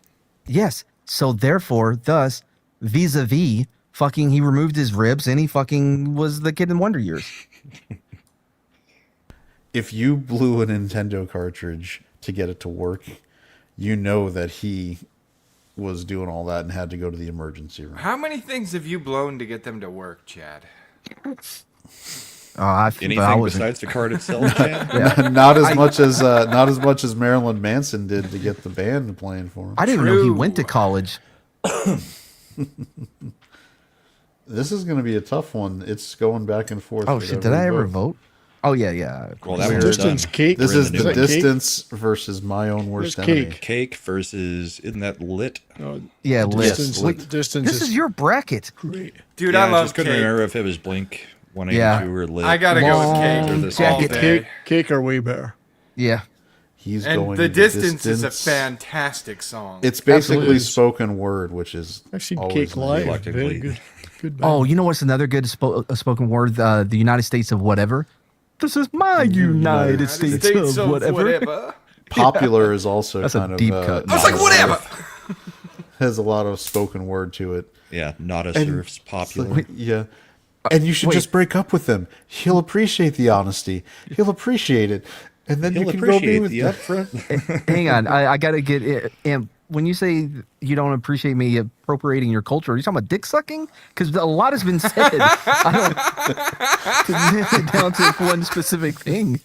Yes. So therefore, thus, vis-a-vis, fucking, he removed his ribs and he fucking was the kid in Wonder Years. If you blew a Nintendo cartridge to get it to work, you know that he was doing all that and had to go to the emergency room. How many things have you blown to get them to work, Chad? I Anything wasn't. besides the card itself, Chad? not as much as Marilyn Manson did to get the band playing for him. I didn't even know he True. went to college. This is going to be a tough one. It's going back and forth. Oh with shit! Did I every ever vote. vote? Oh yeah, yeah. Well, that Weird. one's Distance done. cake. This We're in is the the new one. distance versus my own worst Where's enemy. Cake? Cake versus isn't that lit? No, Yeah, Liz. distance, Wait, distance This is your bracket. great. Dude, Yeah, I love just couldn't cake. remember if it was Blink 182 Yeah. or lit. I gotta go with Long cake. They're the all same. day. Cake are way better. Yeah. He's And going the the distance is a distance. fantastic song. It's basically Absolutely. spoken word, which is I've seen always Cake live. reluctantly. Very good. Good band. Oh, you know what's another good spoken word? The United States of whatever. This is my United States, of whatever. popular. Is also That's a kind of deep cut. I was like, whatever. has a lot of spoken word to it. Yeah, not a And- surf's popular. Yeah. And you should wait. just break up with him. He'll appreciate the honesty. He'll appreciate it. And then He'll you can go be appreciate with the them. upfront. Hang on, I gotta get it. And when you say you don't appreciate me appropriating your culture, are you talking about dick sucking? Because a lot has been said. I don't to nail it down to one specific thing.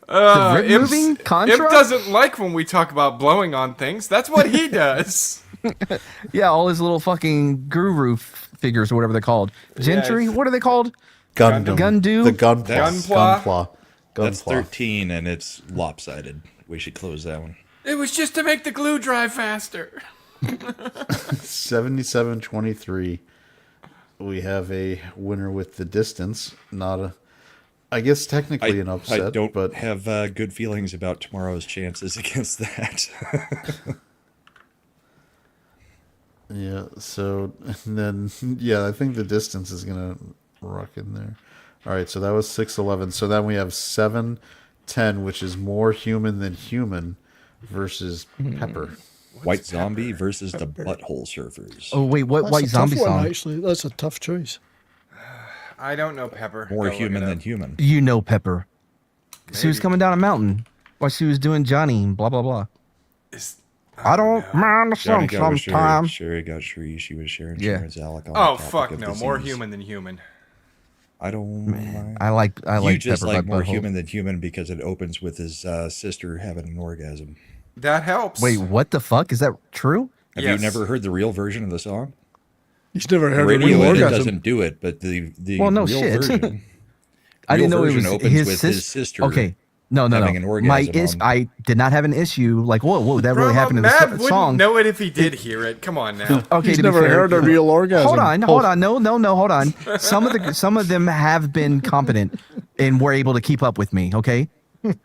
The rib Imp's- moving Imp contra? doesn't like when we talk about blowing on things. That's what he does. Yeah, all his little fucking guru figures or whatever they're called. Gentry, it's- what are they called? Gundam. Gundu? The Gunpla. Gunpla. Gunpla. That's Gunpla. 13 and it's lopsided. We should close that one. It was just to make the glue dry faster. 77-23. We have a winner with the distance. Not a, I guess technically an upset, I don't but have good feelings about tomorrow's chances against that. yeah. So and then yeah, I think the distance is gonna rock in there. All right, so that was 6-11. So then we have 7-10, which is more human than human, versus Pepper. White Zombie versus the Butthole Surfers. Oh wait, what That's White a Zombie tough one, song? actually. That's a tough choice. I don't know Pepper. More Go look human it than up. human. You know Pepper. She was Maybe. coming down a mountain. while she was doing Johnny and blah blah blah. I don't mind the Johnny sun got with Sherry. sometimes. Sherry got Sherry. She was sharing Yeah. Sharon's Alec on Oh the topic fuck of no, more disease. human than human. I don't mind. I like You just Pepper like Butt more Butthole. human than human because it opens with his sister having an orgasm. That helps. Wait, what the fuck? Is that true? Have Yes. you never heard the real version of the song? He's never heard of Radio real edit orgasm. doesn't do it, but the Well, no real shit. version. I didn't know it version was opens his, with his sister. Okay, no, having an orgasm on- I did not have an issue. Like, whoa, that really Bro, happened in Matt the wouldn't song. know it if he did hear it. Come on now. Okay, He's to be never fair, heard a real orgasm. Hold on, no, hold on. Some of them have been competent and were able to keep up with me. Okay,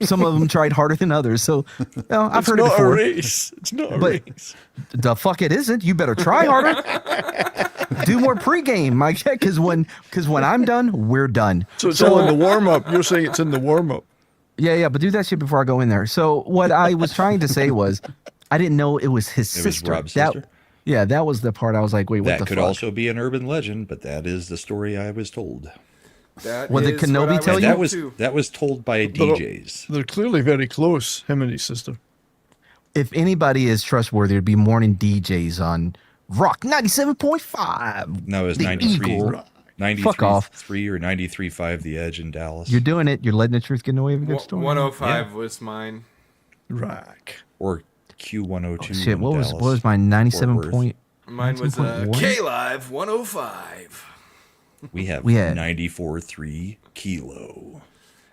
some of them tried harder than others. So, I've It's heard it not a before. race. It's not a But race. the fuck it isn't. You better try harder. Do more pregame, Mike. Because when I'm done, we're done. So it's all in the warm up. You're saying it's in the warm up. Yeah, but do that shit before I go in there. So what I was trying to say was, I didn't know it was his It was sister. Rob's That- sister? Yeah, that was the part I was like, wait, what That the could fuck? also be an urban legend, but that is the story I was told. That Well, did is Kenobi what I tell was you? That told was too. that was told by DJs. They're clearly very close, him and his sister. If anybody is trustworthy, it'd be morning DJs on Rock 97.5. No, it was The 93, Eagle. 93 Fuck off. 3 or 93.5 The Edge in Dallas. You're doing it. You're letting the truth get in the way of a good story. 105 was mine. Rack. or Q102. Shit, in what was Dallas, my 97 Fort Worth. point? Mine was 19.1? K Live 105. We have We had- 94.3 Kilo.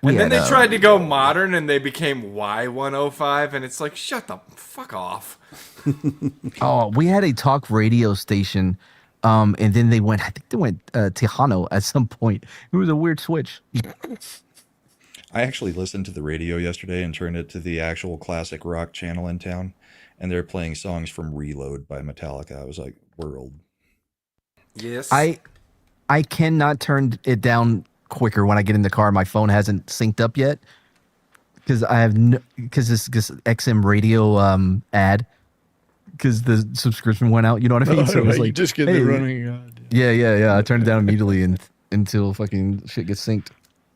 We And then had, they tried to go modern and they became Y105, and it's like, shut the fuck off. Oh, we had a talk radio station, and then they went. I think they went Tejano at some point. It was a weird switch. I actually listened to the radio yesterday and turned it to the actual classic rock channel in town, and they're playing songs from Reload by Metallica. I was like, world. Yes. I cannot turn it down quicker when I get in the car. My phone hasn't synced up yet because I have because this XM radio ad because the subscription went out. You know what I mean? So it was you like just get hey, the running. Yeah. I turned it down immediately until fucking shit gets synced.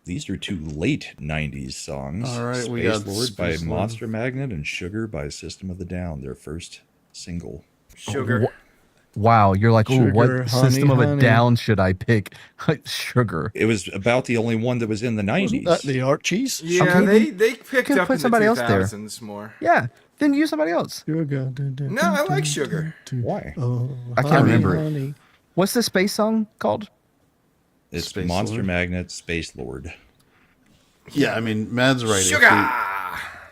These are two late 90s songs. All right, Space we got Lord by Space Lord. Monster Magnet and Sugar by System of the Down, their first single. Sugar. Wow, you're like, oh, Sugar, what honey, system of a honey. down should I pick? Sugar. It was about the only one that was in the 90s. Wasn't that the Archies? Yeah, Okay, they picked can up put in the somebody else there. 2000s more. Yeah, then use somebody else. No, No, I like Sugar. Why? Oh, I can't honey, remember it. honey. What's the space song called? It's Space Monster Lord? Magnet, Space Lord. Yeah, I mean, Mad's right. Sugar!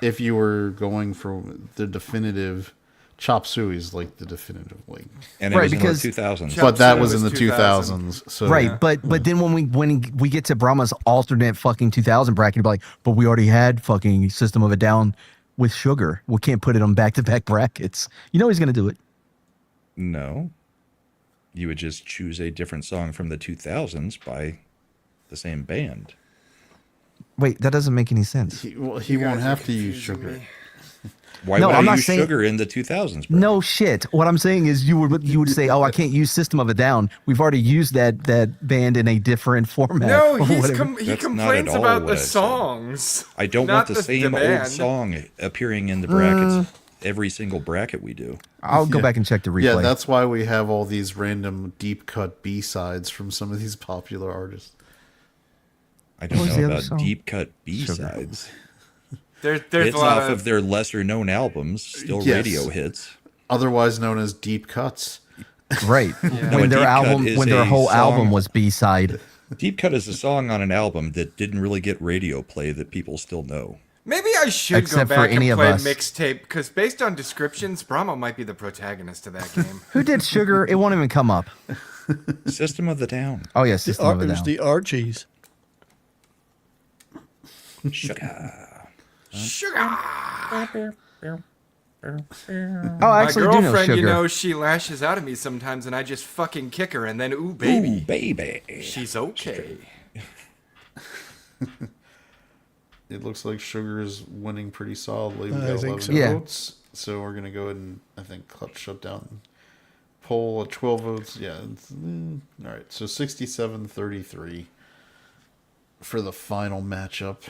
If you were going for the definitive, Chop Suey is like the definitive, like. And it Right, was because- in the 2000s. Chop But that Suey was in was the 2000. 2000s. So Right, but then when we get to Brahma's alternate fucking 2000 bracket, it'll be like, but we already had fucking System of a Down with Sugar. We can't put it on back-to-back brackets. You know he's gonna do it. No. You would just choose a different song from the 2000s by the same band. Wait, that doesn't make any sense. he guys won't are have to use confusing sugar. me. Why No, would I'm I not use saying- Sugar in the 2000s? Bro? No shit. What I'm saying is you would say, oh, I can't use System of a Down. We've already used that band in a different format. No, or he whatever. That's not complains at all about what the I said. songs. I don't not want the same old band. song appearing in the brackets. Every single bracket we do. I'll go back and check the replay. Yeah, that's why we have all these random deep cut B sides from some of these popular artists. I don't What was the know other about song? deep cut B sides. There's It's a lot off of their lesser known albums, still Yes. radio hits. Otherwise known as deep cuts. right. No, a When their deep cut album, is when their a whole album song- was B-side. Deep Cut is a song on an album that didn't really get radio play that people still know. Maybe I should Except go for back any and of play us. mixtape, because based on descriptions, Brahma might be the protagonist of that game. Who did Sugar? It won't even come up. System of the Down. Oh yeah, System of a It was Down. the Archies. Sugar. Sugar! Oh, I My actually do know girlfriend, Sugar. you know, she lashes out at me sometimes, and I just fucking kick her, and then, ooh, baby, Ooh, baby. she's okay. It looks like Sugar is winning pretty solidly. We I got think 11 so. Yeah. votes. So we're going to go ahead and, I think, Clutch shut down. Poll at 12 votes. Yeah. All right. So 67-33 for the final matchup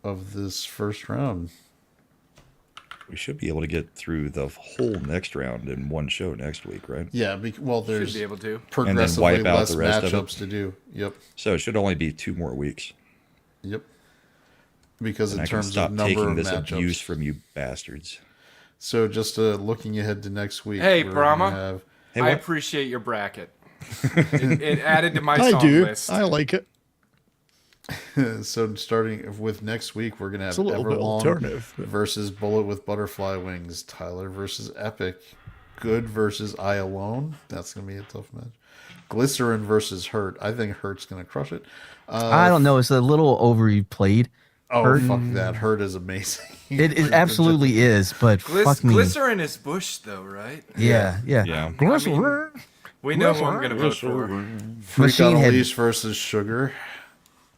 of this first round. We should be able to get through the whole next round in one show next week, right? Yeah, well, there's Should be able to. progressively wipe out less the rest of it. matchups to do. Yep, So it should only be 2 more weeks. yep. Because And in I can terms of stop number taking of this matchups. abuse from you bastards. So just looking ahead to next week. Hey, we're Brahma. gonna have- Hey, I what? appreciate your bracket. it added to my I song do. list. I like it. So starting with next week, we're gonna have It's a little bit Everlong alternative. versus Bullet with Butterfly Wings, Tyler versus Epic, Good versus I Alone. That's gonna be a tough match. Glycerin versus Hurt. I think Hurt's gonna crush it. I don't know. It's a little overplayed. Oh Hurt. fuck that! Hurt is amazing. It absolutely is, but fuck me. Glycerin is Bush, though, right? Yeah. Yeah. Glycerin. We know who I'm going to vote for. Freak Machine on a Head. Leash versus Sugar.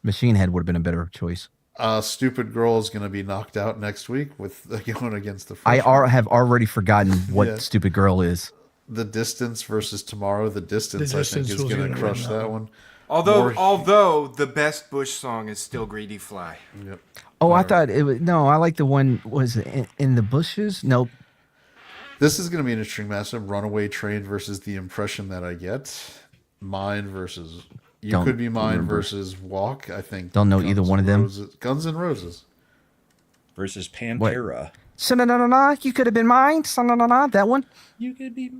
Machine Head would have been a better choice. Stupid Girl is gonna be knocked out next week with going against the. I freshman. have already forgotten what Yeah. Stupid Girl is. The Distance versus Tomorrow. The Distance, I think, Distance is was gonna gonna crush win that that one. Although the best Bush song is still Greedy Fly. Yep. Oh, I thought it was no. I like the one. Was it in the bushes? Nope. This is going to be an interesting matchup. Runaway Train versus The Impression That I Get. Mine versus You Don't Could Be Mine remember. versus Walk. I think. Don't know either one of them. Guns N' Roses. Versus Pantera. Sa-na-na-na-na, you could have been mine. Sa-na-na-na, that one. You could be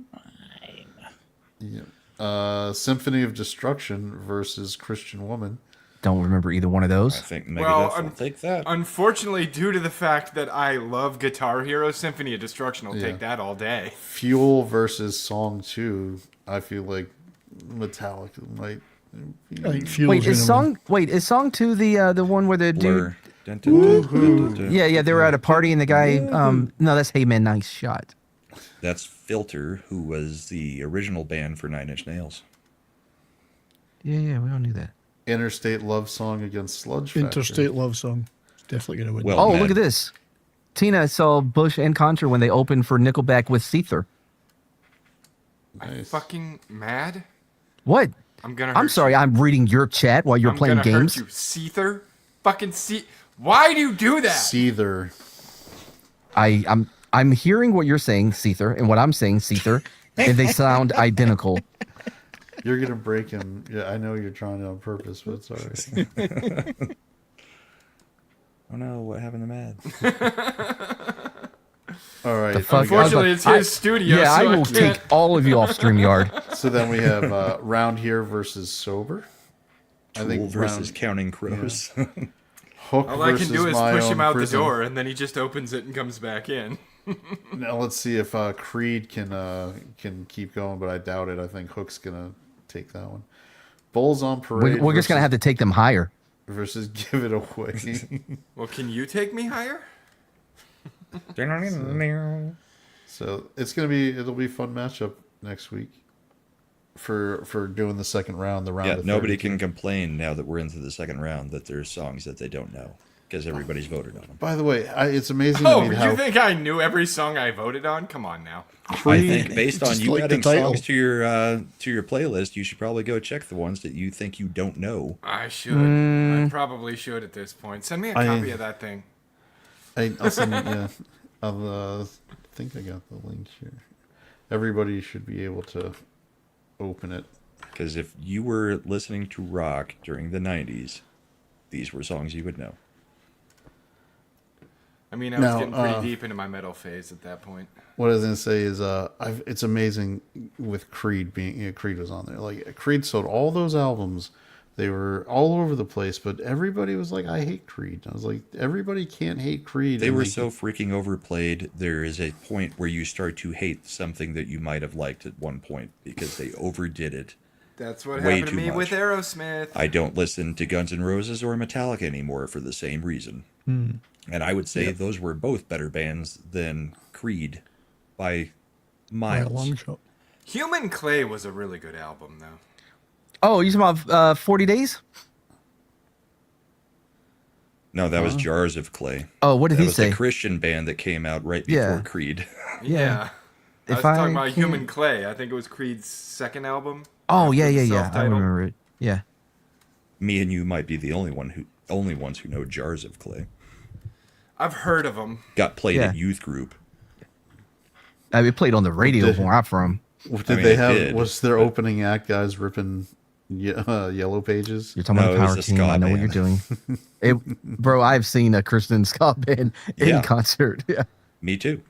Yeah. Symphony of Destruction versus Christian Woman. Don't remember either one of I those. think Megadeth Well, will take that. Unfortunately, due to the fact that I love Guitar Hero, Symphony of Destruction will Yeah. take that all day. Fuel versus Song 2. I feel like Metallica might. I think Fuel's Wait, is gonna win. song 2 the one where the Blur. dude? Dun, dun, dun, dun, dun. Yeah, they were at a party and the guy. No, that's Hey Man, nice shot. That's Filter, who was the original band for Nine Inch Nails. Yeah, we all knew that. Interstate Love Song against Sludge Factory. Interstate Love Song. Definitely going to win. Well, Oh, Mad. look at this. Tina saw Bush and Contra when they opened for Nickelback with Seether. Nice. Fucking mad. What? I'm gonna. I'm hurt sorry, You. I'm reading your chat while you're I'm playing gonna games. Hurt you, Seether. Fucking see. Why do you do that? Seether. I'm hearing what you're saying, Seether, and what I'm saying, Seether, and they sound identical. You're gonna break him. Yeah, I know you're trying to on purpose, but it's all right. Oh no, what happened to Mad? All right. The fuck? Unfortunately, it's his studio. Yeah, so I will can't. take all of you off StreamYard. So then we have Round Here versus Sober. I Tool versus Round- Counting Crows. Hook All I can versus do is My push Own him out Prison. the door, and then he just opens it and comes back in. Now let's see if Creed can keep going, but I doubt it. I think Hook's gonna take that one. Bulls on Parade. We're just gonna have to take them higher. versus Give It Away. Well, can you take me higher? So it'll be a fun matchup next week for doing the second round. The round. Yeah, of nobody 32. can complain now that we're into the second round that there's songs that they don't know because everybody's voted on them. By the way, it's amazing Oh, to me you how think I knew every song I voted on? Come on now. I think based on Just you like the adding title. songs to your playlist, you should probably go check the ones that you think you don't know. I should. I probably should at this point. Send me a I- copy of that thing. I'll send yeah. I think I got the link here. Everybody should be able to open it. Because if you were listening to rock during the 90s, these were songs you would know. I mean, I was Now, getting pretty deep into my metal phase at that point. What I was gonna say is, it's amazing with Creed being Creed was on there. Like Creed sold all those albums. They were all over the place, but everybody was like, "I hate Creed." I was like, "Everybody can't hate Creed." They And were so freaking overplayed. There is a point where you start to hate something that you might have liked at one point because they overdid it. That's what Way happened to too me much. with Aerosmith. I don't listen to Guns N' Roses or Metallica anymore for the same reason. And I would say those were both better bands than Creed by By a miles. long shot. Human Clay was a really good album, though. Oh, you talking about 40 Days? No, that was Jars of Clay. Oh, what did That he was say? the Christian band that came out right before Yeah. Creed. Yeah. I was If talking I about Human Clay. I think it was Creed's second album. Oh, after yeah, the yeah, yeah. I self-titled. remember it. Yeah. Me and you might be the only ones who know Jars of Clay. I've heard of them. Got played Yeah. at youth group. I mean, it played on the radio Did- where I'm from. Did mean, they it have? did, Was their opening act guys ripping Yellow Pages? You're talking No, about it the was power a team. ska I know what you're band. doing. Bro, I've seen a Christian ska band in Yeah. concert. Yeah. Me too.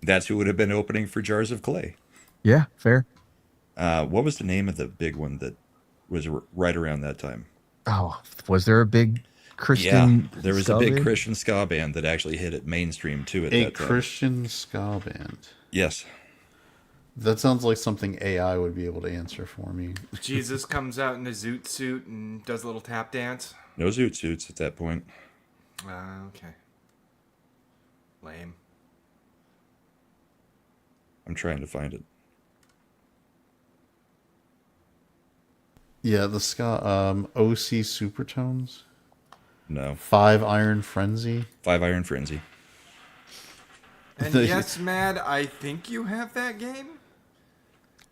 That's who would have been opening for Jars of Clay. Yeah, fair. What was the name of the big one that was right around that time? Oh, was there a big Christian? Yeah, there was ska a big band? Christian ska band that actually hit it mainstream too at A that time. Christian ska band. Yes. That sounds like something AI would be able to answer for me. Jesus comes out in a zoot suit and does a little tap dance. No zoot suits at that point. Okay. Lame. I'm trying to find it. Yeah, the ska OC Supertones, No. 5 Iron Frenzy. 5 Iron Frenzy. And yes, Mad, I think you have that game.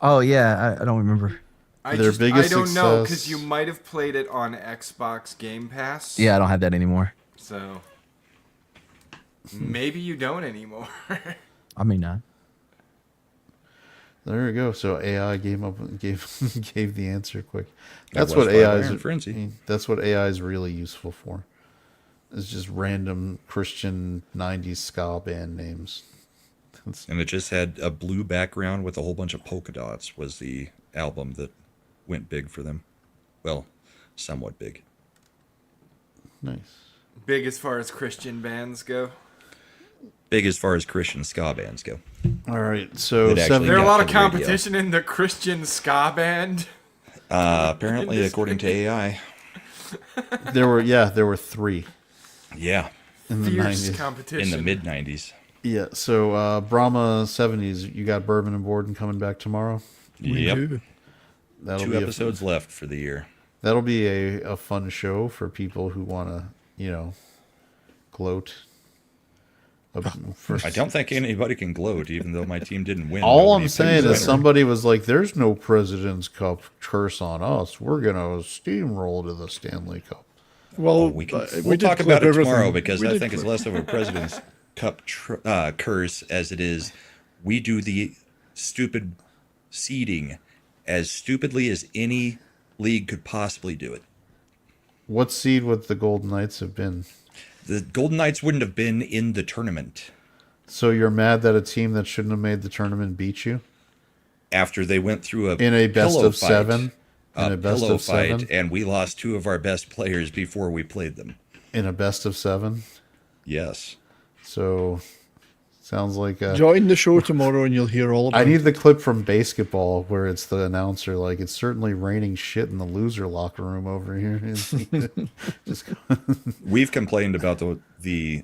Oh yeah, I don't remember. I Their I biggest don't know because success- you might have played it on Xbox Game Pass. Yeah, I don't have that anymore. So maybe you don't anymore. I may not. There we go. So AI gave the answer quick. That That's was what 5 AI Iron is. Frenzy. That's what AI is really useful for. It's just random Christian '90s ska band names. And it just had a blue background with a whole bunch of polka dots was the album that went big for them. Well, somewhat big. Nice. Big as far as Christian bands go. Big as far as Christian ska bands go. All right. So It actually seven. There are a got lot of to the radio. competition in the Christian ska band. Apparently, according to AI. There were 3 Yeah. in the Fierce 90s. competition. In the mid 90s. Yeah. So Brahma 70s. You got Bourbon and Borden coming back tomorrow. Yep. Ooh. That'll 2 be episodes left for the year. That'll be a fun show for people who want to, gloat. I don't think anybody can gloat, even though my team didn't win. All Nobody I'm saying thinks is that. somebody was like, "There's no President's Cup curse on us. We're gonna steamroll to the Stanley Cup." Well, We'll did talk clip about it everything. tomorrow because We I did think it's clip- less of a President's Cup curse as it is. We do the stupid seeding as stupidly as any league could possibly do it. What seed would the Golden Knights have been? The Golden Knights wouldn't have been in the tournament So you're mad that a team that shouldn't have made the tournament beat you after they went through in a best pillow of 7? In a a best pillow of fight, 7? and we lost 2 of our best players before we played them. In a best of 7? Yes. So sounds like Join the show tomorrow and you'll hear all about I it. need the clip from basketball where it's the announcer like, "It's certainly raining shit in the loser locker room over here." Just We've complained about the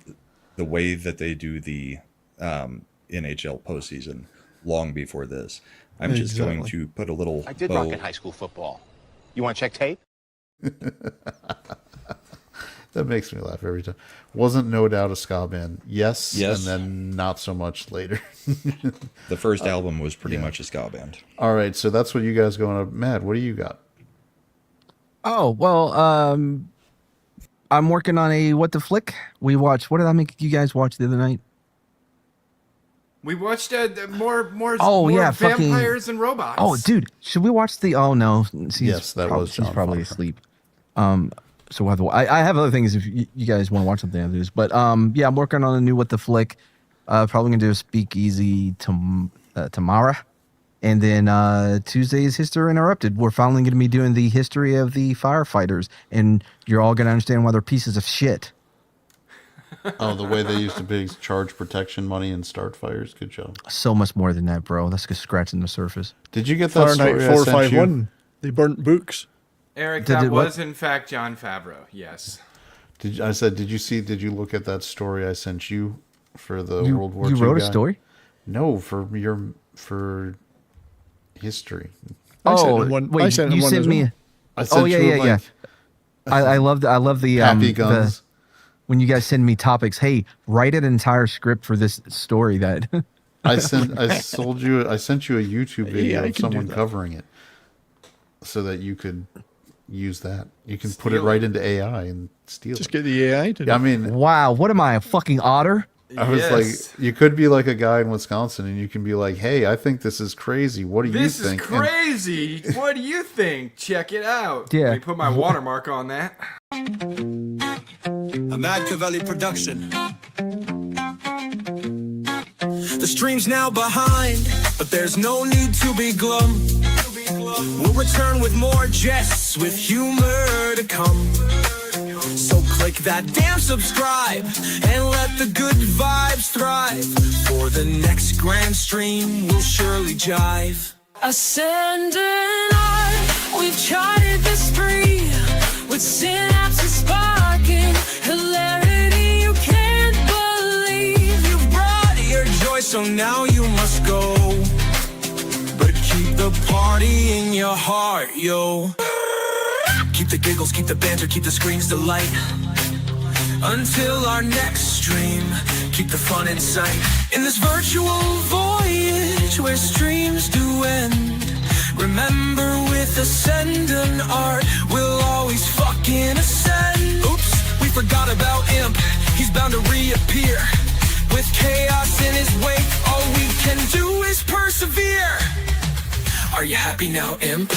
way that they do the NHL postseason long before this. I'm just going Exactly. to put a little I did bow. rock in high school football. You want to check tape? That makes me laugh every time. Wasn't No Doubt a ska band? Yes, Yes. and then not so much later. The first album was pretty much a ska band. All right, so that's what you guys going up. Matt, what do you got? Oh well, I'm working on a what the flick. We watched. What did I make you guys watch the other night? We watched more Oh, yeah, fucking- vampires and robots. Oh, dude, should we watch the? Oh no, Yes, that was she's John probably Farmer. asleep. So we'll have to, I have other things if you guys want to watch something others. But yeah, I'm working on a new what the flick. Probably gonna do a speakeasy tomorrow, and then Tuesday is History Interrupted. We're finally gonna be doing the history of the firefighters, and you're all gonna understand why they're pieces of shit. Oh, the way they used to be charge protection money and start fires. Good job. So much more than that, bro. That's just scratching the surface. Did you get that Fahrenheit story I sent you? 451. They burnt books. Eric, Did that it what? was in fact Jon Favreau. Yes. Did you look at that story I sent you for the You, World War you II wrote a guy? story? No, for history. I sent Oh, him one. wait, I sent him you one sent as me. well. I sent Oh yeah, you a yeah, yeah. link. I love the Happy guns. when you guys send me topics. Hey, write an entire script for this story that. I sent you a YouTube video Yeah, I of can do someone that. covering it, so that you could use that. You can put it Steal right it. into AI and steal Just it. get the AI to do I it. mean, Wow, what am I, a fucking otter? I was Yes. like, you could be like a guy in Wisconsin, and you can be like, "Hey, I think this is crazy. What do you This is think?" And crazy. What do you think? Check it out. Yeah. Let me put my watermark on that. A Mad Cavelli production. The stream's now behind, but there's no need to be glum. We'll return with more jests, with humor to come. So click that damn subscribe and let the good vibes thrive. For the next grand stream, we'll surely jive. Ascend and I, we've charted the spree with synapses sparking, hilarity you can't believe. You brought your joy, so now you must go. But keep the party in your heart, yo. Keep the giggles, keep the banter, keep the screams delight. Until our next stream, keep the fun in sight. In this virtual voyage where streams do end, remember with Ascend and Art, we'll always fucking ascend. Oops, we forgot about Imp, he's bound to reappear. With chaos in his wake, all we can do is persevere. Are you happy now, Imp?